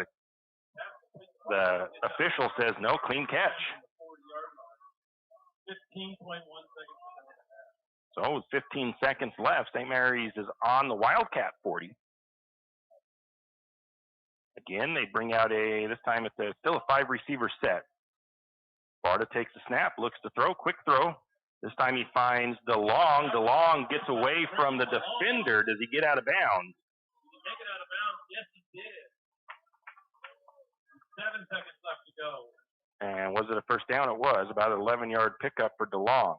the official says no, clean catch. 15.1 seconds. So with 15 seconds left, St. Mary's is on the Wildcat 40. Again, they bring out this time it's still a 5 receiver set. Barta takes the snap, looks to throw, quick throw. This time he finds DeLong. DeLong gets away from the defender. Does he get out of bounds? Did he make it out of bounds? Yes, he did. 7 seconds left to go. And was it a first down? It was. About an 11-yard pickup for DeLong.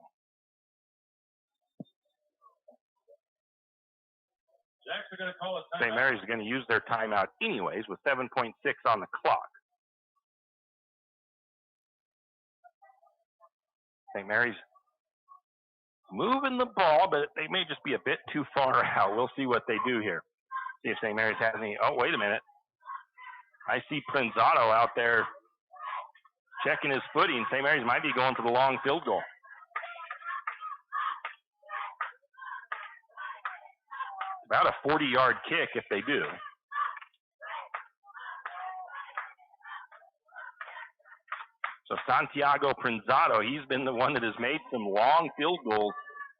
Jacks are going to call a timeout. St. Mary's is going to use their timeout anyways with 7.6 on the clock. St. Mary's moving the ball, but they may just be a bit too far out. We'll see what they do here. See if St. Mary's has any. Oh, wait a minute. I see Prinzato out there checking his footing. St. Mary's might be going for the long field goal. About a 40-yard kick if they do. So Santiago Prinzato, he's been the one that has made some long field goals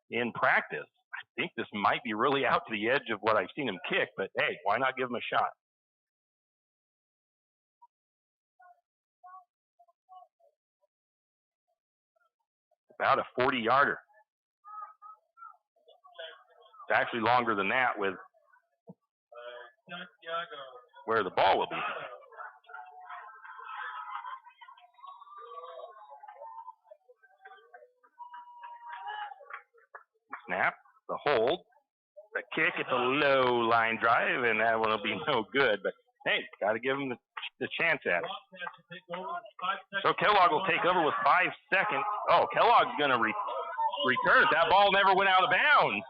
in practice. I think this might be really out to the edge of what I've seen him kick, but hey, why not give him a shot? About a 40-yarder. It's actually longer than that with where the ball will be. Snap, the hold, the kick at the low line drive, and that one will be no good. But hey, got to give him the chance at it. So Kellogg will take over with 5 seconds. Oh, Kellogg's going to return it. That ball never went out of bounds.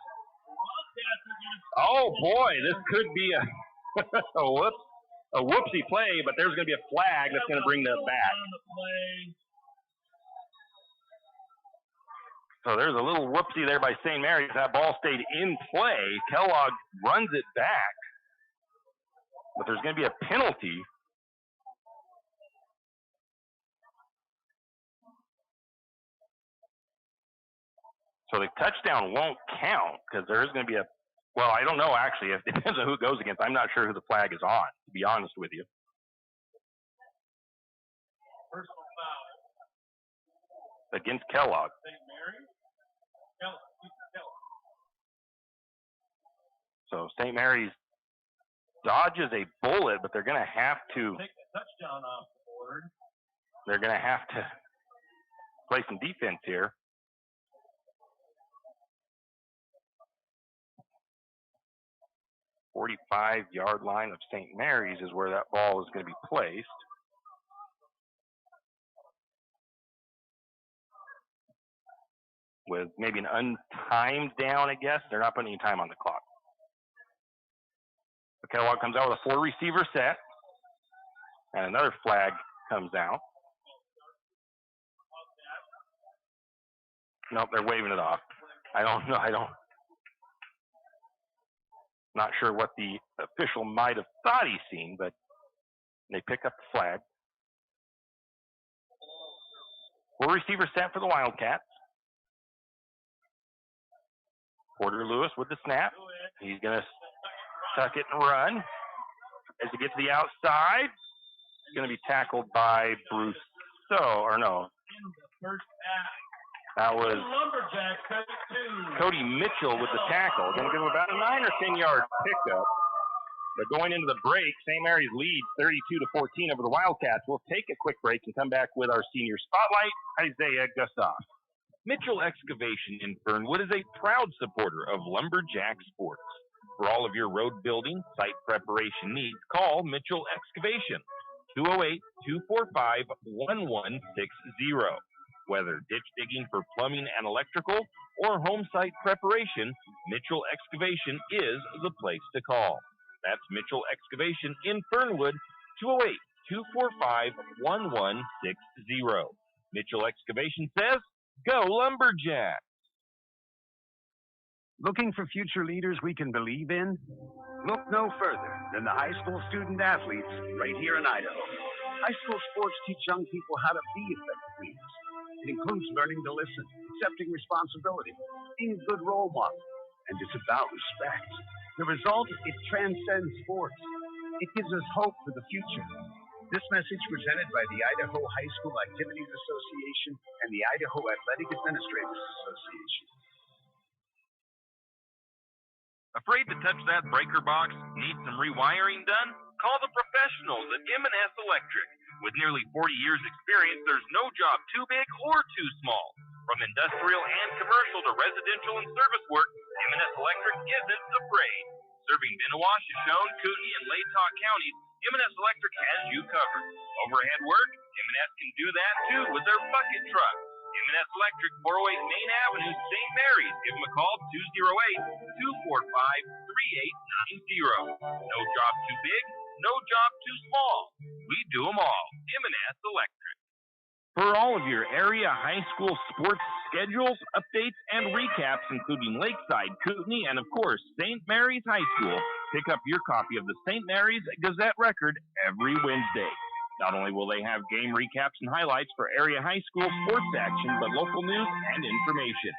Oh boy, this could be a whoopsie play, but there's going to be a flag that's going to bring that back. So there's a little whoopsie there by St. Mary's. That ball stayed in play. Kellogg runs it back, but there's going to be a penalty. So the touchdown won't count because there is going to be well, I don't know actually. It depends on who it goes against. I'm not sure who the flag is on, to be honest with you. Personal foul. Against Kellogg. St. Mary's? Kellogg. So St. Mary's dodges a bullet, but they're going to have to. Take the touchdown off the board. They're going to have to play some defense here. The 45-yard line of St. Mary's is where that ball is going to be placed. With maybe an untimed down, I guess. They're not putting any time on the clock. So Kellogg comes out with a 4-receiver set. And another flag comes out. Nope, they're waving it off. I don't know. Not sure what the official might have thought he's seen, but they pick up the flag. 4-receiver set for the Wildcats. Porter Lewis with the snap. He's going to tuck it and run. As he gets to the outside, he's going to be tackled by Brousseau, or no. That was Cody Mitchell with the tackle. Going to give him about a 9 or 10-yard pickup. But going into the break, St. Mary's leads 32-14 over the Wildcats. We'll take a quick break and come back with our senior spotlight, Isaiah Gustav. Mitchell Excavation in Fernwood is a proud supporter of Lumberjack sports. For all of your road building, site preparation needs, call Mitchell Excavation, 208-245-1160. Whether ditch digging for plumbing and electrical or home site preparation, Mitchell Excavation is the place to call. That's Mitchell Excavation in Fernwood, 208-245-1160. Mitchell Excavation says, go Lumberjack! Looking for future leaders we can believe in? Look no further than the high school student athletes right here in Idaho. High school sports teach young people how to be effective leaders. It includes learning to listen, accepting responsibility, being a good role model, and it's about respect. The result, it transcends sports. It gives us hope for the future. This message presented by the Idaho High School Activities Association and the Idaho Athletic Administrators Association. Afraid to touch that breaker box? Need some rewiring done? Call the professionals at M&S Electric. With nearly 40 years experience, there's no job too big or too small. From industrial and commercial to residential and service work, M&S Electric isn't afraid. Serving Benawa, Shoshone, Kootenai, and Latah counties, M&S Electric has you covered. Overhead work? M&S can do that too with their bucket truck. M&S Electric, 408 Main Avenue, St. Mary's. Give them a call, 208-245-3890. No job too big, no job too small. We do them all. M&S Electric. For all of your area high school sports schedules, updates, and recaps, including Lakeside, Kootenai, and of course, St. Mary's High School, pick up your copy of the St. Mary's Gazette Record every Wednesday. Not only will they have game recaps and highlights for area high school sports action, but local news and information.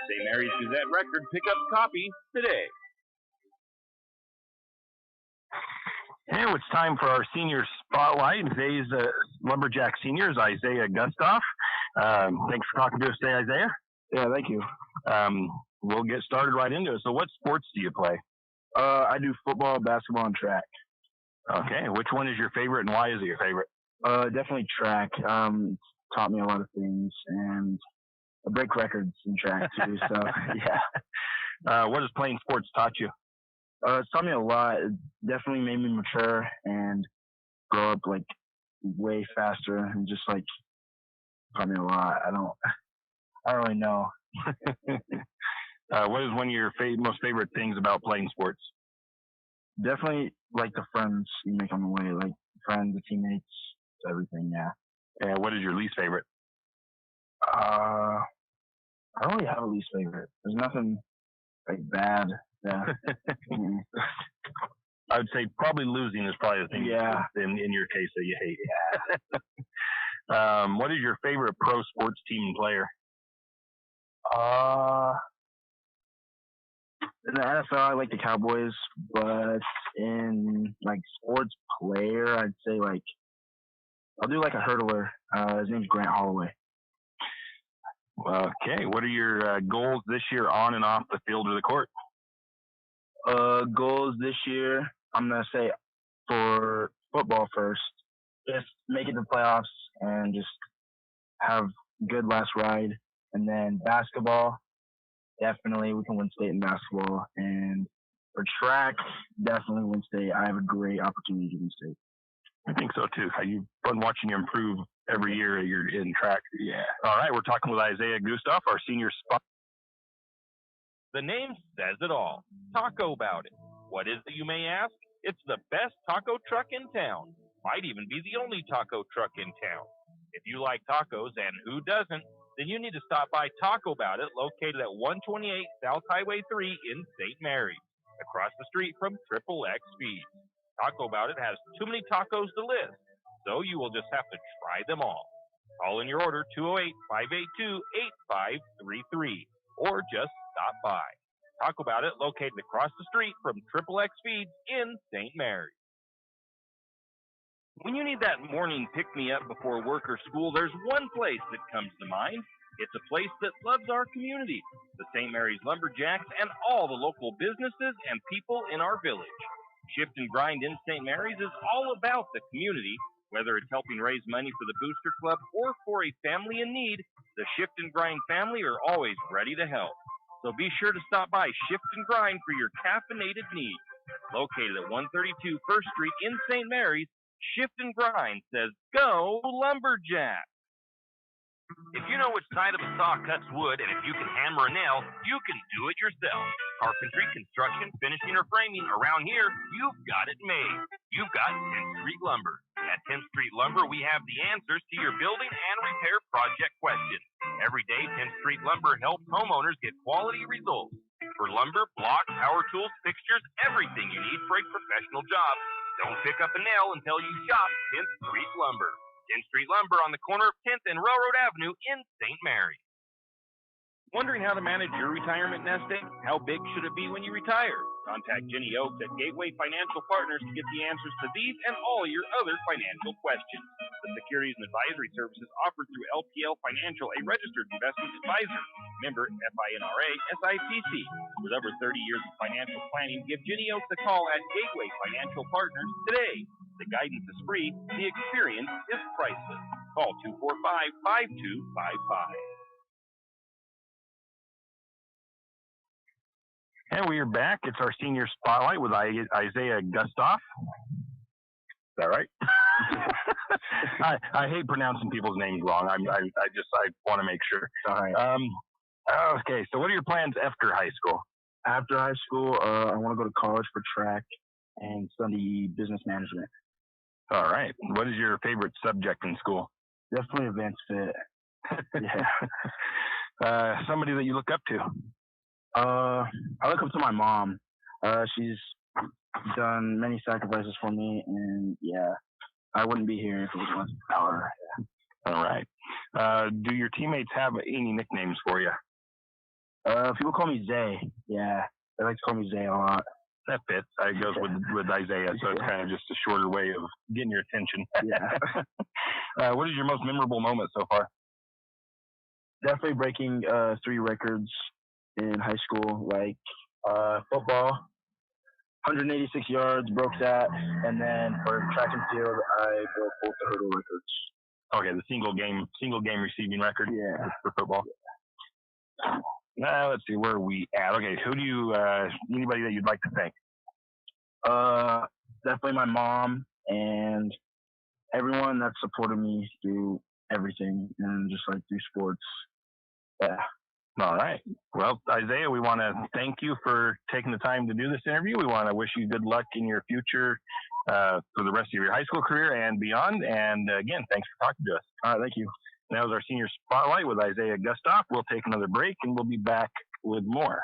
St. Mary's Gazette Record, pick up a copy today. Now it's time for our senior spotlight. Today's Lumberjack senior is Isaiah Gustav. Thanks for talking to us today, Isaiah. Yeah, thank you. We'll get started right into it. So what sports do you play? I do football, basketball, and track. Okay. Which one is your favorite, and why is it your favorite? Definitely track. It's taught me a lot of things, and I break records in track too. So yeah. What has playing sports taught you? It's taught me a lot. It definitely made me mature and grow up like way faster, and just like taught me a lot. I don't really know. What is one of your most favorite things about playing sports? Definitely like the friends you make on the way, like friends, the teammates, everything. Yeah. And what is your least favorite? I don't really have a least favorite. There's nothing like bad. Yeah. I would say probably losing is probably the thing. Yeah. In your case that you hate. Yeah. What is your favorite pro sports team and player? In the NFL, I like the Cowboys, but in like sports player, I'd say like I'll do like a hurdler. His name's Grant Holloway. Okay. What are your goals this year on and off the field or the court? Goals this year, I'm going to say for football first, just make it to the playoffs and just have good last ride. And then basketball, definitely we can win state in basketball. And for track, definitely win state. I have a great opportunity to win state. I think so too. You've fun watching you improve every year you're in track. Yeah. All right, we're talking with Isaiah Gustav, our senior spot. The name says it all. Taco About It. What is it, you may ask? It's the best taco truck in town. Might even be the only taco truck in town. If you like tacos, and who doesn't, then you need to stop by Taco About It, located at 128 South Highway 3 in St. Mary's, across the street from XXX Speed. Taco About It has too many tacos to list, so you will just have to try them all. Call in your order 208-582-8533, or just stop by. Taco About It, located across the street from XXX Speed in St. Mary's. When you need that morning pick-me-up before work or school, there's one place that comes to mind. It's a place that loves our community, the St. Mary's Lumberjacks, and all the local businesses and people in our village. Shift and Grind in St. Mary's is all about the community. Whether it's helping raise money for the Booster Club or for a family in need, the Shift and Grind family are always ready to help. So be sure to stop by Shift and Grind for your caffeinated needs. Located at 132 First Street in St. Mary's, Shift and Grind says, go Lumberjack! If you know which side of a saw cuts wood, and if you can hammer a nail, you can do it yourself. Carpentry, construction, finishing, or framing, around here, you've got it made. You've got 10th Street Lumber. At 10th Street Lumber, we have the answers to your building and repair project questions. Every day, 10th Street Lumber helps homeowners get quality results. For lumber, blocks, power tools, fixtures, everything you need for a professional job. Don't pick up a nail until you shop 10th Street Lumber. 10th Street Lumber on the corner of 10th and Railroad Avenue in St. Mary's. Wondering how to manage your retirement nest egg? How big should it be when you retire? Contact Jenny Oaks at Gateway Financial Partners to get the answers to these and all your other financial questions. The securities and advisory services offered through LPL Financial, a registered investment advisor. Member FINRA SIPC. With over 30 years of financial planning, give Jenny Oaks a call at Gateway Financial Partners today. The guidance is free. The experience is priceless. Call 245-5255. And we are back. It's our senior spotlight with Isaiah Gustav. Is that right? I hate pronouncing people's names wrong. I want to make sure. All right. Okay, so what are your plans after high school? After high school, I want to go to college for track and study business management. All right. What is your favorite subject in school? Definitely advanced fit. Yeah. Somebody that you look up to? I look up to my mom. She's done many sacrifices for me, and yeah, I wouldn't be here if it wasn't for her. Yeah. All right. Do your teammates have any nicknames for you? People call me Zay. Yeah, they like to call me Zay a lot. That fits. It goes with Isaiah, so it's kind of just a shorter way of getting your attention. Yeah. What is your most memorable moment so far? Definitely breaking 3 records in high school, like football, 186 yards, broke that, and then for track and field, I broke both the hurdle records. Okay, the single game receiving record. Yeah. For football. Let's see, where are we at? Okay, who do you anybody that you'd like to thank? Definitely my mom and everyone that supported me through everything and just like through sports. Yeah. All right. Well, Isaiah, we want to thank you for taking the time to do this interview. We want to wish you good luck in your future for the rest of your high school career and beyond. And again, thanks for talking to us. All right, thank you. That was our senior spotlight with Isaiah Gustav. We'll take another break and we'll be back with more.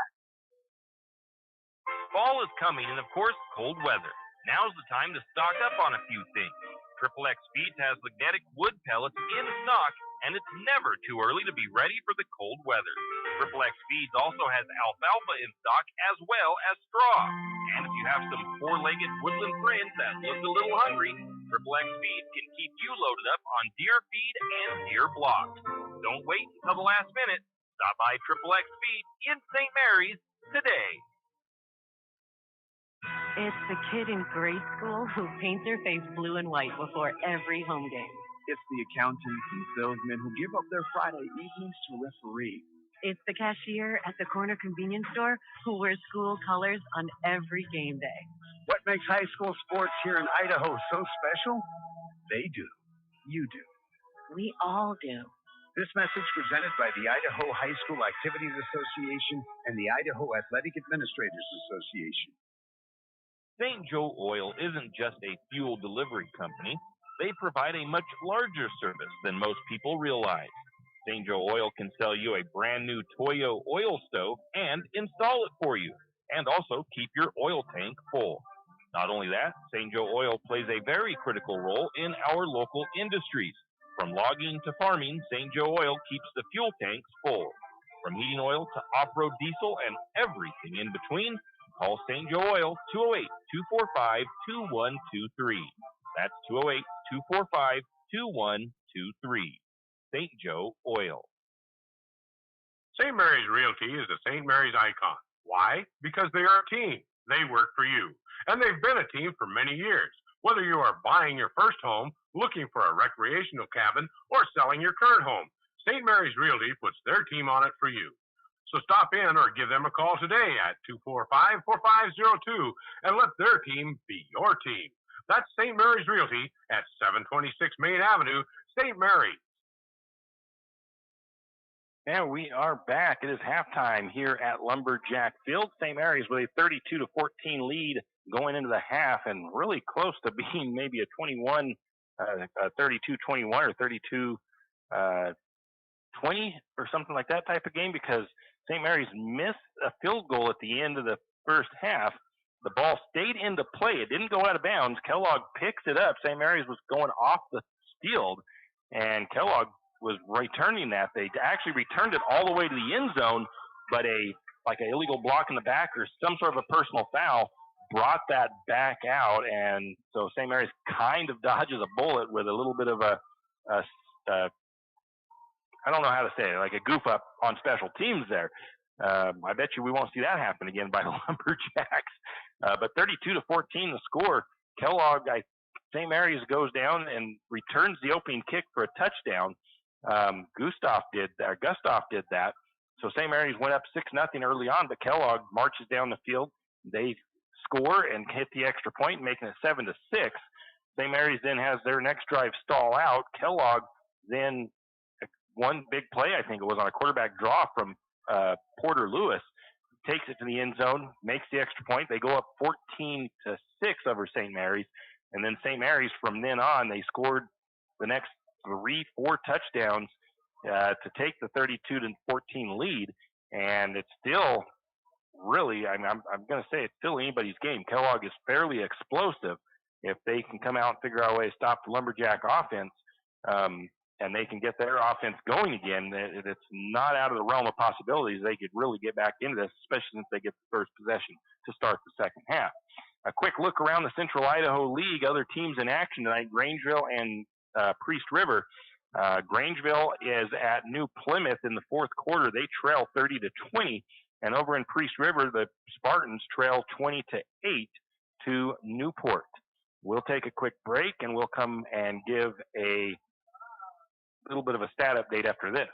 Fall is coming and, of course, cold weather. Now's the time to stock up on a few things. XXX Feeds has magnetic wood pellets in stock, and it's never too early to be ready for the cold weather. XXX Feeds also has alfalfa in stock as well as straw. And if you have some 4-legged woodland friends that look a little hungry, XXX Feeds can keep you loaded up on deer feed and deer blocks. Don't wait until the last minute. Stop by XXX Feeds in St. Mary's today. It's the kid in grade school who paints her face blue and white before every home game. It's the accountants and salesmen who give up their Friday evenings to referee. It's the cashier at the corner convenience store who wears school colors on every game day. What makes high school sports here in Idaho so special? They do. You do. We all do. This message presented by the Idaho High School Activities Association and the Idaho Athletic Administrators Association. St. Joe Oil isn't just a fuel delivery company. They provide a much larger service than most people realize. St. Joe Oil can sell you a brand new Toyo oil stove and install it for you, and also keep your oil tank full. Not only that, St. Joe Oil plays a very critical role in our local industries. From logging to farming, St. Joe Oil keeps the fuel tanks full. From heating oil to off-road diesel and everything in between, call St. Joe Oil 208-245-2123. That's 208-245-2123. St. Joe Oil. St. Mary's Realty is a St. Mary's icon. Why? Because they are a team. They work for you. And they've been a team for many years. Whether you are buying your first home, looking for a recreational cabin, or selling your current home, St. Mary's Realty puts their team on it for you. So stop in or give them a call today at 245-4502 and let their team be your team. That's St. Mary's Realty at 726 Main Avenue, St. Mary's. And we are back. It is halftime here at Lumberjack Field. St. Mary's with a 32-14 lead going into the half, and really close to being maybe a 32-21 or 32-20 or something like that type of game, because St. Mary's missed a field goal at the end of the first half. The ball stayed into play. It didn't go out of bounds. Kellogg picks it up. St. Mary's was going off the field, and Kellogg was returning that. They actually returned it all the way to the end zone, but an illegal block in the back or some sort of a personal foul brought that back out, and so St. Mary's kind of dodges a bullet with a little bit of a I don't know how to say it, like a goof up on special teams there. I bet you we won't see that happen again by the Lumberjacks. But 32-14 the score. Kellogg, St. Mary's goes down and returns the opening kick for a touchdown. Gustav did that. So St. Mary's went up 6-0 early on, but Kellogg marches down the field. They score and hit the extra point, making it 7-6. St. Mary's then has their next drive stall out. Kellogg then, one big play, I think it was on a quarterback draw from Porter Lewis, takes it to the end zone, makes the extra point. They go up 14-6 over St. Mary's, and then St. Mary's from then on, they scored the next 3-4 touchdowns to take the 32-14 lead, and it's still really, I'm going to say it's still anybody's game. Kellogg is fairly explosive. If they can come out and figure out a way to stop the Lumberjack offense, and they can get their offense going again, it's not out of the realm of possibilities. They could really get back into this, especially since they get the first possession to start the second half. A quick look around the Central Idaho League. Other teams in action tonight: Grangeville and Priest River. Grangeville is at New Plymouth in the fourth quarter. They trail 30-20. And over in Priest River, the Spartans trail 20-8 to Newport. We'll take a quick break, and we'll come and give a little bit of a stat update after this.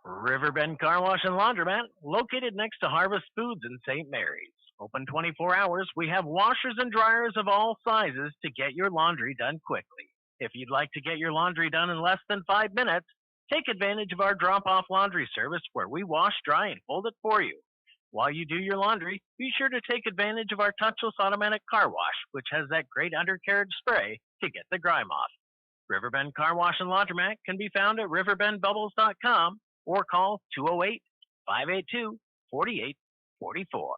Riverbend Car Wash and Laundromat, located next to Harvest Foods in St. Mary's. Open 24 hours. We have washers and dryers of all sizes to get your laundry done quickly. If you'd like to get your laundry done in less than 5 minutes, take advantage of our drop-off laundry service where we wash, dry, and fold it for you. While you do your laundry, be sure to take advantage of our touchless automatic car wash, which has that great undercarriage spray to get the grime off. Riverbend Car Wash and Laundromat can be found at riverbendbubbles.com or call 208-582-4844.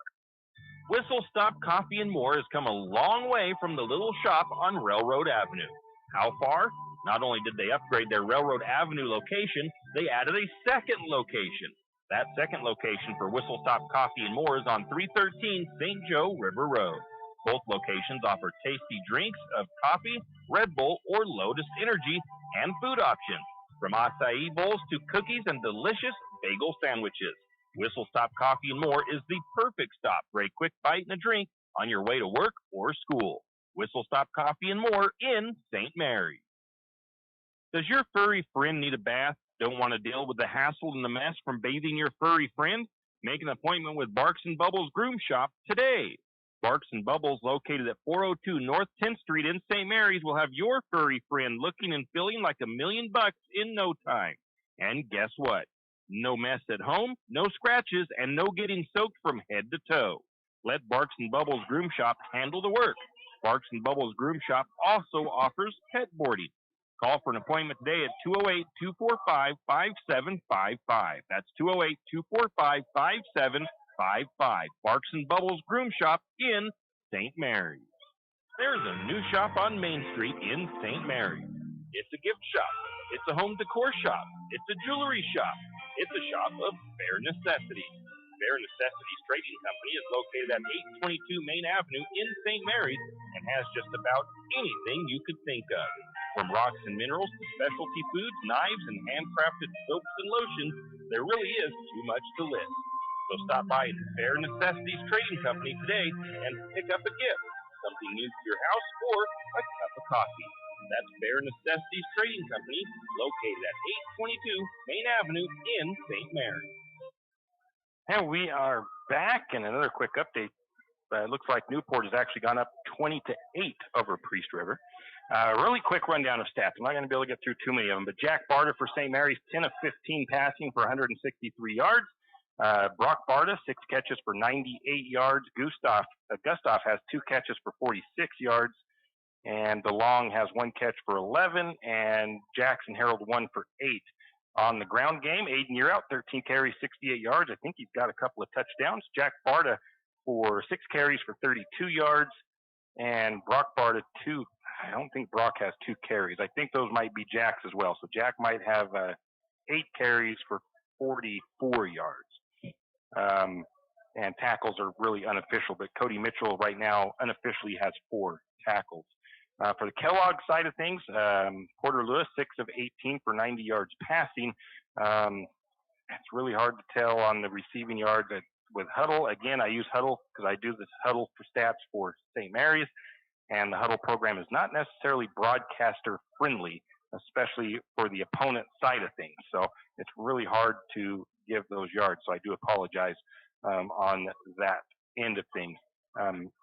Whistle Stop Coffee and More has come a long way from the little shop on Railroad Avenue. How far? Not only did they upgrade their Railroad Avenue location, they added a second location. That second location for Whistle Stop Coffee and More is on 313 St. Joe River Road. Both locations offer tasty drinks of coffee, Red Bull, or Lotus Energy, and food options, from acai bowls to cookies and delicious bagel sandwiches. Whistle Stop Coffee and More is the perfect stop for a quick bite and a drink on your way to work or school. Whistle Stop Coffee and more in St. Mary's. Does your furry friend need a bath? Don't want to deal with the hassle and the mess from bathing your furry friend? Make an appointment with Barks and Bubbles Groom Shop today. Barks and Bubbles, located at 402 North 10th Street in St. Mary's, will have your furry friend looking and feeling like $1,000,000 in no time. And guess what? No mess at home, no scratches, and no getting soaked from head to toe. Let Barks and Bubbles Groom Shop handle the work. Barks and Bubbles Groom Shop also offers pet boarding. Call for an appointment today at 208-245-5755. That's 208-245-5755. Barks and Bubbles Groom Shop in St. Mary's. There's a new shop on Main Street in St. Mary's. It's a gift shop. It's a home decor shop. It's a jewelry shop. It's a shop of bare necessities. Bare Necessities Trading Company is located at 822 Main Avenue in St. Mary's and has just about anything you could think of. From rocks and minerals to specialty foods, knives, and handcrafted soaps and lotions, there really is too much to list. So stop by at Bare Necessities Trading Company today and pick up a gift, something new to your house, or a cup of coffee. That's Bare Necessities Trading Company, located at 822 Main Avenue in St. Mary's. And we are back, and another quick update. It looks like Newport has actually gone up 20-8 over Priest River. Really quick rundown of stats. I'm not going to be able to get through too many of them, but Jack Barta for St. Mary's, 10 of 15 passing for 163 yards. Brock Barta, 6 catches for 98 yards. Gustav has 2 catches for 46 yards. And DeLong has 1 catch for 11, and Jackson Harold 1 for 8. On the ground game, Aiden Yearout, 13 carries, 68 yards. I think he's got a couple of touchdowns. Jack Barta for 6 carries for 32 yards, and Brock Barta 2. I don't think Brock has 2 carries. I think those might be Jack's as well. So Jack might have 8 carries for 44 yards. And tackles are really unofficial, but Cody Mitchell right now unofficially has 4 tackles. For the Kellogg side of things, Porter Lewis, 6 of 18 for 90 yards passing. It's really hard to tell on the receiving yards with Huddle. Again, I use Huddle because I do this Huddle for stats for St. Mary's, and the Huddle program is not necessarily broadcaster friendly, especially for the opponent side of things. So it's really hard to give those yards. So I do apologize on that end of things.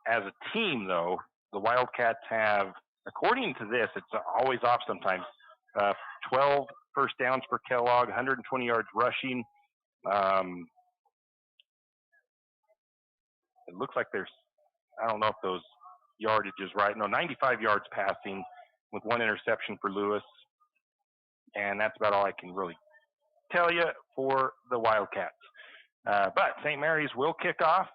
As a team, though, the Wildcats have, according to this, it's always off sometimes, 12 first downs for Kellogg, 120 yards rushing. It looks like there's, I don't know if those yardage is right. No, 95 yards passing with 1 interception for Lewis. And that's about all I can really tell you for the Wildcats. But St. Mary's will kick off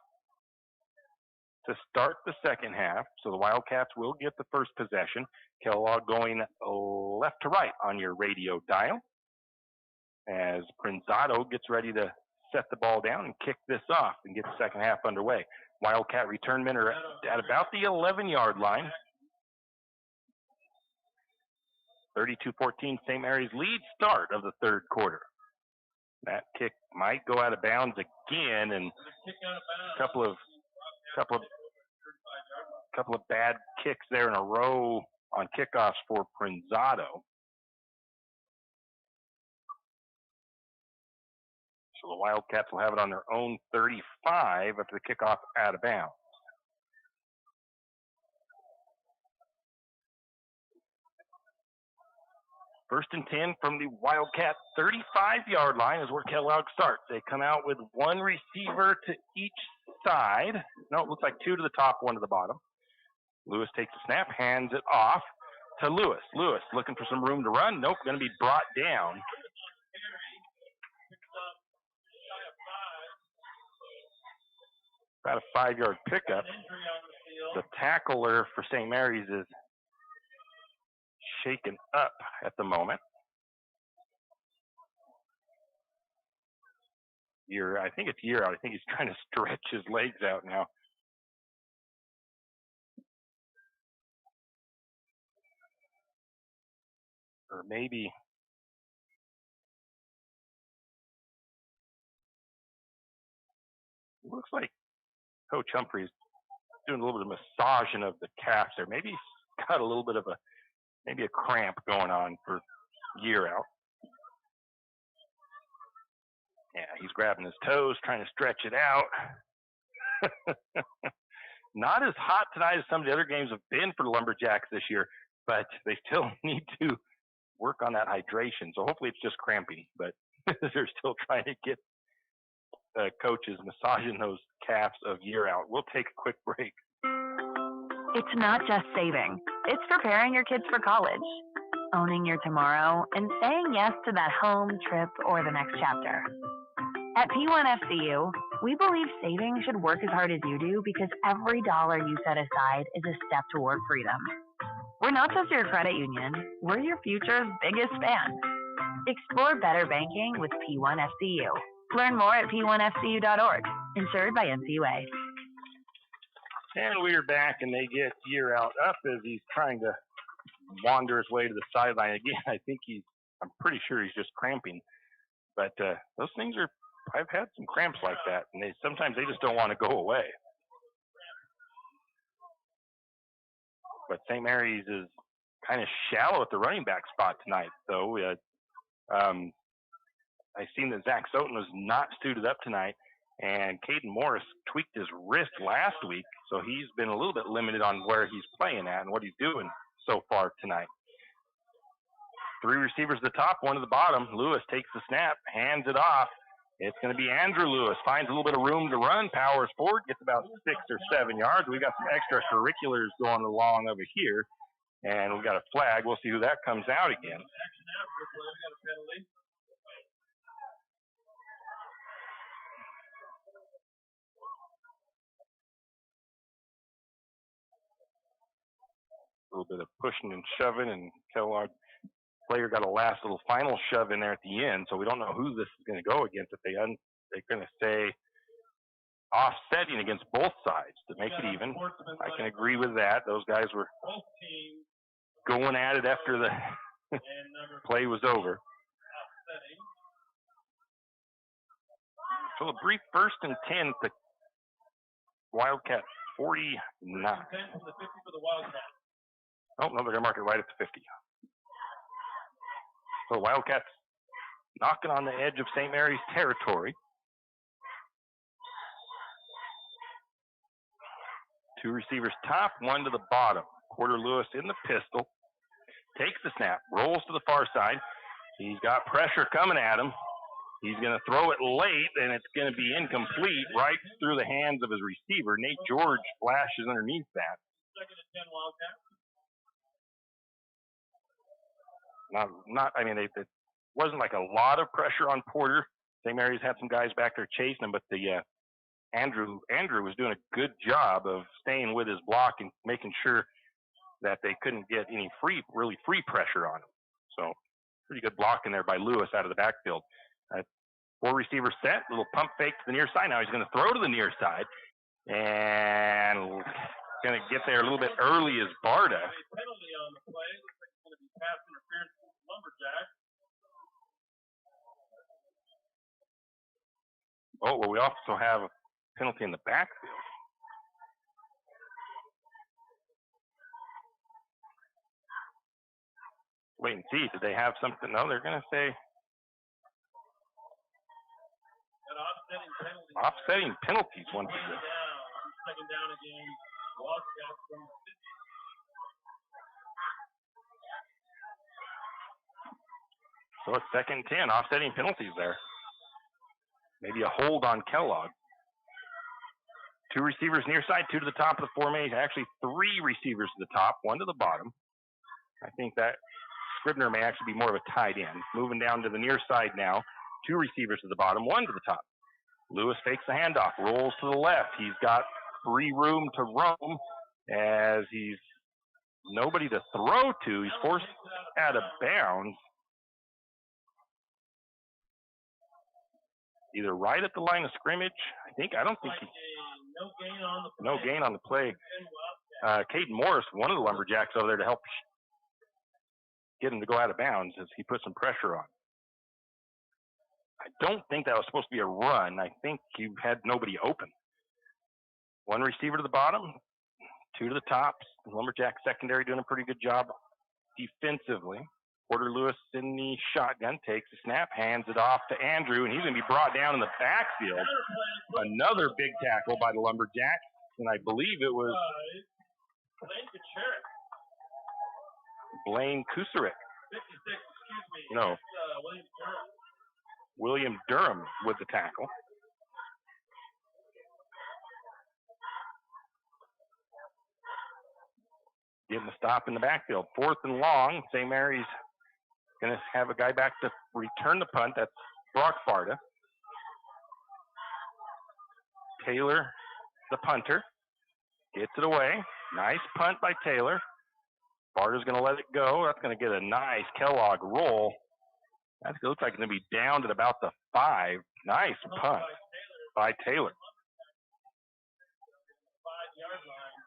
to start the second half. So the Wildcats will get the first possession. Kellogg going left to right on your radio dial as Prinzado gets ready to set the ball down and kick this off and get the second half underway. Wildcat return men are at about the 11-yard line. 32-14 St. Mary's lead, start of the third quarter. That kick might go out of bounds again, and a couple of bad kicks there in a row on kickoffs for Prinzado. So the Wildcats will have it on their own 35 after the kickoff out of bounds. First and 10 from the Wildcat 35-yard line is where Kellogg starts. They come out with 1 receiver to each side. No, it looks like 2 to the top, 1 to the bottom. Lewis takes the snap, hands it off to Lewis. Lewis looking for some room to run. Nope, going to be brought down. About a 5-yard pickup. The tackler for St. Mary's is shaken up at the moment. I think it's Year out. I think he's trying to stretch his legs out now. Or maybe looks like Coach Humphreys doing a little bit of massaging of the calves there. Maybe he's got a little bit of maybe a cramp going on for year out. Yeah, he's grabbing his toes, trying to stretch it out. Not as hot tonight as some of the other games have been for the Lumberjacks this year, but they still need to work on that hydration. So hopefully it's just cramping, but they're still trying to get coaches massaging those calves of year out. We'll take a quick break. It's not just saving. It's preparing your kids for college, owning your tomorrow, and saying yes to that home, trip, or the next chapter. At P1FCU, we believe saving should work as hard as you do because every dollar you set aside is a step toward freedom. We're not just your credit union, we're your future's biggest fan. Explore better banking with P1FCU. Learn more at p1fcu.org, insured by NCUA. And we're back, and they get year out up as he's trying to wander his way to the sideline. Again, I'm pretty sure he's just cramping. But those things I've had some cramps like that, and sometimes they just don't want to go away. But St. Mary's is kind of shallow at the running back spot tonight, though. I seen that Zach Soten was not suited up tonight, and Caden Morris tweaked his wrist last week, so he's been a little bit limited on where he's playing at and what he's doing so far tonight. 3 receivers at the top, 1 at the bottom. Lewis takes the snap, hands it off. It's going to be Andrew Lewis. Finds a little bit of room to run, powers forward, gets about 6 or 7 yards. We got some extracurriculars going along over here, and we've got a flag. We'll see who that comes out again. A little bit of pushing and shoving, and Kellogg player got a last little final shove in there at the end, so we don't know who this is going to go against. If they're going to say offsetting against both sides to make it even. I can agree with that. Those guys were going at it after the play was over. So a brief 1st and 10 at the Wildcat 49. Oh, no, they're going to mark it right at the 50. So Wildcats knocking on the edge of St. Mary's territory. 2 receivers top, 1 to the bottom. Porter Lewis in the pistol. Takes the snap, rolls to the far side. He's got pressure coming at him. He's going to throw it late, and it's going to be incomplete right through the hands of his receiver. Nate George flashes underneath that. 2nd and 10 Wildcats. It wasn't like a lot of pressure on Porter. St. Mary's had some guys back there chasing him, but Andrew was doing a good job of staying with his block and making sure that they couldn't get any really free pressure on him. So pretty good blocking there by Lewis out of the backfield. 4 receivers set, little pump fake to the near side. Now he's going to throw to the near side, and going to get there a little bit early is Barta. Penalty on the play. Looks like it's going to be pass interference with Lumberjack. Oh, well, we also have a penalty in the backfield. Wait and see. Did they have something? No, they're going to say offsetting penalties once again. 2nd down again. Wildcats from the 50. So it's 2nd and 10, offsetting penalties there. Maybe a hold on Kellogg. 2 receivers near side, 2 to the top of the formation. Actually, 3 receivers to the top, 1 to the bottom. I think that Scribner may actually be more of a tight end. Moving down to the near side now. 2 receivers to the bottom, 1 to the top. Lewis fakes the handoff, rolls to the left. He's got free room to roam as he's nobody to throw to. He's forced out of bounds. Either right at the line of scrimmage. I don't think he. No gain on the play. Caden Morris, one of the Lumberjacks over there to help get him to go out of bounds as he put some pressure on. I don't think that was supposed to be a run. I think you had nobody open. 1 receiver to the bottom, Two to the tops. Lumberjack secondary doing a pretty good job defensively. Porter Lewis in the shotgun, takes the snap, hands it off to Andrew, and he's going to be brought down in the backfield. Another big tackle by the Lumberjacks, and I believe it was Blaine Kusarek. No, William Durham with the tackle. Getting the stop in the backfield. 4th and long. St. Mary's going to have a guy back to return the punt. That's Brock Barta. Taylor, the punter, gets it away. Nice punt by Taylor. Barta's going to let it go. That's going to get a nice Kellogg roll. That looks like it's going to be down to about the 5. Nice punt by Taylor. 5-yard line.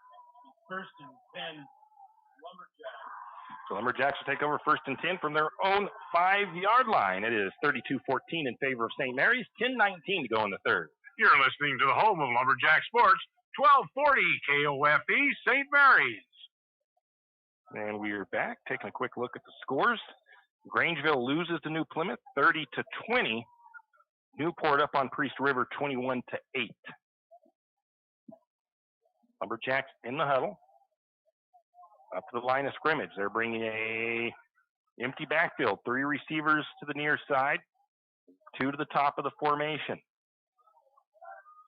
First and 10. Lumberjacks. So Lumberjacks will take over 1st and 10 from their own 5-yard line. It is 32-14 in favor of St. Mary's. 10-19 to go in the third. You're listening to the home of Lumberjack Sports, 1240 KOFE St. Mary's. And we're back, taking a quick look at the scores. Grangeville loses to New Plymouth 30-20. Newport up on Priest River 21-8. Lumberjacks in the huddle. Up to the line of scrimmage. They're bringing a empty backfield. 3 receivers to the near side. 2 to the top of the formation.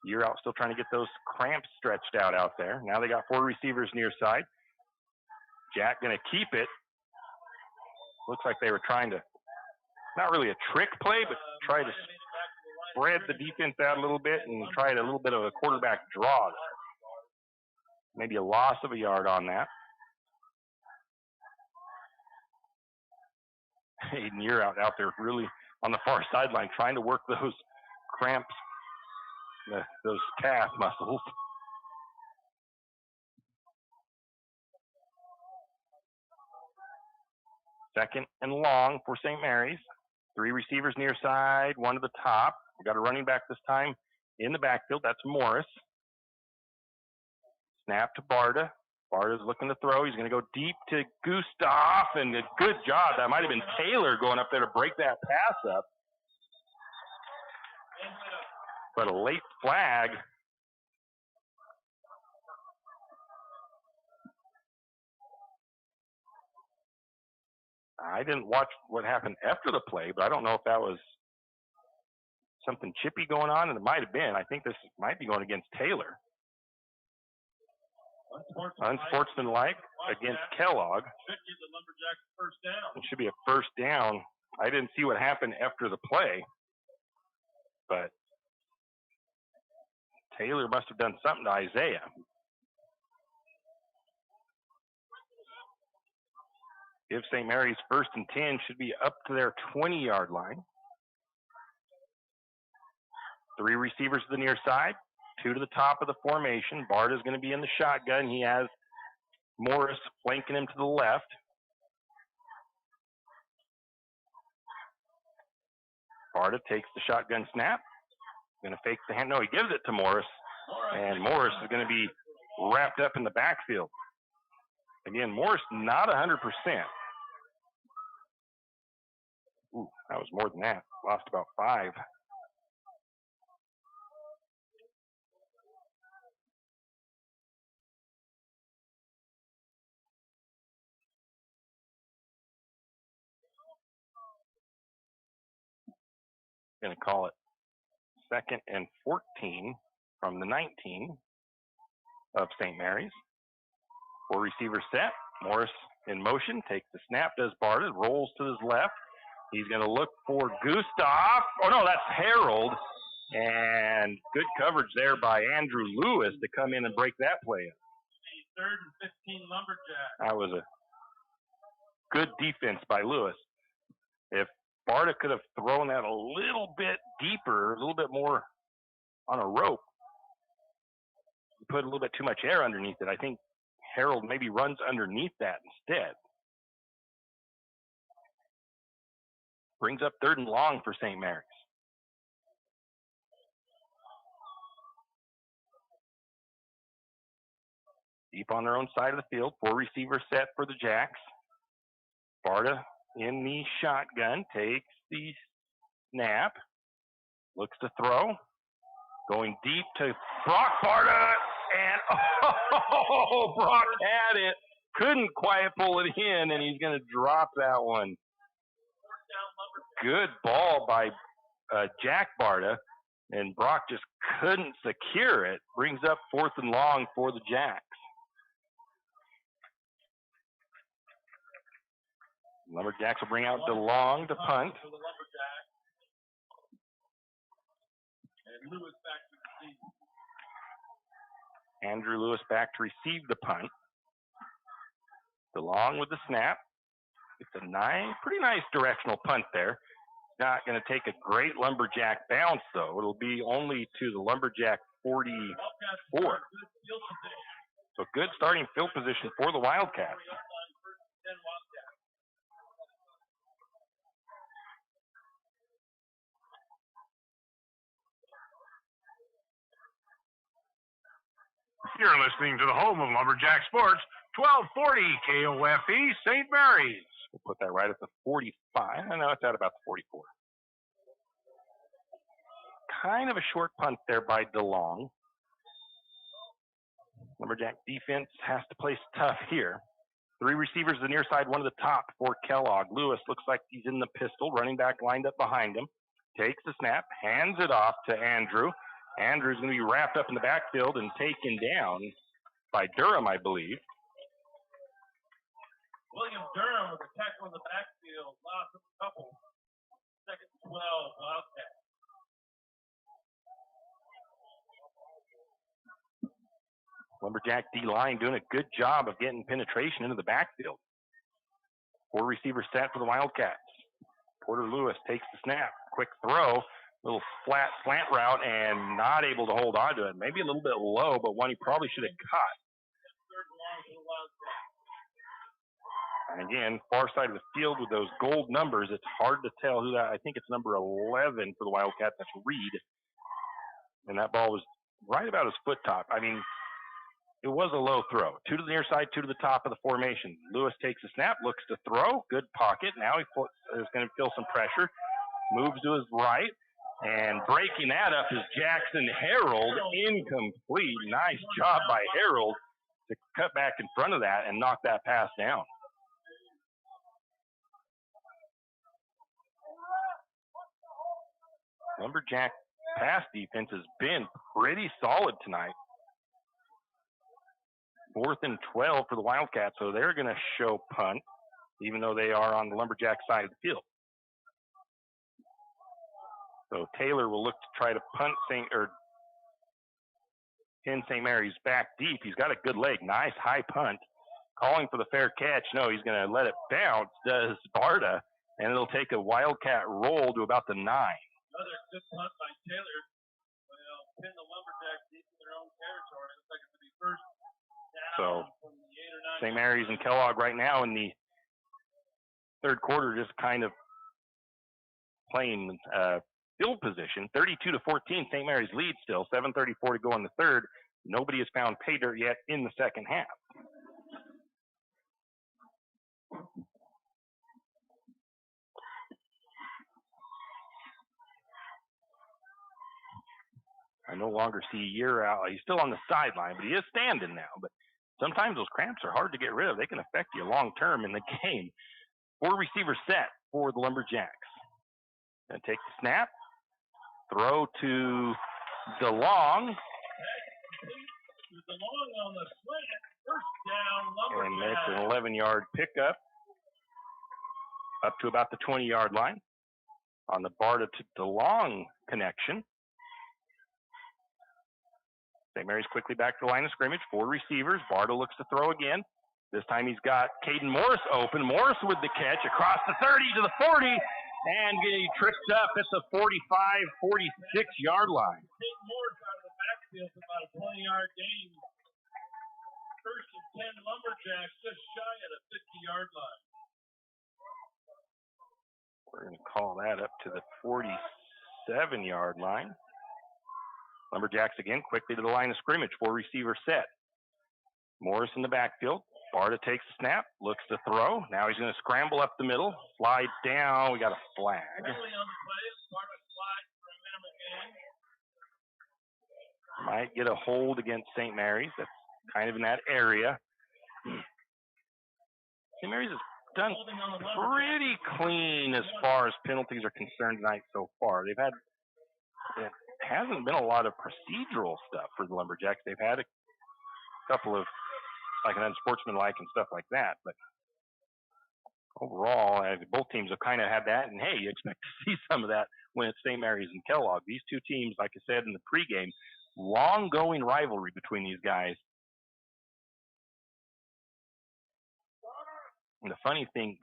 You're out still trying to get those cramps stretched out there. Now they got 4 receivers near side. Jack going to keep it. Looks like they were trying to, not really a trick play, but try to spread the defense out a little bit and try a little bit of a quarterback draw. Maybe a loss of a yard on that. Hayden, you're out there really on the far sideline trying to work those cramps, those calf muscles. Second and long for St. Mary's. 3 receivers near side, 1 to the top. We got a running back this time in the backfield. That's Morris. Snap to Barta. Barta's looking to throw. He's going to go deep to Gustav, and a good job. That might have been Taylor going up there to break that pass up. But a late flag. I didn't watch what happened after the play, but I don't know if that was something chippy going on, and it might have been. I think this might be going against Taylor. Unsportsmanlike against Kellogg. Should give the Lumberjacks first down. It should be a first down. I didn't see what happened after the play, but Taylor must have done something to Isaiah. Give St. Mary's 1st and 10, should be up to their 20-yard line. 3 receivers to the near side, 2 to the top of the formation. Barta's going to be in the shotgun. He has Morris flanking him to the left. Barta takes the shotgun snap. Going to fake the hand. No, he gives it to Morris. And Morris is going to be wrapped up in the backfield. Again, Morris not 100%. Ooh, that was more than that. Lost about 5. Going to call it 2nd and 14 from the 19 of St. Mary's. 4 receivers set. Morris in motion, takes the snap, does Barta, rolls to his left. He's going to look for Gustav. Oh, no, that's Harold. And good coverage there by Andrew Lewis to come in and break that play up. 3rd and 15 Lumberjacks. That was a good defense by Lewis. If Barta could have thrown that a little bit deeper, a little bit more on a rope, put a little bit too much air underneath it, I think Harold maybe runs underneath that instead. Brings up 3rd and long for St. Mary's. deep on their own side of the field. 4 receiver set for the Jacks. Barta in the shotgun, takes the snap, looks to throw, going deep to Brock Barta, and oh, Brock had it, couldn't quite pull it in, and he's going to drop that one. Good ball by Jack Barta, and Brock just couldn't secure it. Brings up 4th and long for the Jacks. Lumberjacks will bring out DeLong to punt. Andrew Lewis back to receive the punt. DeLong with the snap. It's a pretty nice directional punt there. Not going to take a great Lumberjack bounce, though. It'll be only to the Lumberjack 44. So good starting field position for the Wildcats. You're listening to the home of Lumberjack Sports, 1240 KOFE, St. Mary's. We'll put that right at the 45. I know it's at about the 44. Kind of a short punt there by DeLong. Lumberjack defense has to play tough here. 3 receivers to the near side, 1 to the top for Kellogg. Lewis looks like he's in the pistol. Running back lined up behind him. Takes the snap, hands it off to Andrew. Andrew's going to be wrapped up in the backfield and taken down by Durham, I believe. William Durham with a tackle in the backfield. Lost a couple. Second 12, Wildcats. Lumberjack D-line doing a good job of getting penetration into the backfield. 4 receivers set for the Wildcats. Porter Lewis takes the snap. Quick throw. Little flat slant route and not able to hold on to it. Maybe a little bit low, but one he probably should have caught. And again, far side of the field with those gold numbers, it's hard to tell who that. I think it's number 11 for the Wildcats. That's Reed. And that ball was right about his foot top. I mean, it was a low throw. 2 to the near side, 2 to the top of the formation. Lewis takes a snap, looks to throw. Good pocket. Now he is going to feel some pressure. Moves to his right. And breaking that up is Jackson Harold. Incomplete. Nice job by Harold to cut back in front of that and knock that pass down. Lumberjack pass defense has been pretty solid tonight. 4th and 12 for the Wildcats, so they're going to show punt, even though they are on the Lumberjack side of the field. So Taylor will look to try to pin St. Mary's back deep. He's got a good leg. Nice high punt. Calling for the fair catch. No, he's going to let it bounce, does Barta, and it'll take a Wildcat roll to about the 9. Another good punt by Taylor. Well, pin the Lumberjacks deep in their own territory. Looks like it's going to be first down from the 8 or 9. St. Mary's and Kellogg right now in the 3rd quarter just kind of playing field position. 32-14, St. Mary's lead still. 7:34 to go in the 3rd. Nobody has found pay dirt yet in the 2nd half. I no longer see Year out. He's still on the sideline, but he is standing now. But sometimes those cramps are hard to get rid of. They can affect you long term in the game. 4 receivers set for the Lumberjacks. Gonna take the snap. Throw to DeLong. And that's an 11-yard pickup up to about the 20-yard line on the Barta to DeLong connection. St. Mary's quickly back to the line of scrimmage. 4 receivers. Barta looks to throw again. This time he's got Caden Morris open. Morris with the catch across the 30 to the 40. And he trips up at the 45, 46-yard line. Caden Morris out of the backfield for about a 20-yard gain. First and 10 Lumberjacks just shy at a 50-yard line. We're going to call that up to the 47-yard line. Lumberjacks again quickly to the line of scrimmage. 4 receivers set. Morris in the backfield. Barta takes the snap, looks to throw. Now he's going to scramble up the middle, slide down. We got a flag. Might get a hold against St. Mary's. That's kind of in that area. St. Mary's has done pretty clean as far as penalties are concerned tonight so far. It hasn't been a lot of procedural stuff for the Lumberjacks. They've had a couple of like an unsportsmanlike and stuff like that, but overall, both teams have kind of had that. And hey, you expect to see some of that when it's St. Mary's and Kellogg. These two teams, like I said in the pregame, long-going rivalry between these guys. And the funny thing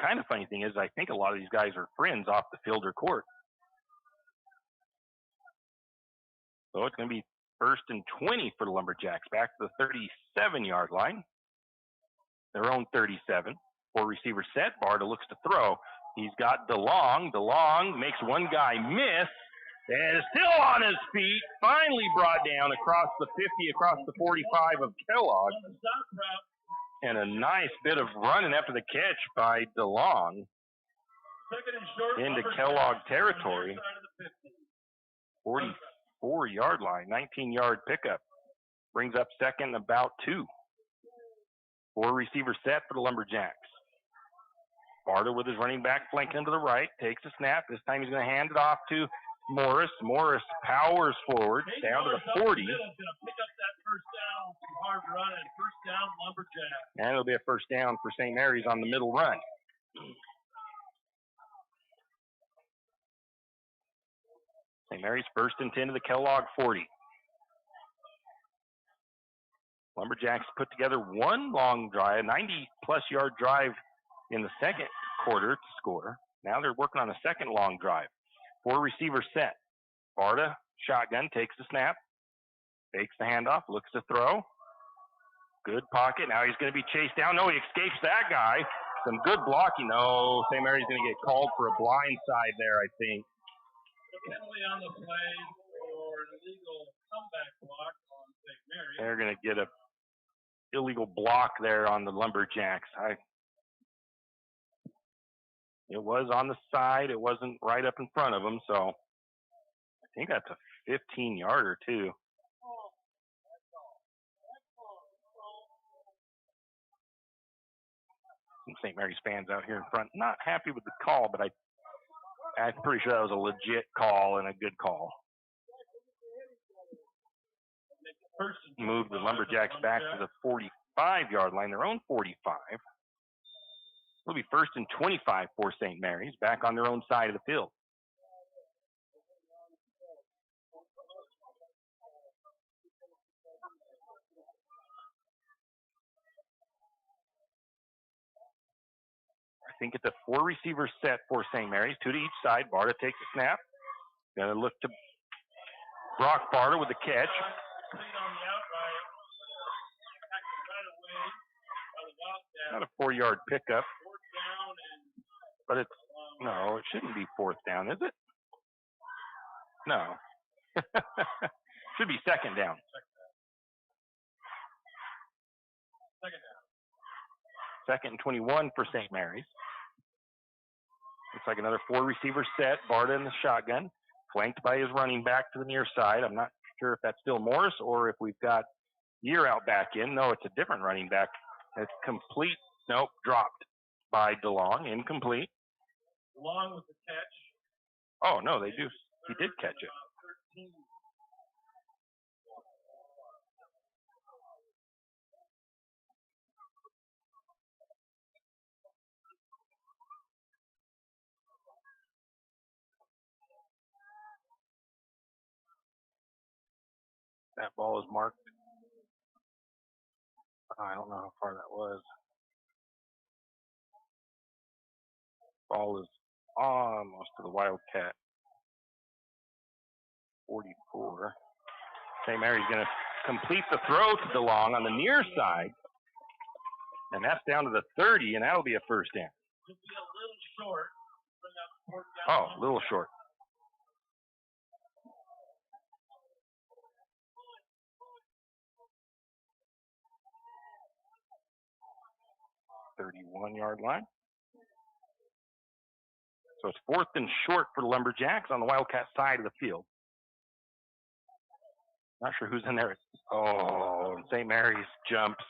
is, I think a lot of these guys are friends off the field or court. So it's going to be 1st and 20 for the Lumberjacks, back to the 37-yard line. Their own 37. 4 receiver set. Barta looks to throw. He's got DeLong. DeLong makes one guy miss and is still on his feet. Finally brought down across the 50, across the 45 of Kellogg. And a nice bit of running after the catch by DeLong into Kellogg territory. 44-yard line, 19-yard pickup. Brings up 2nd and about 2. 4 receiver set for the Lumberjacks. Barta with his running back flanking him to the right, takes a snap. This time he's going to hand it off to Morris. Morris powers forward down to the 40. And it'll be a first down for St. Mary's on the middle run. St. Mary's 1st and 10 to the Kellogg 40. Lumberjacks put together one long drive, 90-plus yard drive in the second quarter to score. Now they're working on a second long drive. 4 receiver set. Barta, shotgun, takes the snap, fakes the handoff, looks to throw. Good pocket. Now he's going to be chased down. No, he escapes that guy. Some good blocking. No, St. Mary's going to get called for a blind side there, I think. Penalty on the play for an illegal comeback block on St. Mary's. They're going to get a illegal block there on the Lumberjacks. It was on the side. It wasn't right up in front of them, so I think that's a 15-yarder too. Some St. Mary's fans out here in front not happy with the call, but I'm pretty sure that was a legit call and a good call. Move the Lumberjacks back to the 45-yard line, their own 45. It'll be 1st and 25 for St. Mary's, back on their own side of the field. I think it's a 4 receiver set for St. Mary's, 2 to each side. Barta takes the snap. Gonna look to Brock Barta with the catch. Not a 4-yard pickup, but it shouldn't be 4th down, is it? No. Should be 2nd down. 2nd and 21 for St. Mary's. Looks like another 4 receiver set. Barta in the shotgun, flanked by his running back to the near side. I'm not sure if that's still Morris or if we've got Year out back in. No, it's a different running back. It's complete. Nope, dropped by DeLong. Incomplete. DeLong with the catch. Oh, no, they do. He did catch it. That ball is marked. I don't know how far that was. Ball is almost to the Wildcat. 44. St. Mary's going to complete the throw to DeLong on the near side. And that's down to the 30, and that'll be a first down. It'll be a little short. Oh, a little short. 31-yard line. So it's 4th and short for the Lumberjacks on the Wildcat side of the field. Not sure who's in there. Oh, St. Mary's jumps.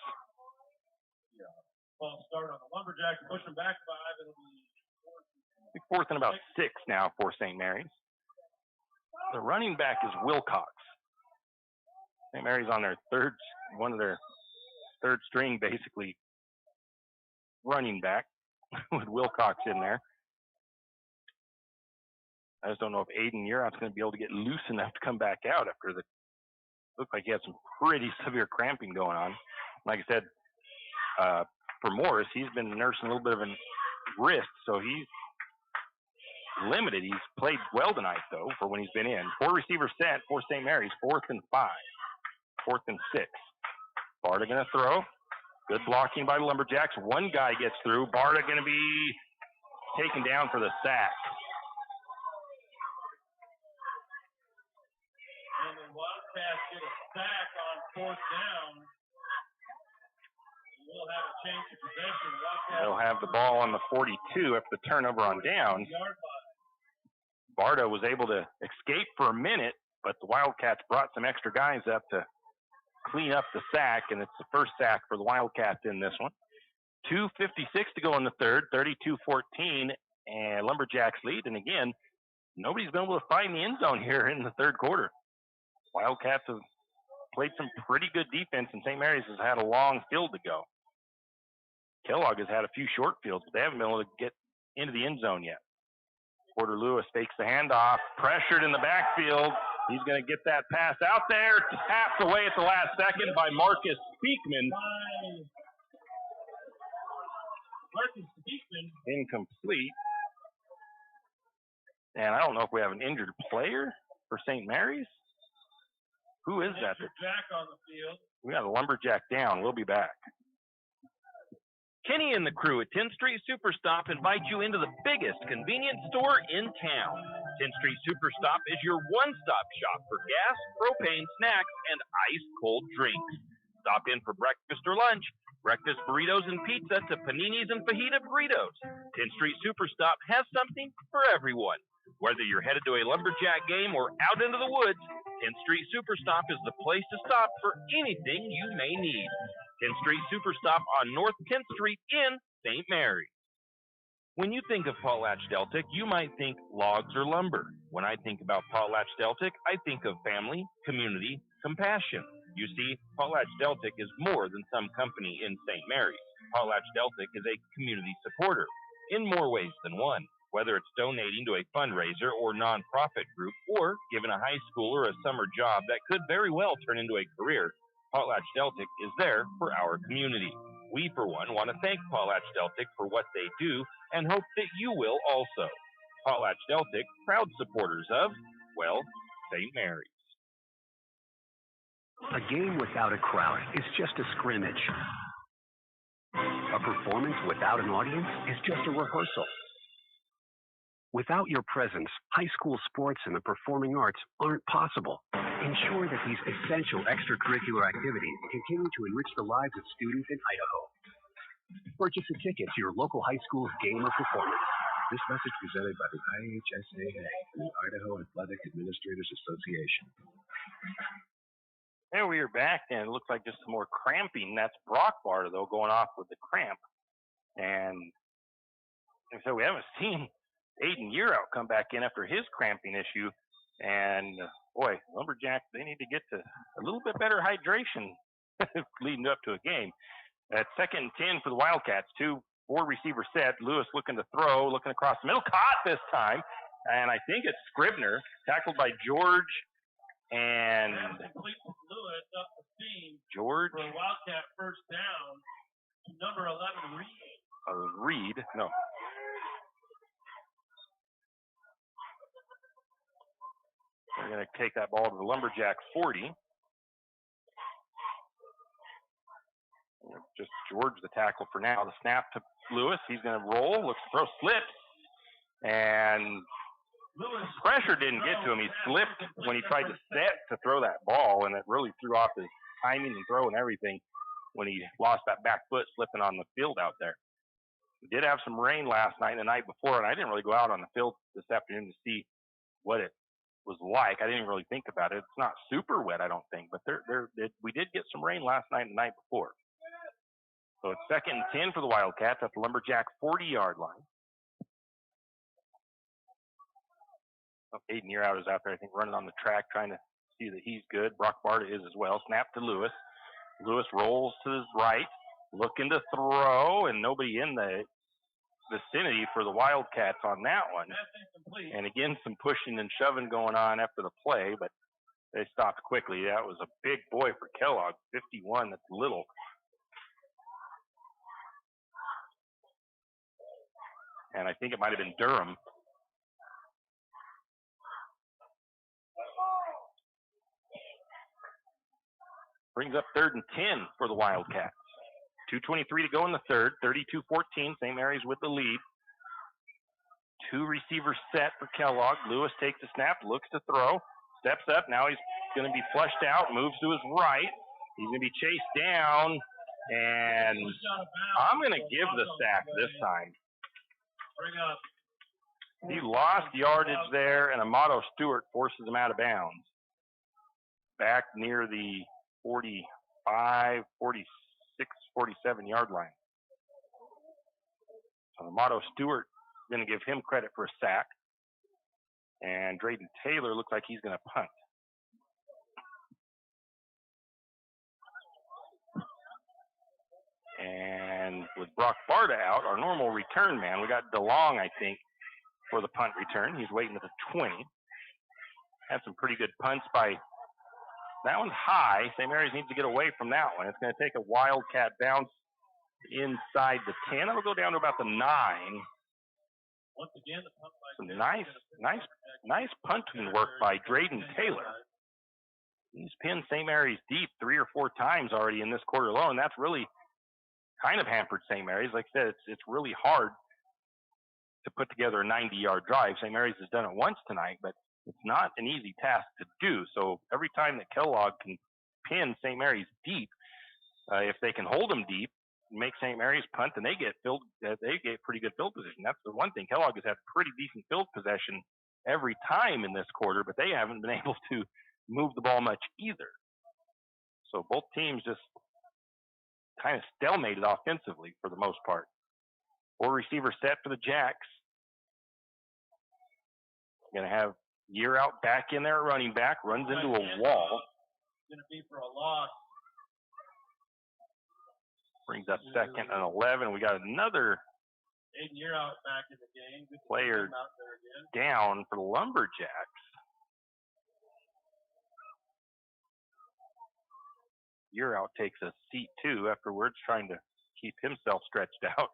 Well, start on the Lumberjacks, push them back 5. It'll be 4th and about 6 now for St. Mary's. The running back is Wilcox. St. Mary's on their one of their third string, basically, running back with Wilcox in there. I just don't know if Aiden Uriot's going to be able to get loose enough to come back out after the. Looked like he had some pretty severe cramping going on. Like I said, for Morris, he's been nursing a little bit of a wrist, so he's limited. He's played well tonight, though, for when he's been in. 4 receiver set for St. Mary's, 4th and 5, 4th and 6. Barta going to throw. Good blocking by the Lumberjacks. One guy gets through. Barta going to be taken down for the sack. And then Wildcats get a sack on 4th down. We'll have a change of possession. They'll have the ball on the 42 after the turnover on downs. Barta was able to escape for a minute, but the Wildcats brought some extra guys up to clean up the sack, and it's the first sack for the Wildcats in this one. 2:56 to go in the third, 32-14, and Lumberjacks lead. And again, nobody's been able to find the end zone here in the third quarter. Wildcats have played some pretty good defense, and St. Mary's has had a long field to go. Kellogg has had a few short fields, but they haven't been able to get into the end zone yet. Porter Lewis fakes the handoff, pressured in the backfield. He's going to get that pass out there, tapped away at the last second by Marcus Speakman. Incomplete. And I don't know if we have an injured player for St. Mary's. Who is that? Jack on the field. We got a Lumberjack down. We'll be back. Kenny and the crew at 10th Street Superstop invite you into the biggest convenience store in town. 10th Street Superstop is your one-stop shop for gas, propane, snacks, and ice-cold drinks. Stop in for breakfast or lunch, breakfast burritos and pizza to paninis and fajita burritos. 10th Street Superstop has something for everyone. Whether you're headed to a Lumberjack game or out into the woods, 10th Street Superstop is the place to stop for anything you may need. 10th Street Superstop on North 10th Street in St. Mary's. When you think of PotlatchDeltic, you might think logs or lumber. When I think about PotlatchDeltic, I think of family, community, compassion. You see, PotlatchDeltic is more than some company in St. Mary's. PotlatchDeltic is a community supporter in more ways than one. Whether it's donating to a fundraiser or nonprofit group, or giving a high schooler a summer job that could very well turn into a career, PotlatchDeltic is there for our community. We, for one, want to thank PotlatchDeltic for what they do and hope that you will also. PotlatchDeltic, proud supporters of, well, St. Mary's. A game without a crowd is just a scrimmage. A performance without an audience is just a rehearsal. Without your presence, high school sports and the performing arts aren't possible. Ensure that these essential extracurricular activities continue to enrich the lives of students in Idaho. Purchase a ticket to your local high school's game or performance. This message presented by the IHSAA and the Idaho Athletic Administrators Association. There we are back, and it looks like just some more cramping. That's Brock Barta, though, going off with the cramp. And so we haven't seen Aiden Uriot come back in after his cramping issue. And, boy, Lumberjack, they need to get to a little bit better hydration leading up to a game. At 2nd and 10 for the Wildcats, 4 receiver set. Lewis looking to throw, looking across the middle, caught this time. And I think it's Scribner, tackled by George and Lewis up the seam George. For a Wildcat first down. Number 11, Reed. Reed, no. We're going to take that ball to the Lumberjack 40. Just George the tackle for now. The snap to Lewis. He's going to roll. Looks to throw, slips. And pressure didn't get to him. He slipped when he tried to set to throw that ball, and it really threw off his timing and throw and everything when he lost that back foot slipping on the field out there. We did have some rain last night and the night before, and I didn't really go out on the field this afternoon to see what it was like. I didn't really think about it. It's not super wet, I don't think, but we did get some rain last night and the night before. So it's 2nd and 10 for the Wildcats at the Lumberjack 40-yard line. Aiden Yearout is out there, I think, running on the track, trying to see that he's good. Brock Barta is as well. Snap to Lewis. Lewis rolls to his right, looking to throw, and nobody in the vicinity for the Wildcats on that one. And again, some pushing and shoving going on after the play, but they stopped quickly. That was a big boy for Kellogg, 51. That's little. And I think it might have been Durham. Brings up 3rd and 10 for the Wildcats. 2:23 to go in the third. 32-14. St. Mary's with the lead. 2 receivers set for Kellogg. Lewis takes the snap, looks to throw, steps up. Now he's going to be flushed out, moves to his right. He's going to be chased down, and I'm going to give the sack this time. He lost yardage there, and Amato Stewart forces him out of bounds. Back near the 45, 46, 47-yard line. So Amato Stewart is going to give him credit for a sack. And Drayden Taylor looks like he's going to punt. And with Brock Barta out, our normal return man, we got DeLong, I think, for the punt return. He's waiting at the 20. Had some pretty good punts by, that one's high. St. Mary's needs to get away from that one. It's going to take a Wildcat bounce inside the 10. It'll go down to about the 9. Once again, the punt by some nice punting work by Drayden Taylor. He's pinned St. Mary's deep 3 or 4 times already in this quarter alone. That's really kind of hampered St. Mary's. Like I said, it's really hard to put together a 90-yard drive. St. Mary's has done it once tonight, but it's not an easy task to do. So every time that Kellogg can pin St. Mary's deep, if they can hold them deep, make St. Mary's punt, and they get pretty good field position. That's the one thing. Kellogg has had pretty decent field possession every time in this quarter, but they haven't been able to move the ball much either. So both teams just kind of stalemated offensively for the most part. 4 receivers set for the Jacks. Going to have Yearout back in there, running back, runs into a wall. Going to be for a loss. Brings up 2nd and 11. We got another Aiden Yearout back in the game. Good player out there again. Down for the Lumberjacks. Yearout takes a seat too afterwards, trying to keep himself stretched out.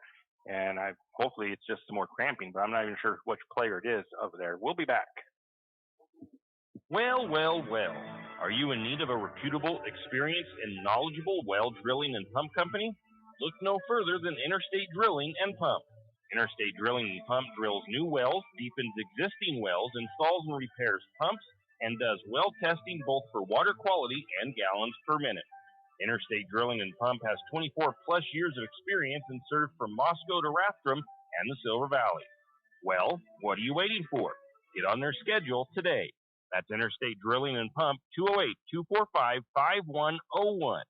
And hopefully it's just some more cramping, but I'm not even sure which player it is over there. We'll be back. Well, well, well. Are you in need of a reputable, experienced, and knowledgeable well drilling and pump company? Look no further than Interstate Drilling and Pump. Interstate Drilling and Pump drills new wells, deepens existing wells, installs and repairs pumps, and does well testing both for water quality and gallons per minute. Interstate Drilling and Pump has 24-plus years of experience and served from Moscow to Rathdrum and the Silver Valley. Well, what are you waiting for? Get on their schedule today. That's Interstate Drilling and Pump, 208-245-5101.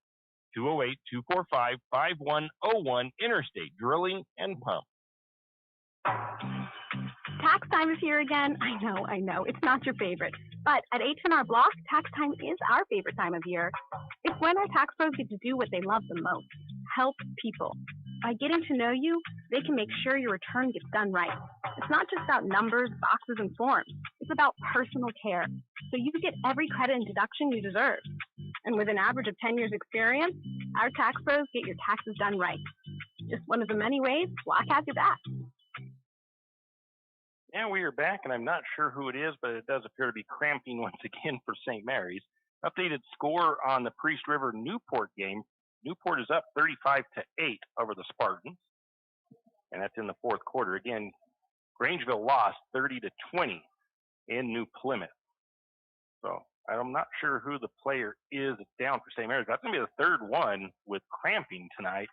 208-245-5101, Interstate Drilling and Pump. Tax time is here again. I know. It's not your favorite. But at 8 on our block, tax time is our favorite time of year. It's when our tax pros get to do what they love the most, help people. By getting to know you, they can make sure your return gets done right. It's not just about numbers, boxes, and forms. It's about personal care, so you get every credit and deduction you deserve. And with an average of 10 years experience, our tax pros get your taxes done right. Just one of the many ways Block has your back. And we are back, and I'm not sure who it is, but it does appear to be cramping once again for St. Mary's. Updated score on the Priest River Newport game. Newport is up 35-8 over the Spartans, and that's in the 4th quarter. Again, Grangeville lost 30-20 in New Plymouth. So I'm not sure who the player is down for St. Mary's. That's going to be the 3rd one with cramping tonight.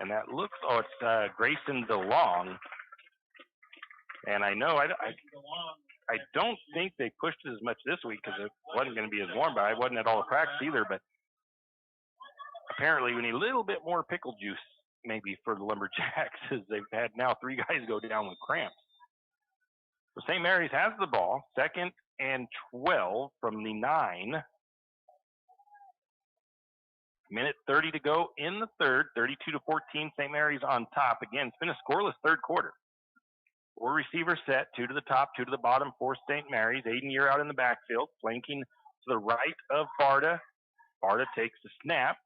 And that looks, it's Grayson DeLong. And I know, I don't think they pushed it as much this week because it wasn't going to be as warm, but I wasn't at all the practice either. But apparently we need a little bit more pickle juice maybe for the Lumberjacks, as they've had now 3 guys go down with cramps. So St. Mary's has the ball, 2nd and 12 from the 9. Minute 30 to go in the third, 32-14. St. Mary's on top. Again, it's been a scoreless third quarter. 4 receivers set, 2 to the top, 2 to the bottom for St. Mary's. Aiden Year out in the backfield, flanking to the right of Barta. Barta takes the snap,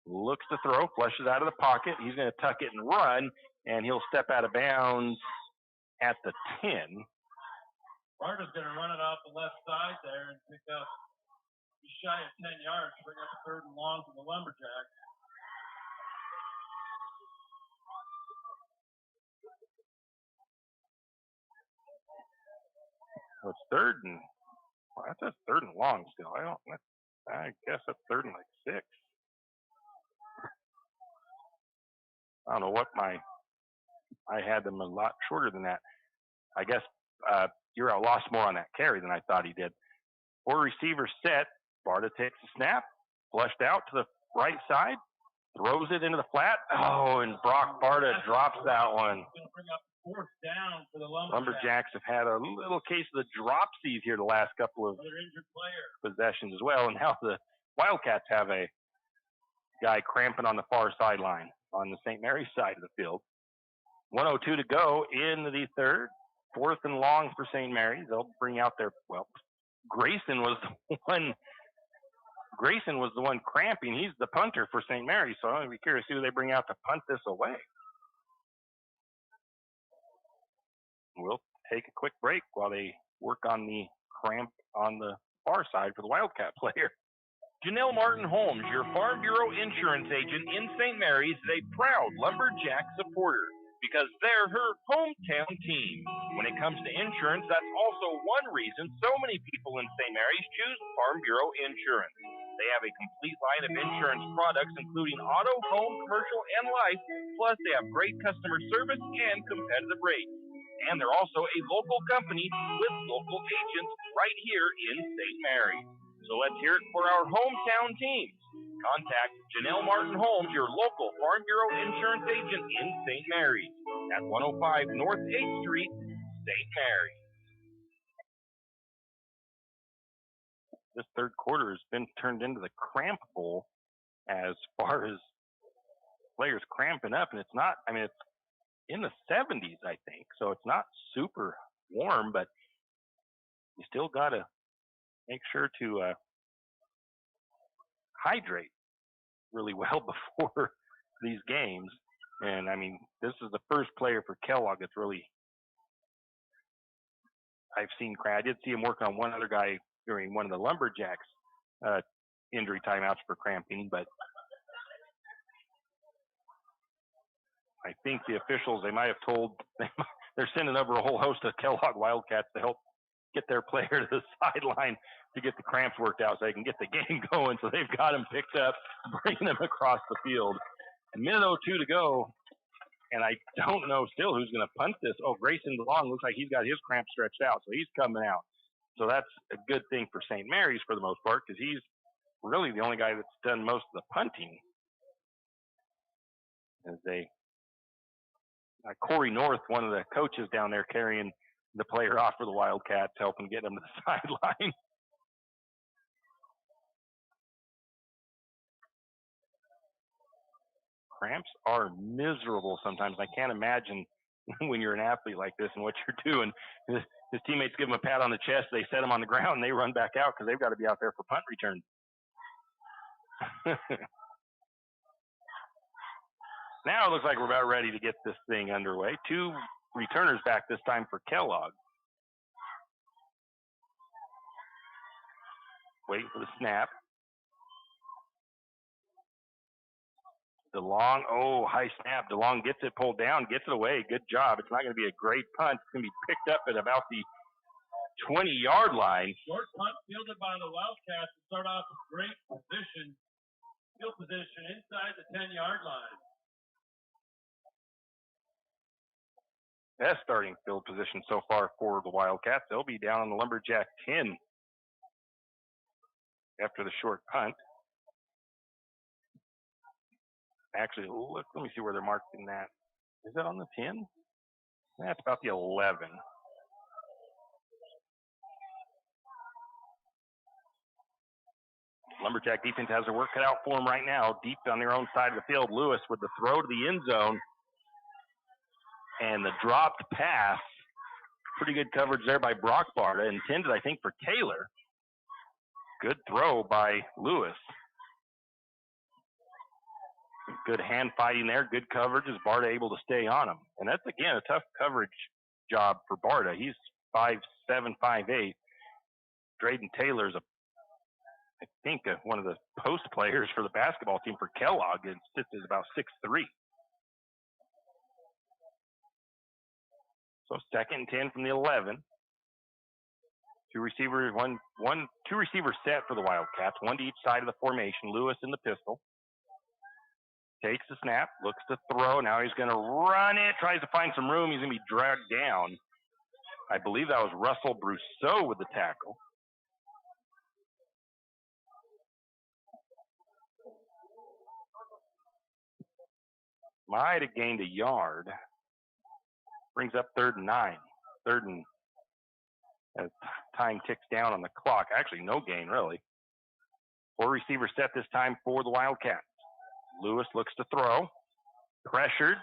looks to throw, flushes out of the pocket. He's going to tuck it and run, and he'll step out of bounds at the 10. Barta's going to run it off the left side there and pick up just shy of 10 yards, bring up 3rd and long for the Lumberjacks. So it's 3rd and, well, that's 3rd and long still. I guess that's 3rd and like 6. I don't know what I had them a lot shorter than that. I guess Euro lost more on that carry than I thought he did. 4 receivers set. Barta takes the snap, flushed out to the right side, throws it into the flat. Oh, and Brock Barta drops that one. Going to bring up 4th down for the Lumberjacks have had a little case of the dropsies here the last couple of possessions as well, and now the Wildcats have a guy cramping on the far sideline on the St. Mary's side of the field. 1:02 to go in the third. 4th and long for St. Mary's. They'll bring out their, well, Grayson was the one cramping. He's the punter for St. Mary's, so I'm curious who they bring out to punt this away. We'll take a quick break while they work on the cramp on the far side for the Wildcat player. Janelle Martin Holmes, your Farm Bureau insurance agent in St. Mary's, is a proud Lumberjack supporter because they're her hometown team. When it comes to insurance, that's also one reason so many people in St. Mary's choose Farm Bureau Insurance. They have a complete line of insurance products, including auto, home, commercial, and life, plus they have great customer service and competitive rates. And they're also a local company with local agents right here in St. Mary's. So let's hear it for our hometown teams. Contact Janelle Martin Holmes, your local Farm Bureau insurance agent in St. Mary's at 105 North 8th Street, St. Mary's. This third quarter has been turned into the cramp bowl as far as players cramping up, and it's not, I mean, it's in the 70s, I think, so it's not super warm, but you still got to make sure to hydrate really well before these games. And I mean, this is the first player for Kellogg that's really, I've seen cramp. I did see him work on one other guy during one of the Lumberjacks injury timeouts for cramping, but I think the officials, they might have told, they're sending over a whole host of Kellogg Wildcats to help get their player to the sideline to get the cramps worked out so they can get the game going. So they've got them picked up, bringing them across the field. A minute 02 to go, and I don't know still who's going to punt this. Oh, Grayson DeLong looks like he's got his cramp stretched out, so he's coming out. So that's a good thing for St. Mary's for the most part because he's really the only guy that's done most of the punting. As they Corey North, one of the coaches down there, carrying the player off for the Wildcats, helping get him to the sideline. Cramps are miserable sometimes. I can't imagine when you're an athlete like this and what you're doing. His teammates give him a pat on the chest, they set him on the ground, and they run back out because they've got to be out there for punt return. Now it looks like we're about ready to get this thing underway. 2 returners back this time for Kellogg. Waiting for the snap. DeLong, high snap. DeLong gets it pulled down, gets it away. Good job. It's not going to be a great punt. It's going to be picked up at about the 20-yard line. Short punt fielded by the Wildcats to start off with great position, field position inside the 10-yard line. best starting field position so far for the Wildcats. They'll be down on the Lumberjack 10 after the short punt. Actually, look, let me see where they're marking that. Is that on the 10? That's about the 11. Lumberjack defense has their work cut out for them right now. Deep on their own side of the field, Lewis with the throw to the end zone. And the dropped pass. Pretty good coverage there by Brock Barta. Intended, I think, for Taylor. Good throw by Lewis. Good hand fighting there. Good coverage. Is Barta able to stay on him? And that's, again, a tough coverage job for Barta. He's 5'7", 5'8". Drayden Taylor's I think one of the post players for the basketball team for Kellogg. It sits at about 6'3". So 2nd and 10 from the 11. Two receiver set for the Wildcats, one to each side of the formation. Lewis in the pistol. Takes the snap, looks to throw. Now he's going to run it, tries to find some room. He's going to be dragged down. I believe that was Russell Brousseau with the tackle. Might have gained a yard. Brings up 3rd and 9. 3rd and as time ticks down on the clock. Actually, no gain, really. 4 receivers set this time for the Wildcats. Lewis looks to throw. Pressured.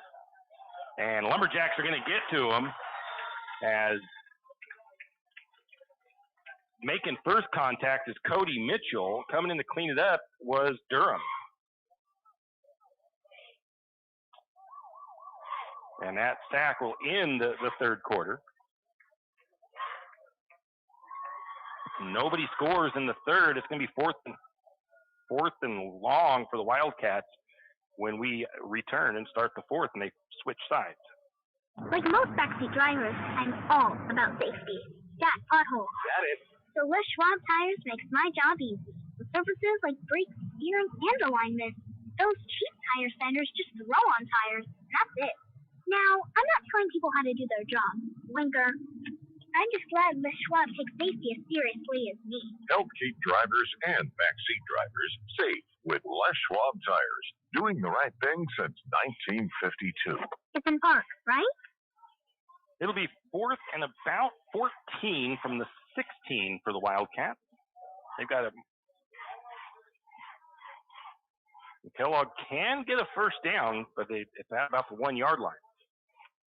And Lumberjacks are going to get to him as making first contact is Cody Mitchell. Coming in to clean it up was Durham. And that sack will end the 3rd quarter. Nobody scores in the 3rd. It's going to be fourth and long for the Wildcats when we return and start the 4th, and they switch sides. Like most backseat drivers, I'm all about safety. Got potholes. Got it. So Les Schwab Tires makes my job easy. With surfaces like brakes, steering, and alignment. Those cheap tire centers just throw on tires, and that's it. Now, I'm not telling people how to do their job. Linker. I'm just glad Les Schwab takes safety as seriously as me. Help keep drivers and backseat drivers safe with Les Schwab Tires. Doing the right thing since 1952. It's in park, right? It'll be 4th and about 14 from the 16 for the Wildcats. They've got Kellogg can get a first down, but it's at about the 1 yard line.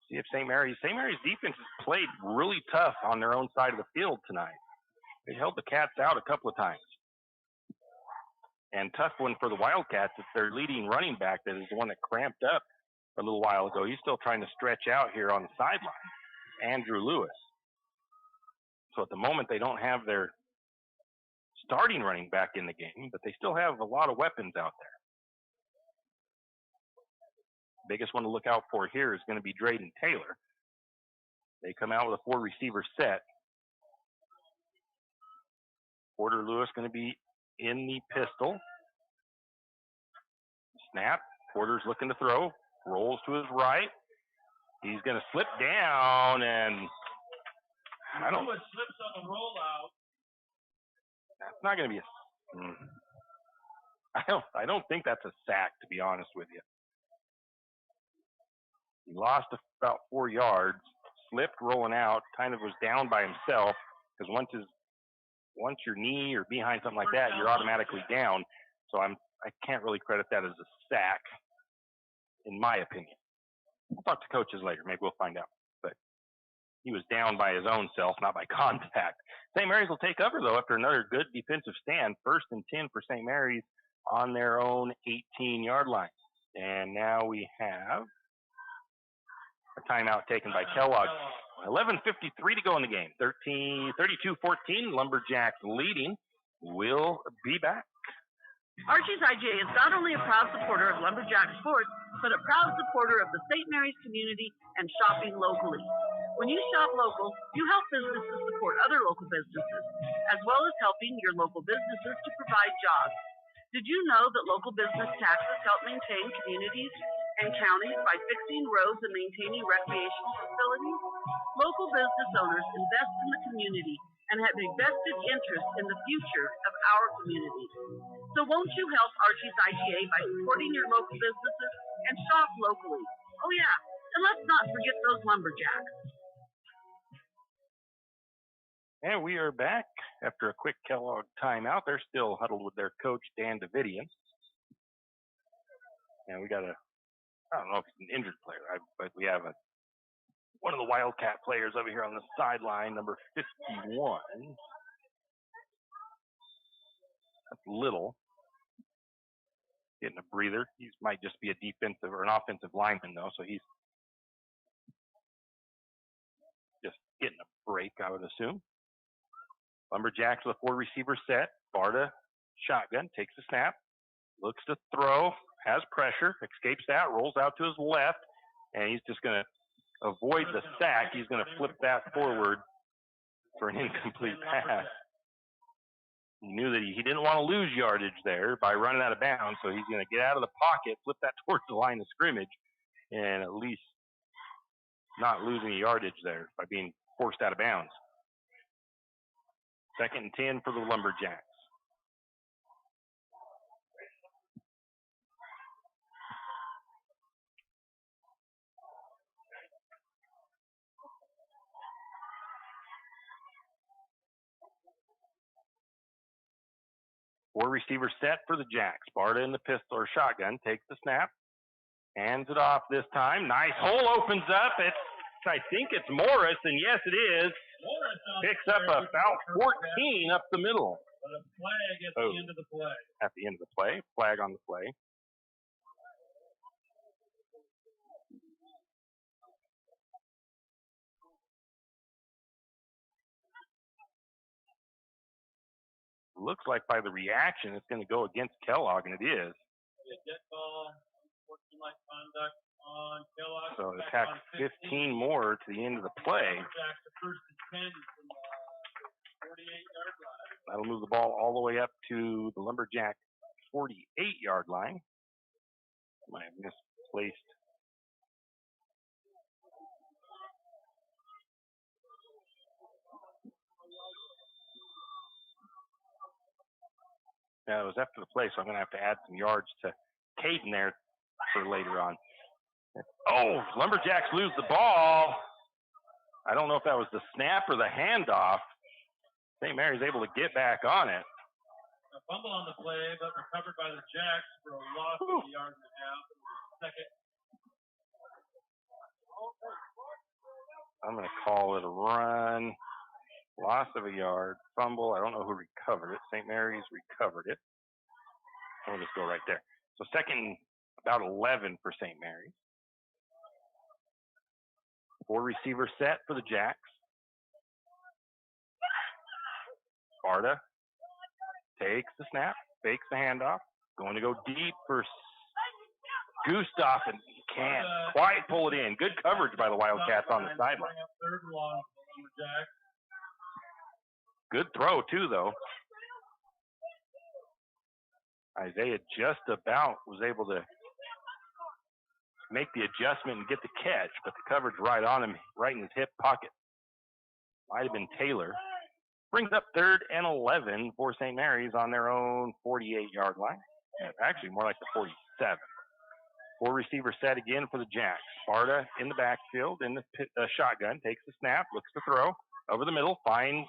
See if St. Mary's defense has played really tough on their own side of the field tonight. They held the Cats out a couple of times. And tough one for the Wildcats. It's their leading running back that is the one that cramped up a little while ago. He's still trying to stretch out here on the sideline, Andrew Lewis. So at the moment, they don't have their starting running back in the game, but they still have a lot of weapons out there. Biggest one to look out for here is going to be Drayden Taylor. They come out with a 4 receiver set. Porter Lewis going to be in the pistol. Snap. Porter's looking to throw. Rolls to his right. He's going to slip down, and I don't. Lewis slips on the rollout. That's not going to be I don't think that's a sack, to be honest with you. He lost about 4 yards, slipped rolling out, kind of was down by himself, because once your knee or behind something like that, you're automatically down. So I can't really credit that as a sack, in my opinion. We'll talk to coaches later. Maybe we'll find out. But he was down by his own self, not by contact. St. Mary's will take over, though, after another good defensive stand. 1st and 10 for St. Mary's on their own 18-yard line. And now we have a timeout taken by Kellogg. 11:53 to go in the game. 32-14. Lumberjacks leading. We'll be back. Archie's IGA is not only a proud supporter of Lumberjack sports, but a proud supporter of the St. Mary's community and shopping locally. When you shop local, you help businesses support other local businesses, as well as helping your local businesses to provide jobs. Did you know that local business taxes help maintain communities and counties by fixing roads and maintaining recreational facilities, local business owners invest in the community and have a vested interest in the future of our community. So won't you help Archie's IGA by supporting your local businesses and shop locally? Oh yeah, and let's not forget those lumberjacks. And we are back after a quick Kellogg timeout. They're still huddled with their coach, Dan Davidian. And we got I don't know if he's an injured player, but we have one of the Wildcat players over here on the sideline, number 51. That's Little. Getting a breather. He might just be a defensive or an offensive lineman, though, so he's just getting a break, I would assume. Lumberjacks with a 4-receiver set. Barta, shotgun, takes the snap, looks to throw, has pressure, escapes that, rolls out to his left, and he's just going to avoid the sack. He's going to flip that forward for an incomplete pass. He knew that he didn't want to lose yardage there by running out of bounds, so he's going to get out of the pocket, flip that towards the line of scrimmage, and at least not losing yardage there by being forced out of bounds. 2nd and 10 for the Lumberjacks. Four-receiver set for the Jacks. Barta in the pistol or shotgun, takes the snap, hands it off this time. Nice hole opens up. I think it's Morris, and yes, it is. Picks up about 14 up the middle. But a flag at the end of the play. At the end of the play. Flag on the play. Looks like by the reaction, it's going to go against Kellogg, and it is. A dead ball, unsportsmanlike conduct on Kellogg. So it attacks 15 more to the end of the play. First and 10 from the 48-yard line. That'll move the ball all the way up to the Lumberjack 48-yard line. Might have misplaced. Yeah, it was after the play, so I'm going to have to add some yards to Caden there for later on. Oh, Lumberjacks lose the ball. I don't know if that was the snap or the handoff. St. Mary's able to get back on it. A fumble on the play, but recovered by the Jacks for a loss of a yard and a half. Second. I'm going to call it a run. Loss of a yard. Fumble. I don't know who recovered it. St. Mary's recovered it. We'll just go right there. So second, about 11 for St. Mary's. Four-receiver set for the Jacks. Barta takes the snap, fakes the handoff, going to go deep for Gustav, and he can't quite pull it in. Good coverage by the Wildcats on the sideline. Third and long for Lumberjacks. Good throw, too, though. Isaiah just about was able to make the adjustment and get the catch, but the coverage right on him, right in his hip pocket. Might have been Taylor. Brings up 3rd and 11 for St. Mary's on their own 48-yard line. Yeah, actually, more like the 47. Four-receiver set again for the Jacks. Barta in the backfield, in the shotgun, takes the snap, looks to throw. Over the middle, finds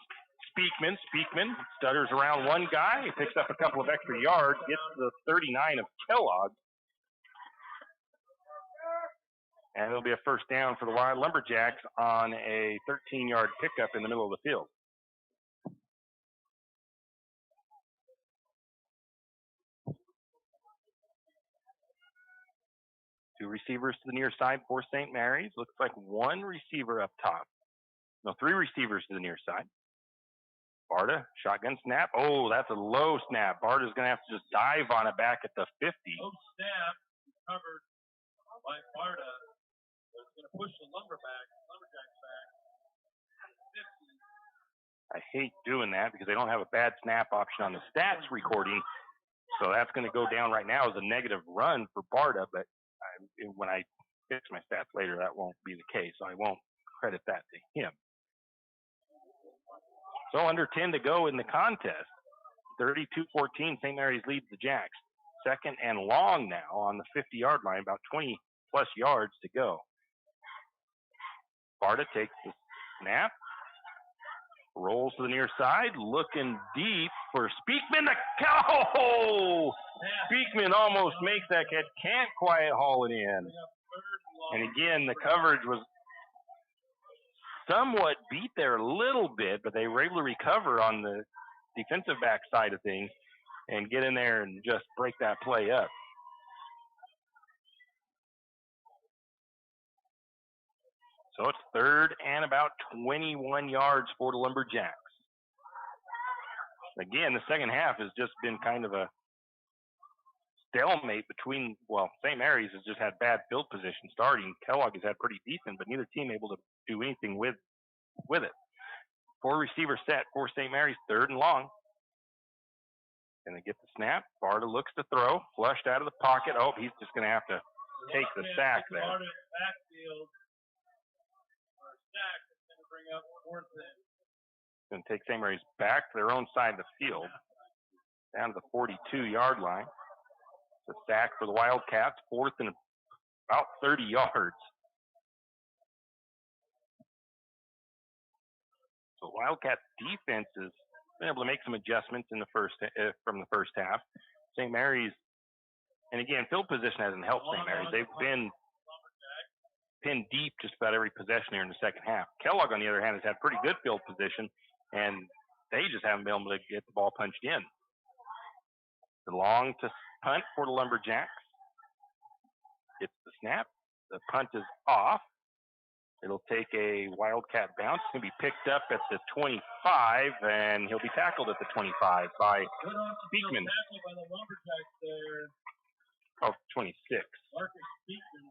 Speakman. Speakman stutters around one guy. He picks up a couple of extra yards, gets to the 39 of Kellogg. And it'll be a first down for the Wild Lumberjacks on a 13-yard pickup in the middle of the field. Two receivers to the near side for St. Mary's. Looks like one receiver up top. No, three receivers to the near side. Barta, shotgun snap. Oh, that's a low snap. Barta's going to have to just dive on it back at the 50. Low snap, covered by Barta. It's going to push the Lumberjacks back. 50. I hate doing that because they don't have a bad snap option on the stats recording. So that's going to go down right now as a negative run for Barta, but when I fix my stats later, that won't be the case. So I won't credit that to him. So under 10 to go in the contest. 32-14, St. Mary's leads the Jacks. Second and long now on the 50-yard line, about 20-plus yards to go. Sparta takes the snap, rolls to the near side, looking deep for Speakman. Speakman almost makes that catch, can't quite haul it in. And again, the coverage was somewhat beat there a little bit, but they were able to recover on the defensive back side of things and get in there and just break that play up. So it's third and about 21 yards for the Lumberjacks. Again, the second half has just been kind of a stalemate between, well, St. Mary's has just had bad field position starting. Kellogg has had pretty decent, but neither team able to do anything with it. 4 receiver set for St. Mary's, third and long. Gonna get the snap. Sparta looks to throw, flushed out of the pocket. Oh, he's just gonna have to take the sack there. Gonna take St. Mary's back to their own side of the field, down to the 42-yard line. It's a sack for the Wildcats, fourth and about 30 yards. So Wildcats defense has been able to make some adjustments in the from the first half. St. Mary's, and again, field position hasn't helped St. Mary's. They've been pinned deep just about every possession here in the second half. Kellogg, on the other hand, has had pretty good field position, and they just haven't been able to get the ball punched in. The long to punt for the Lumberjacks. Gets the snap. The punt is off. It'll take a Wildcat bounce. It's going to be picked up at the 25, and he'll be tackled at the 25 by Speakman. By the Lumberjacks there. Oh, 26. Marcus Speakman.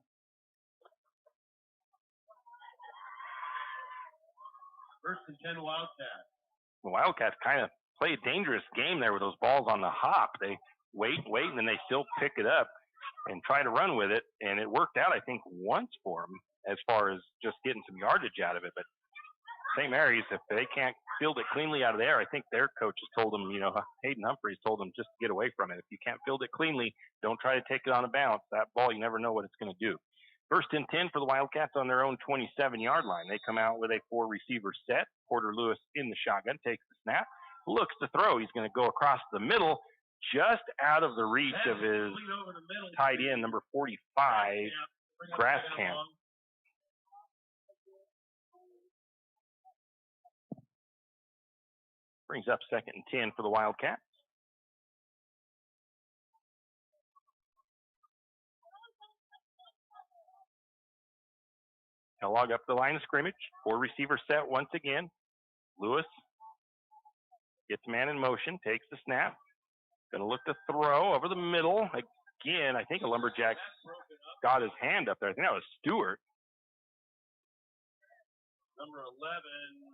First and 10 Wildcats. The Wildcats kind of play a dangerous game there with those balls on the hop. They wait, and then they still pick it up and try to run with it, and it worked out, I think, once for them as far as just getting some yardage out of it. But St. Mary's, if they can't field it cleanly out of there, I think their coach has told them, Hayden Humphreys told them just to get away from it. If you can't field it cleanly, don't try to take it on a bounce. That ball, you never know what it's going to do. First and 10 for the Wildcats on their own 27-yard line. They come out with a 4-receiver set. Porter Lewis in the shotgun, takes the snap, looks to throw. He's going to go across the middle, just out of the reach of his tight end, number 45, Grasscamp. Brings up second and 10 for the Wildcats. Kellogg up the line of scrimmage. 4-receiver set once again. Lewis gets man in motion, takes the snap. Going to look to throw over the middle. Again, I think a Lumberjack got his hand up there. I think that was Stewart. Number 11,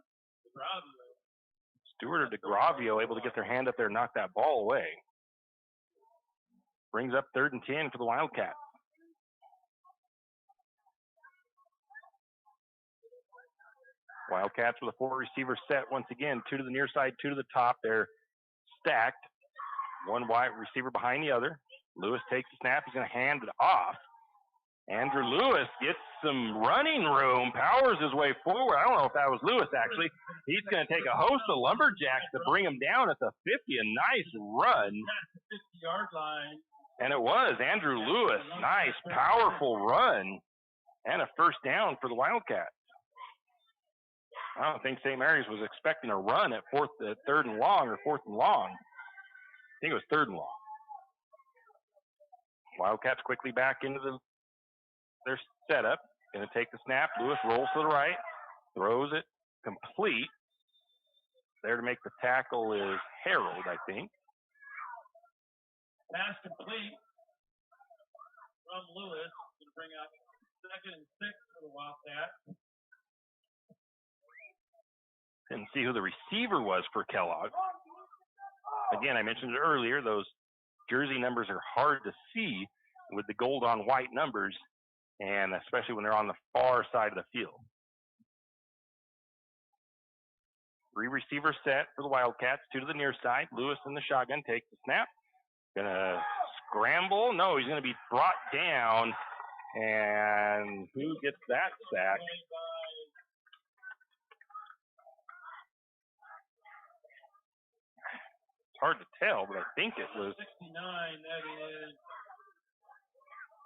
DeGravio. Stewart or DeGravio able to get their hand up there and knock that ball away. Brings up third and 10 for the Wildcats. Wildcats with a 4-receiver set once again. 2 to the near side, 2 to the top. They're stacked. One wide receiver behind the other. Lewis takes the snap. He's going to hand it off. Andrew Lewis gets some running room, powers his way forward. I don't know if that was Lewis, actually. He's going to take a host of Lumberjacks to bring him down at the 50. A nice run. 50-yard line. And it was Andrew Lewis. Nice, powerful run. And a first down for the Wildcats. I don't think St. Mary's was expecting a run at third and long or fourth and long. I think it was third and long. Wildcats quickly back into their setup. Going to take the snap. Lewis rolls to the right, throws it complete. There to make the tackle is Harold, I think. Pass complete from Lewis. Going to bring up second and 6 for the Wildcats. Didn't see who the receiver was for Kellogg. Again, I mentioned it earlier, those jersey numbers are hard to see with the gold on white numbers. and especially when they're on the far side of the field. 3 receivers set for the Wildcats, 2 to the near side. Lewis in the shotgun takes the snap. Gonna scramble. No, he's gonna be brought down. And who gets that sack? It's hard to tell, but I think it was 69. That is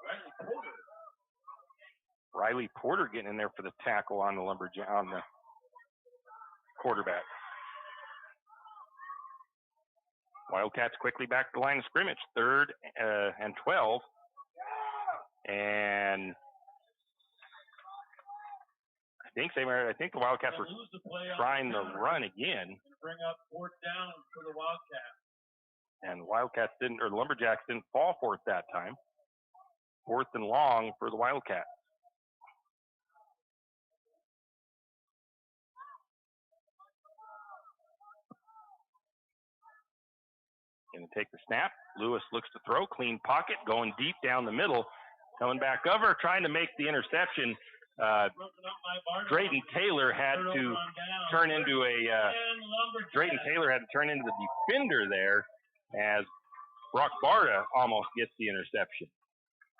Riley Porter. Riley Porter getting in there for the tackle on the Lumberjack, on the quarterback. Wildcats quickly back to the line of scrimmage, 3rd and 12. And I think the Wildcats were trying to run again. Bring up 4th down for the Wildcats. And the Lumberjacks didn't fall for it that time. 4th and long for the Wildcats. Going to take the snap. Lewis looks to throw. Clean pocket. Going deep down the middle. Coming back over. Trying to make the interception. Drayton Taylor had to turn into the defender there as Brock Barta almost gets the interception.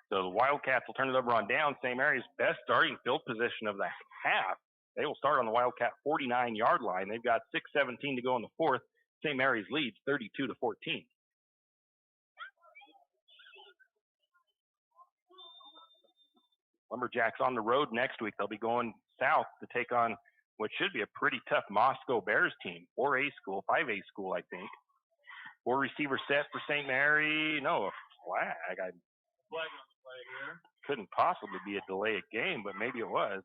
So the Wildcats will turn it over on down. St. Mary's best starting field position of the half. They will start on the Wildcat 49-yard line. They've got 6:17 to go in the 4th. St. Mary's leads 32-14. Lumberjacks on the road next week. They'll be going south to take on what should be a pretty tough Moscow Bears team. 4A school, 5A school, I think. 4 receivers set for St. Mary. No, a flag. Flag on the play here. Couldn't possibly be a delay of game, but maybe it was.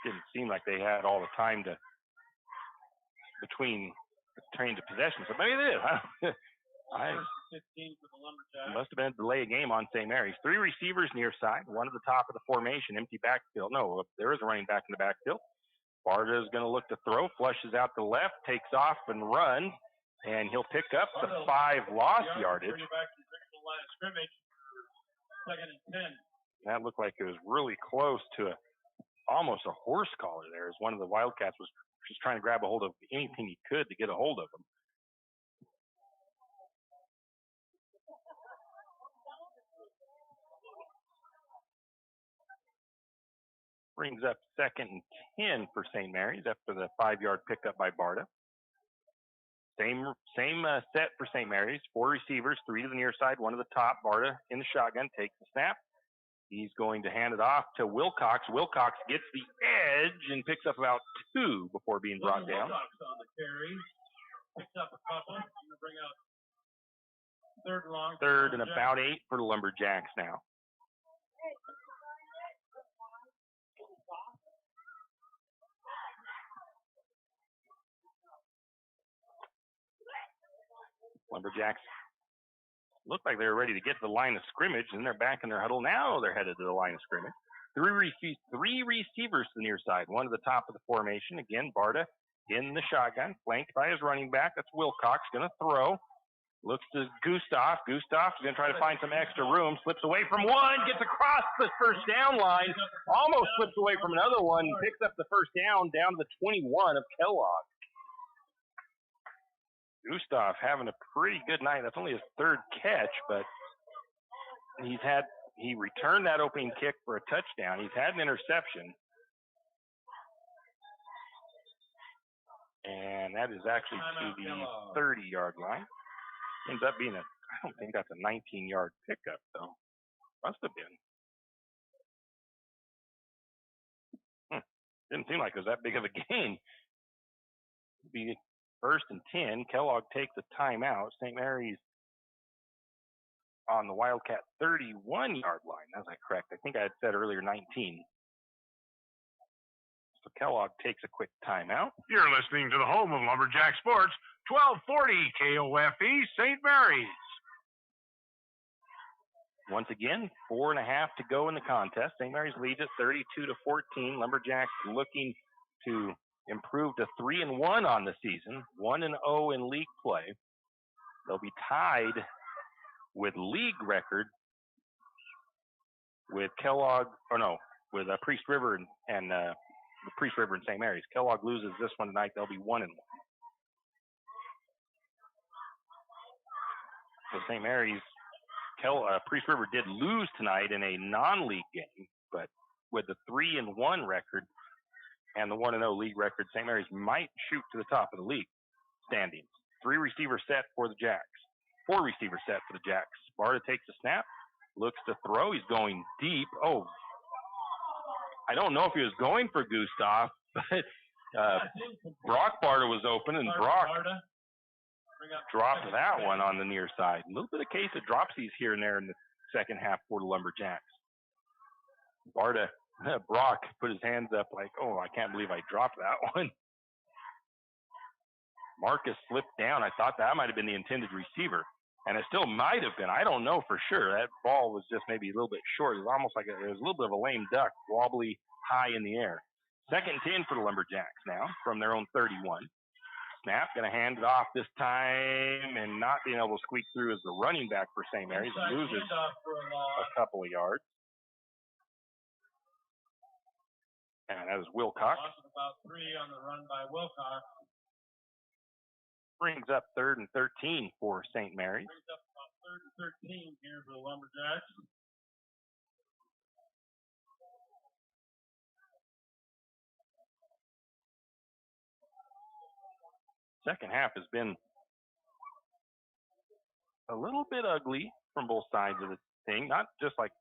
Didn't seem like they had all the time between possessions. So maybe they did. Must have been a delay of game on St. Mary's. 3 receivers near side, 1 at the top of the formation, empty backfield. No, there is a running back in the backfield. Barta is going to look to throw, flushes out the left, takes off and runs, and he'll pick up the 5 lost yardage. That looked like it was really close to almost a horse collar there, as one of the Wildcats was just trying to grab a hold of anything he could to get a hold of him. Brings up 2nd and 10 for St. Mary's after the 5-yard pickup by Barta. Same set for St. Mary's. 4 receivers, 3 to the near side, 1 to the top. Barta in the shotgun, takes the snap. He's going to hand it off to Wilcox. Wilcox gets the edge and picks up about 2 before being brought down. Wilcox on the carry. Picks up a couple. I'm going to bring up 3rd and long. 3rd and about 8 for the Lumberjacks now. Lumberjacks looked like they were ready to get to the line of scrimmage, and they're back in their huddle. Now they're headed to the line of scrimmage. 3 receivers to the near side, 1 to the top of the formation. Again, Barta in the shotgun, flanked by his running back. That's Wilcox, going to throw. Looks to Gustav. Gustav is going to try to find some extra room. Slips away from one, gets across the first down line. Almost slips away from another one. Picks up the first down to the 21 of Kellogg. Gustav having a pretty good night. That's only his 3rd catch, but he returned that opening kick for a touchdown. He's had an interception. And that is actually to the 30-yard line. Ends up being I don't think that's a 19-yard pickup, though. Must have been. Didn't seem like it was that big of a gain. It'd be 1st and 10. Kellogg takes a timeout. St. Mary's on the Wildcat 31-yard line. Was I correct? I think I had said earlier 19. So Kellogg takes a quick timeout. You're listening to the home of Lumberjack Sports, 1240 KOFE, St. Mary's. Once again, 4.5 to go in the contest. St. Mary's leads at 32-14. Lumberjacks looking to improve to 3-1 on the season, 1-0 in league play. They'll be tied with league record with Kellogg, with Priest River and Priest River and St. Mary's. Kellogg loses this one tonight, they'll be 1-1. So St. Mary's, Priest River did lose tonight in a non-league game, but with the 3-1 record and the 1-0 league record, St. Mary's might shoot to the top of the league standings. 3 receiver set for the Jacks. 4 receiver set for the Jacks. Barta takes a snap, looks to throw. He's going deep. Oh, I don't know if he was going for Gustav, but Brock Barta was open, and Brock dropped that one on the near side. A little bit of case of dropsies here and there in the second half for the Lumberjacks. Brock put his hands up like, oh, I can't believe I dropped that one. Marcus slipped down. I thought that might have been the intended receiver, and it still might have been. I don't know for sure. That ball was just maybe a little bit short. It was almost like it was a little bit of a lame duck, wobbly high in the air. 2nd and 10 for the Lumberjacks now from their own 31. Snap, going to hand it off this time, and not being able to squeak through as the running back for St. Mary's. Loses a couple of yards. And that is Wilcox. About 3 on the run by Wilcox. Brings up 3rd and 13 for St. Mary's. Brings up about 3rd and 13 here for the Lumberjacks. Second half has been a little bit ugly from both sides of the thing. Not just like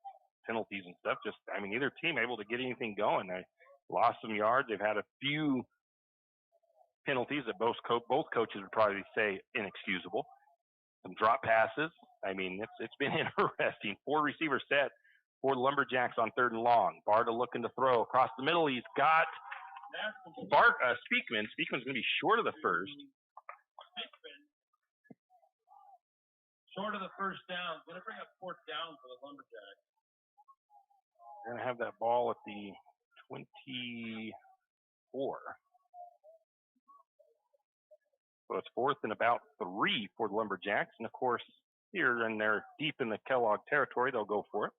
penalties and stuff. Just, either team able to get anything going. They lost some yards. They've had a few penalties that both coaches would probably say inexcusable. Some drop passes. It's been interesting. 4 receiver set for the Lumberjacks on 3rd and long. Barta looking to throw across the middle. He's got Speakman. Speakman's going to be short of the first. Short of the first down. Going to bring up 4th down for the Lumberjacks. They're going to have that ball at the 24. So it's 4th and about 3 for the Lumberjacks. And, of course, here, and they're deep in the Kellogg territory, they'll go for it.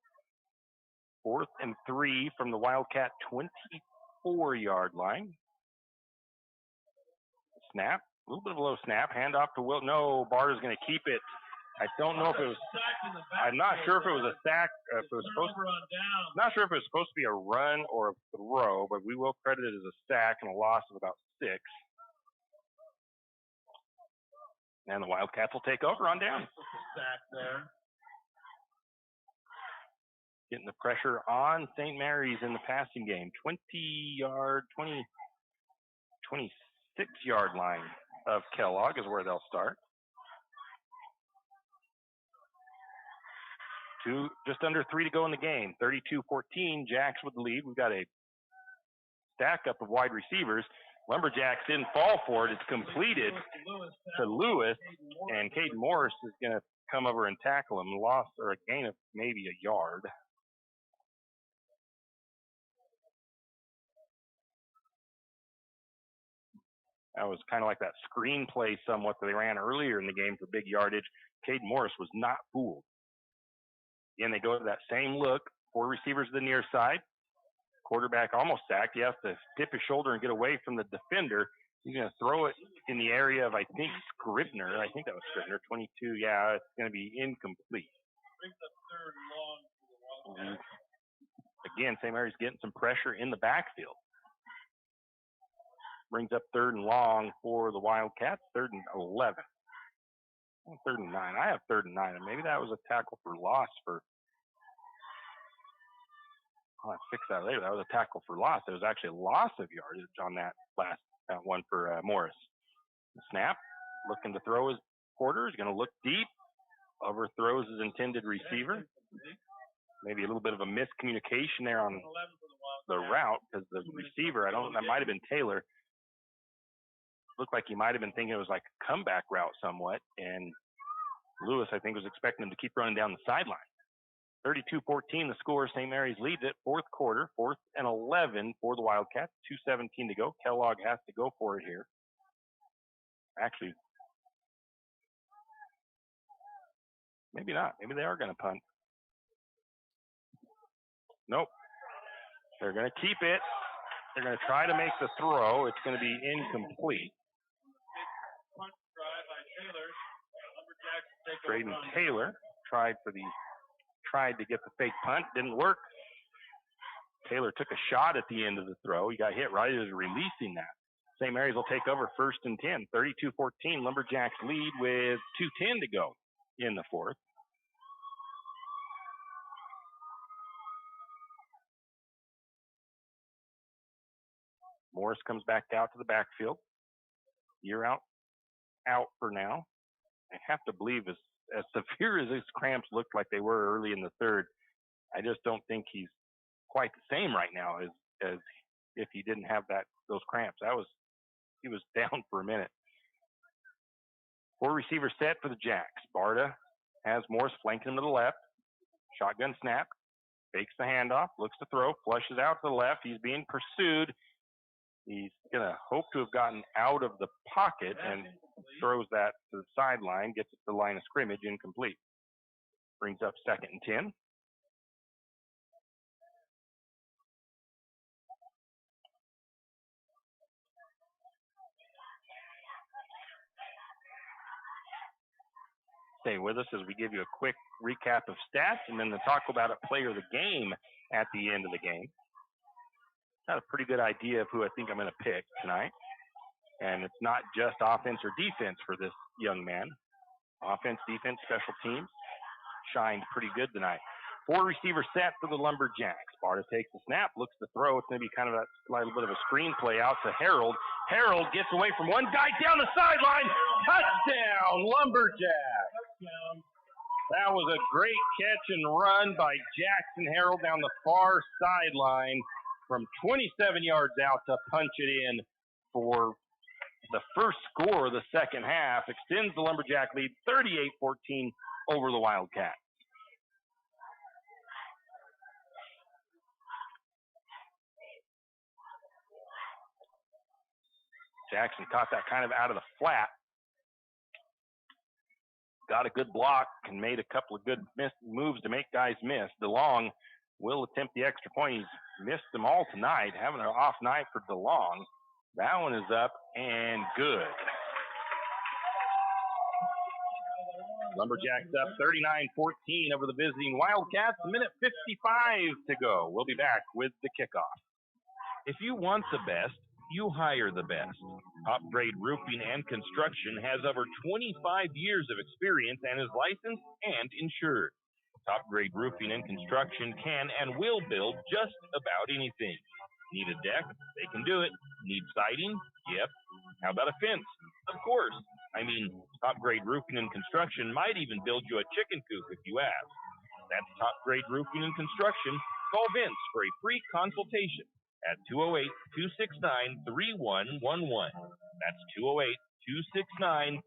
4th and 3 from the Wildcat 24-yard line. Snap. A little bit of a low snap. Hand off to Will. No, Barta's going to keep it. I don't know if it was. I'm not sure if it was a sack. If it was supposed. Not sure if it was supposed to be a run or a throw, but we will credit it as a sack and a loss of about 6. And the Wildcats will take over on down. Sack there. Getting the pressure on St. Mary's in the passing game. 26-yard line of Kellogg is where they'll start. Just under 3 to go in the game. 32-14, Jacks with the lead. We've got a stack up of wide receivers. Lumberjacks didn't fall for it. It's completed to Lewis, and Caden Morris is going to come over and tackle him. Loss or a gain of maybe a yard. That was kind of like that screen play somewhat that they ran earlier in the game for big yardage. Caden Morris was not fooled. Again, they go to that same look. 4 receivers to the near side. Quarterback almost sacked. He has to dip his shoulder and get away from the defender. He's going to throw it in the area of, I think, Scribner. I think that was Scribner, 22. Yeah, it's going to be incomplete. Again, St. Mary's getting some pressure in the backfield. Brings up 3rd and long for the Wildcats. 3rd and 11. 3rd and 9. I have 3rd and 9. And maybe that was a tackle for loss for. I'll have to fix that later. That was a tackle for loss. It was actually a loss of yardage on that last one for Morris. The snap. Looking to throw his quarter. He's going to look deep. Overthrows his intended receiver. Maybe a little bit of a miscommunication there on the route because the receiver, that might have been Taylor. Looked like he might have been thinking it was like a comeback route somewhat, and Lewis, I think, was expecting him to keep running down the sideline. 32-14, the score. St. Mary's leads it. 4th quarter, 4th and 11 for the Wildcats. 2:17 to go. Kellogg has to go for it here. Actually, Maybe not. Maybe they are going to punt. Nope. They're going to keep it. They're going to try to make the throw. It's going to be incomplete. Punt try by Taylor. Lumberjacks take a Braden run. Taylor tried to get the fake punt. Didn't work. Taylor took a shot at the end of the throw. He got hit right as releasing that. St. Mary's will take over 1st and 10. 32-14. Lumberjacks lead with 2:10 to go in the fourth. Morris comes back out to the backfield. You're out for now. I have to believe as severe as his cramps looked like they were early in the third, I just don't think he's quite the same right now as if he didn't have those cramps. He was down for a minute. 4 receivers set for the Jacks. Barta has Morris flanking him to the left. Shotgun snap. Fakes the handoff. Looks to throw. Flushes out to the left. He's being pursued. He's going to hope to have gotten out of the pocket and throws that to the sideline. Gets it to the line of scrimmage. Incomplete. Brings up 2nd and 10. Stay with us as we give you a quick recap of stats and then to talk about a player of the game at the end of the game. Got a pretty good idea of who I think I'm going to pick tonight. And it's not just offense or defense for this young man. Offense, defense, special teams shined pretty good tonight. 4 receivers set for the Lumberjacks. Barta takes the snap, looks to throw. It's going to be kind of a little bit of a screen play out to Harold. Harold gets away from one guy down the sideline. Touchdown, Lumberjacks. That was a great catch and run by Jackson Harold down the far sideline from 27 yards out to punch it in for the first score of the second half. Extends the Lumberjack lead 38-14 over the Wildcats. Jackson caught that kind of out of the flat. Got a good block and made a couple of good moves to make guys miss. DeLong will attempt the extra point. He's missed them all tonight. Having an off night for DeLong. That one is up and good. Lumberjacks up 39-14 over the visiting Wildcats. A minute 55 to go. We'll be back with the kickoff. If you want the best, you hire the best. Top Grade Roofing and Construction has over 25 years of experience and is licensed and insured. Top Grade Roofing and Construction can and will build just about anything. Need a deck? They can do it. Need siding? Yep. How about a fence? Of course. I mean, Top Grade Roofing and Construction might even build you a chicken coop if you ask. That's Top Grade Roofing and Construction. Call Vince for a free consultation at 208-269-3111. That's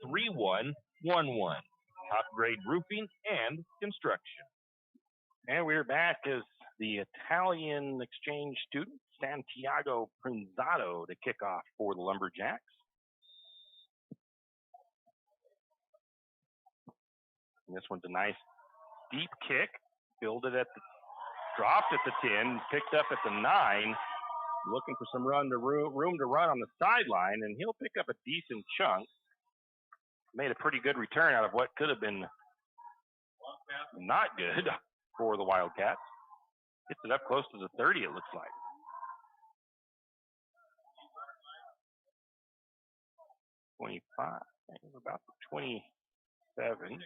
208-269-3111. Top Grade Roofing and Construction. And we're back as the Italian exchange student, Santiago Prinzato, to kick off for the Lumberjacks. And this one's a nice deep kick. Dropped at the 10, picked up at the 9. Looking for some room to run on the sideline, and he'll pick up a decent chunk. Made a pretty good return out of what could have been not good for the Wildcats. Gets it up close to the 30, it looks like. About the 27.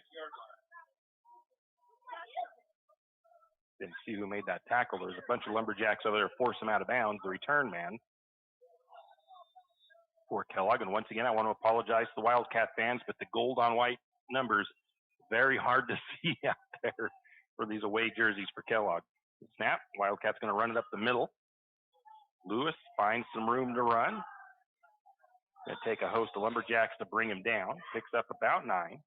Didn't see who made that tackle. There's a bunch of Lumberjacks over there to force him out of bounds. The return man for Kellogg. And once again, I want to apologize to the Wildcat fans, but the gold on white numbers, very hard to see out there for these away jerseys for Kellogg. The snap. Wildcat's going to run it up the middle. Lewis finds some room to run. Going to take a host of Lumberjacks to bring him down. Picks up about 9.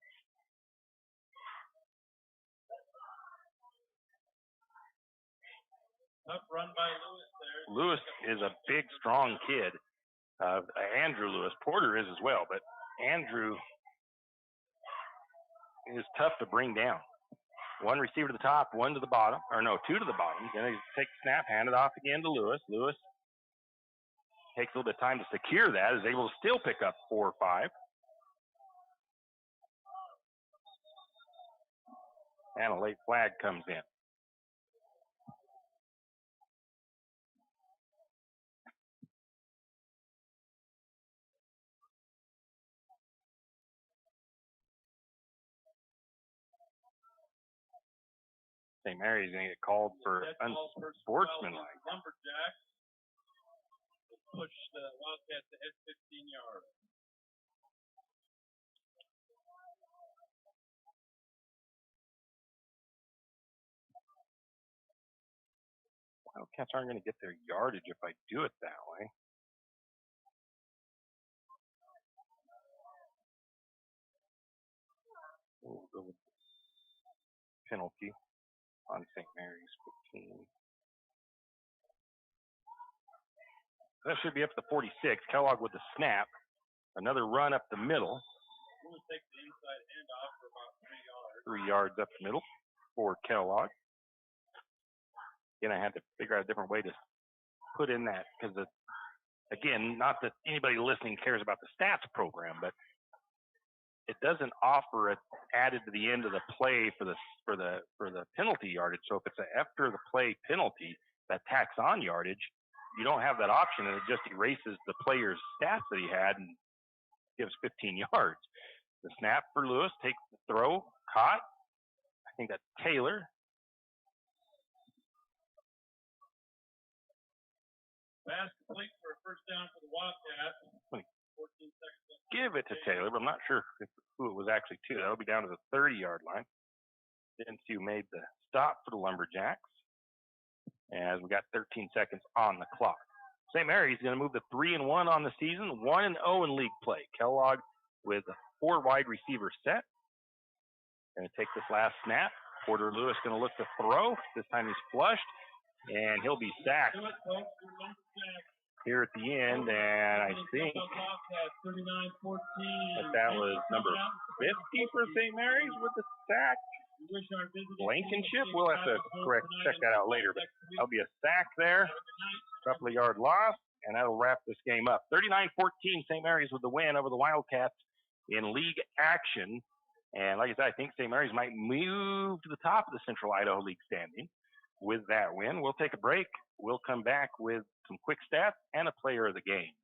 Run by Lewis there. Lewis is a big, strong kid. Andrew Lewis. Porter is as well, but Andrew is tough to bring down. One receiver to the top, one to the bottom, or no, two to the bottom. Then they take the snap, hand it off again to Lewis. Lewis takes a little bit of time to secure that, is able to still pick up 4 or 5. And a late flag comes in. St. Mary's going to get called for unsportsmanlike. Lumberjack push the Wildcats ahead 15 yards. Wildcats aren't going to get their yardage if I do it that way. We'll go with penalty on St. Mary's 15. That should be up to 46. Kellogg with the snap. Another run up the middle. We'll take the inside handoff for about 3 yards up the middle for Kellogg. Again, I had to figure out a different way to put in that because, again, not that anybody listening cares about the stats program, but it doesn't offer it added to the end of the play for the penalty yardage. So if it's an after the play penalty that tacks on yardage, you don't have that option, and it just erases the player's stats that he had and gives 15 yards. The snap for Lewis, takes the throw, caught. I think that's Taylor. Pass complete for a first down for the Wildcats. 14 seconds left. Give it to Taylor, but I'm not sure who it was actually to. That'll be down to the 30-yard line. Dentsu made the stop for the Lumberjacks as we got 13 seconds on the clock. St. Mary's going to move to 3-1 on the season, 1-0 in league play. Kellogg with a 4 wide receiver set. Going to take this last snap. Porter Lewis going to look to throw. This time he's flushed, and he'll be sacked here at the end. And I think that was number 50 for St. Mary's with the sack. Blankenship. We'll have to check that out later, but that'll be a sack there, couple of yard loss, and that'll wrap this game up. 39-14, St. Mary's with the win over the Wildcats in league action. And like I said, I think St. Mary's might move to the top of the Central Idaho League standing with that win. We'll take a break. We'll come back with some quick stats and a player of the game.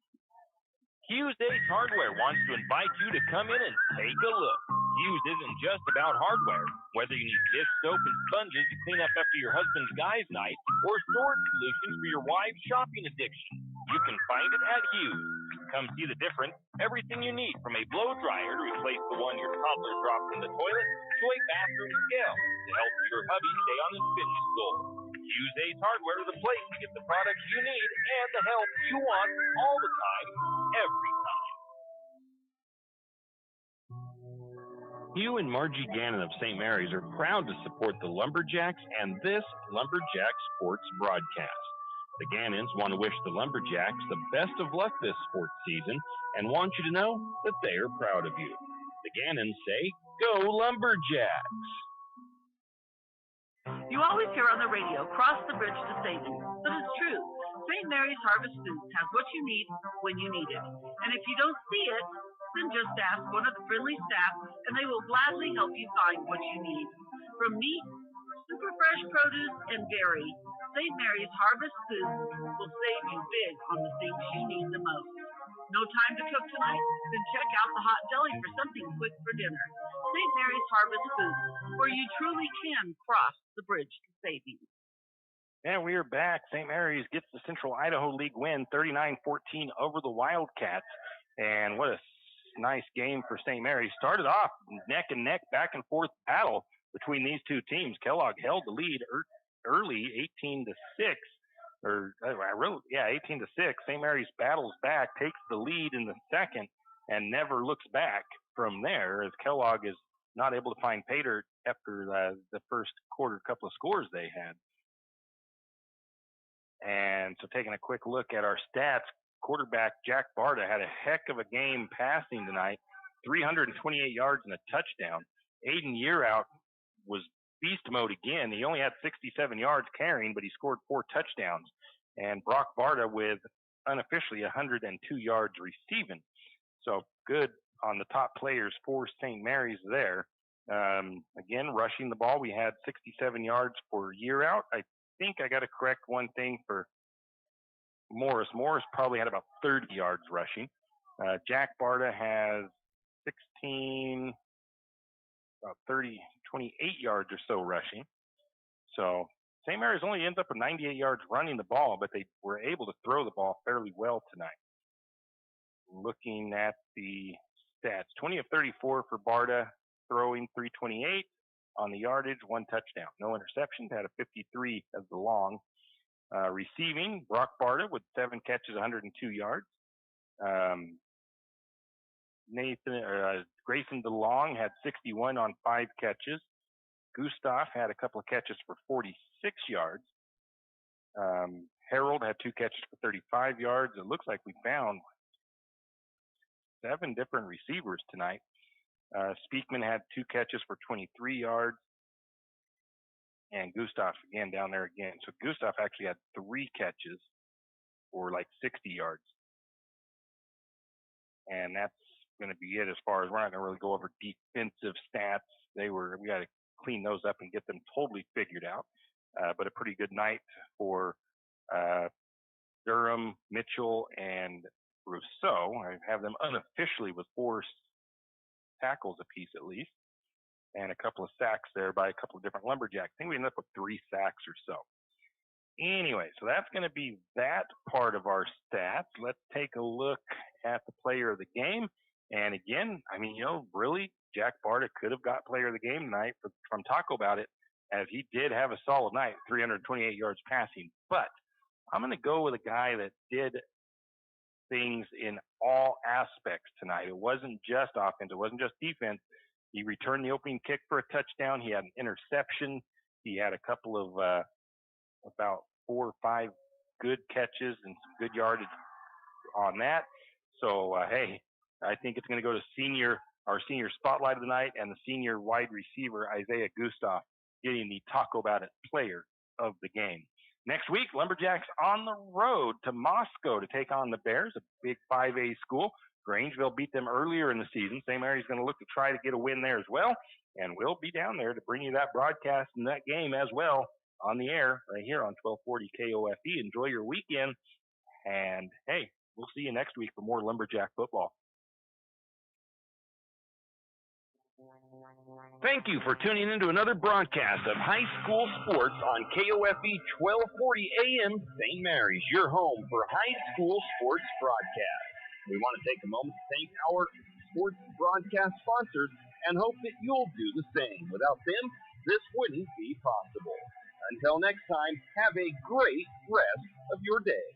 Hughes Ace Hardware wants to invite you to come in and take a look. Hughes isn't just about hardware. Whether you need dish soap and sponges to clean up after your husband's guys' night or storage solutions for your wife's shopping addiction, you can find it at Hughes. Come see the difference. Everything you need from a blow dryer to replace the one your toddler dropped in the toilet to a bathroom scale to help your hubby stay on his fitness goal. Hughes Ace Hardware is the place to get the products you need and the help you want all the time, every time. Hugh and Margie Gannon of St. Mary's are proud to support the Lumberjacks and this Lumberjack Sports broadcast. The Gannons want to wish the Lumberjacks the best of luck this sports season and want you to know that they are proud of you. The Gannons say, "Go Lumberjacks!" You always hear on the radio, cross the bridge to saving. But it's true. St. Mary's Harvest Foods has what you need when you need it. And if you don't see it, then just ask one of the friendly staff and they will gladly help you find what you need. From meat, super fresh produce, and dairy, St. Mary's Harvest Foods will save you big on the things you need the most. No time to cook tonight? Then check out the hot deli for something quick for dinner. St. Mary's Harvest Foods, where you truly can cross the bridge to savings. And we are back. St. Mary's gets the Central Idaho League win, 39-14 over the Wildcats. And what a nice game for St. Mary's. Started off neck and neck, back and forth battle between these two teams. Kellogg held the lead early, 18-6. 18-6. St. Mary's battles back, takes the lead in the second, and never looks back from there as Kellogg is not able to find pay dirt after the first quarter couple of scores they had. And so taking a quick look at our stats, quarterback Jack Barta had a heck of a game passing tonight, 328 yards and a touchdown. Aiden Yearout was beast mode again. He only had 67 yards carrying, but he scored 4 touchdowns. And Brock Barta with unofficially 102 yards receiving. So good on the top players for St. Mary's there. Again, rushing the ball, we had 67 yards for year out. I think I got to correct one thing for Morris. Morris probably had about 30 yards rushing. Jack Barta has 28 yards or so rushing. So St. Mary's only ends up with 98 yards running the ball, but they were able to throw the ball fairly well tonight. Looking at the stats, 20 of 34 for Barta, throwing 328 on the yardage, 1 touchdown. No interceptions, had a 53 as the long. Receiving, Brock Barta with 7 catches, 102 yards. Grayson DeLong had 61 on 5 catches. Gustav had a couple of catches for 46 yards. Harold had 2 catches for 35 yards. It looks like we found 7 different receivers tonight. Speakman had 2 catches for 23 yards. And Gustav again down there again. So Gustav actually had 3 catches for like 60 yards. And that's going to be it as far as we're not going to really go over defensive stats. We got to clean those up and get them totally figured out. But a pretty good night for Durham, Mitchell, and Rousseau. I have them unofficially with 4 tackles apiece at least, and a couple of sacks there by a couple of different Lumberjacks. I think we ended up with 3 sacks or so. Anyway, so that's going to be that part of our stats. Let's take a look at the player of the game. And again, I mean, really, Jack Barta could have got player of the game tonight from Taco About It, as he did have a solid night, 328 yards passing. But I'm going to go with a guy that did things in all aspects tonight. It wasn't just offense. It wasn't just defense. He returned the opening kick for a touchdown. He had an interception. He had a couple of about 4 or 5 good catches and some good yardage on that. So, hey, I think it's going to go to our senior spotlight of the night, and the senior wide receiver, Isaiah Gustav, getting the Taco About It player of the game. Next week, Lumberjacks on the road to Moscow to take on the Bears, a big 5A school. Grangeville beat them earlier in the season. St. Mary's going to look to try to get a win there as well, and we'll be down there to bring you that broadcast and that game as well on the air right here on 1240 KOFE. Enjoy your weekend, and hey, we'll see you next week for more Lumberjack football. Thank you for tuning in to another broadcast of high school sports on KOFE 1240 AM St. Mary's, your home for high school sports broadcast. We want to take a moment to thank our sports broadcast sponsors and hope that you'll do the same. Without them, this wouldn't be possible. Until next time, have a great rest of your day.